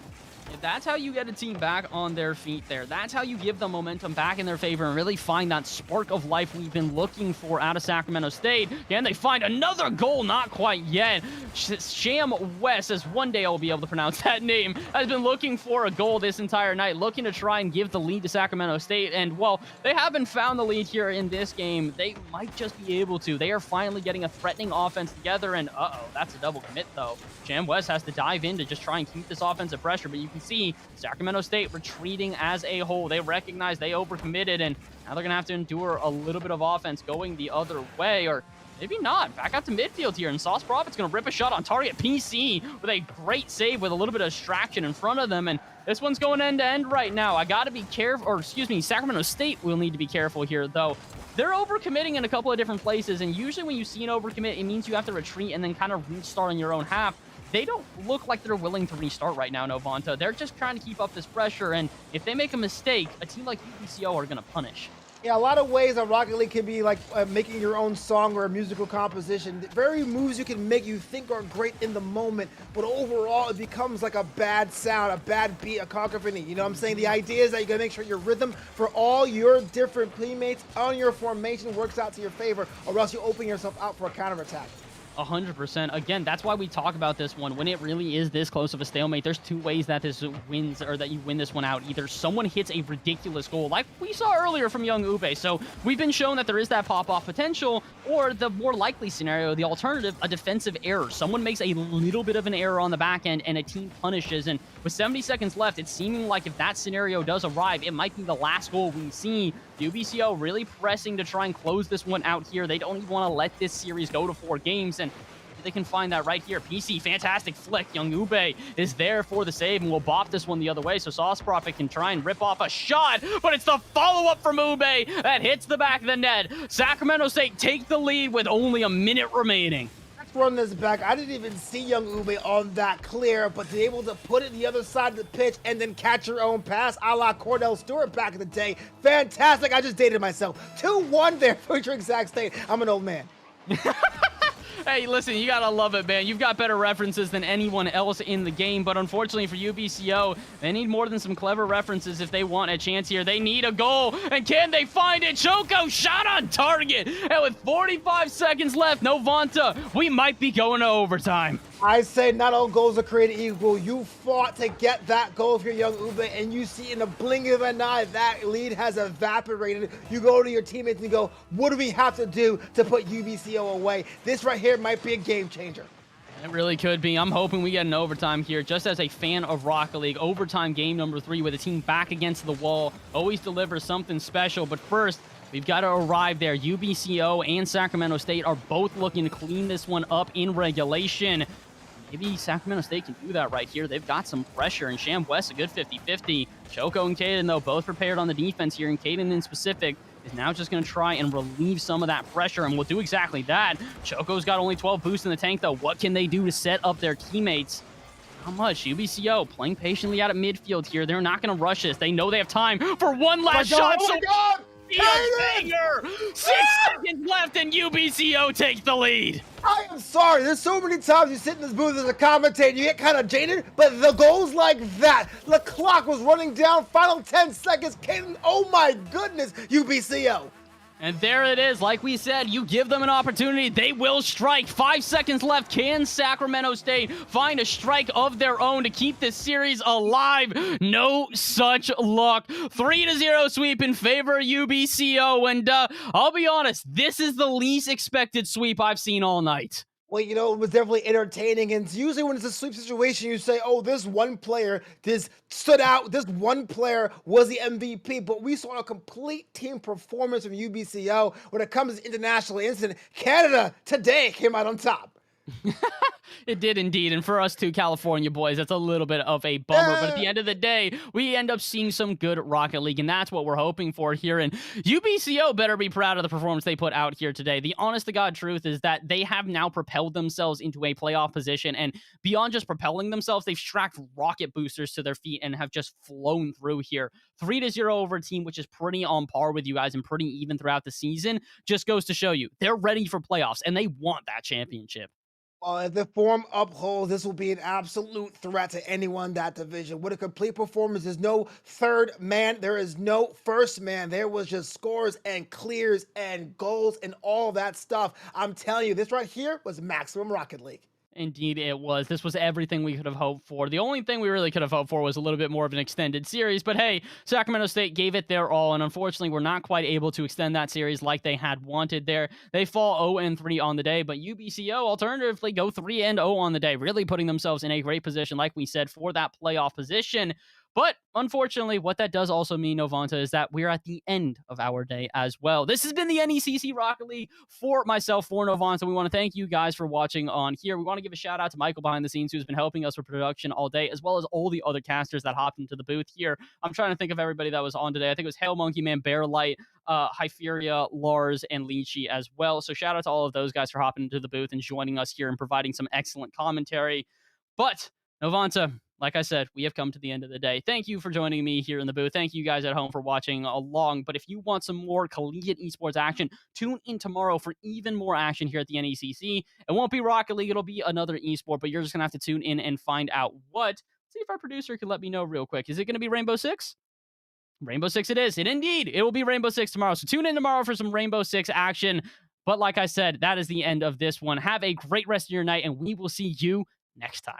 That's how you get a team back on their feet there. That's how you give the momentum back in their favor and really find that spark of life we've been looking for out of Sacramento State. And they find another goal, not quite yet. Sham West, as one day I'll be able to pronounce that name, has been looking for a goal this entire night, looking to try and give the lead to Sacramento State. And, well, they haven't found the lead here in this game. They might just be able to. They are finally getting a threatening offense together, and, uh-oh, that's a double commit, though. Sham West has to dive in to just try and keep this offensive pressure, but you can see Sacramento State retreating as a whole. They recognize they overcommitted, and now they're going to have to endure a little bit of offense going the other way, or maybe not. Back out to midfield here, and Sauce Prophet's going to rip a shot on target. PC with a great save with a little bit of distraction in front of them, and this one's going end-to-end right now. I got to be careful, or excuse me, Sacramento State will need to be careful here, though. They're overcommitting in a couple of different places, and usually when you see an overcommit, it means you have to retreat and then kind of restart on your own half. They don't look like they're willing to restart right now, Novanta. They're just trying to keep up this pressure, and if they make a mistake, a team like UBCO are going to punish. Yeah, a lot of ways that Rocket League can be like making your own song or a musical composition. The very moves you can make you think are great in the moment, but overall it becomes like a bad sound, a bad beat, a cacophony. You know what I'm saying? The idea is that you gotta make sure your rhythm for all your different teammates on your formation works out to your favor, or else you open yourself out for a counterattack. 100%. Again, that's why we talk about this one. When it really is this close of a stalemate, there's two ways that this wins, or that you win this one out. Either someone hits a ridiculous goal, like we saw earlier from Young Ube. So we've been shown that there is that pop-off potential, or the more likely scenario, the alternative, a defensive error. Someone makes a little bit of an error on the back end, and a team punishes. And with 70 seconds left, it's seeming like if that scenario does arrive, it might be the last goal we see. UBCO really pressing to try and close this one out here. They don't even want to let this series go to 4 games, and they can find that right here. PC, fantastic flick. Young Ube is there for the save, and will bop this one the other way, so Sauce Prophet can try and rip off a shot, but it's the follow-up from Ube that hits the back of the net. Sacramento State take the lead with only a minute remaining. Let's run this back. I didn't even see Young Ube on that clear, but to be able to put it the other side of the pitch and then catch your own pass, a la Cordell Stewart back in the day. Fantastic. I just dated myself. 2-1 there for Zach State. I'm an old man. Hey, listen, you gotta love it, man. You've got better references than anyone else in the game, but unfortunately for UBCO, they need more than some clever references if they want a chance here. They need a goal, and can they find it? Choco shot on target, and with 45 seconds left, Novanta, we might be going to overtime. I say not all goals are created equal. You fought to get that goal for Young Ube, and you see in a blink of an eye that lead has evaporated. You go to your teammates and you go, what do we have to do to put UBCO away? This right here might be a game changer. It really could be. I'm hoping we get an overtime here. Just as a fan of Rocket League, overtime game number 3 with a team back against the wall always delivers something special. But first, we've got to arrive there. UBCO and Sacramento State are both looking to clean this one up in regulation. Maybe Sacramento State can do that right here. They've got some pressure, and Sham West a good 50-50. Choco and Caden, though, both prepared on the defense here, and Caden in specific is now just going to try and relieve some of that pressure, and will do exactly that. Choco's got only 12 boosts in the tank, though. What can they do to set up their teammates? Not much. UBCO playing patiently out at midfield here. They're not going to rush this. They know they have time for one last shot. Oh my God! Be a banger! 6 seconds left and UBCO takes the lead. I am sorry. There's so many times you sit in this booth as a commentator and you get kind of jaded, but the goals like that, the clock was running down, final 10 seconds, Caden, oh my goodness, UBCO. And there it is. Like we said, you give them an opportunity, they will strike. 5 seconds left. Can Sacramento State find a strike of their own to keep this series alive? No such luck. 3-0 sweep in favor of UBCO. And I'll be honest, this is the least expected sweep I've seen all night. Well, you know, it was definitely entertaining. And usually when it's a sweep situation, you say, oh, this one player, this stood out. This one player was the MVP. But we saw a complete team performance from UBCO when it comes to international incident. Canada today came out on top. It did indeed, and for us two California boys, that's a little bit of a bummer, but at the end of the day, we end up seeing some good Rocket League, and that's what we're hoping for here, and UBCO better be proud of the performance they put out here today. The honest-to-God truth is that they have now propelled themselves into a playoff position, and beyond just propelling themselves, they've strapped rocket boosters to their feet and have just flown through here. 3-0 over a team which is pretty on par with you guys and pretty even throughout the season, just goes to show you, they're ready for playoffs, and they want that championship. If the form upholds, this will be an absolute threat to anyone in that division. What a complete performance. There's no third man. There is no first man. There was just scores and clears and goals and all that stuff. I'm telling you, this right here was maximum Rocket League. Indeed, it was. This was everything we could have hoped for. The only thing we really could have hoped for was a little bit more of an extended series. But hey, Sacramento State gave it their all, and unfortunately, we're not quite able to extend that series like they had wanted there. They fall 0-3 on the day, but UBCO alternatively go 3-0 on the day, really putting themselves in a great position, like we said, for that playoff position. But unfortunately, what that does also mean, Novanta, is that we're at the end of our day as well. This has been the NECC Rocket League for myself, for Novanta. We want to thank you guys for watching on here. We want to give a shout out to Michael behind the scenes, who's been helping us with production all day, as well as all the other casters that hopped into the booth here. I'm trying to think of everybody that was on today. I think it was Hail Monkey Man, Bear Light, Hypheria, Lars, and Lychee as well. So shout out to all of those guys for hopping into the booth and joining us here and providing some excellent commentary. But Novanta, like I said, we have come to the end of the day. Thank you for joining me here in the booth. Thank you guys at home for watching along. But if you want some more collegiate esports action, tune in tomorrow for even more action here at the NECC. It won't be Rocket League. It'll be another esport, but you're just going to have to tune in and find out what. See if our producer can let me know real quick. Is it going to be Rainbow Six? Rainbow Six it is. And indeed, it will be Rainbow Six tomorrow. So tune in tomorrow for some Rainbow Six action. But like I said, that is the end of this one. Have a great rest of your night, and we will see you next time.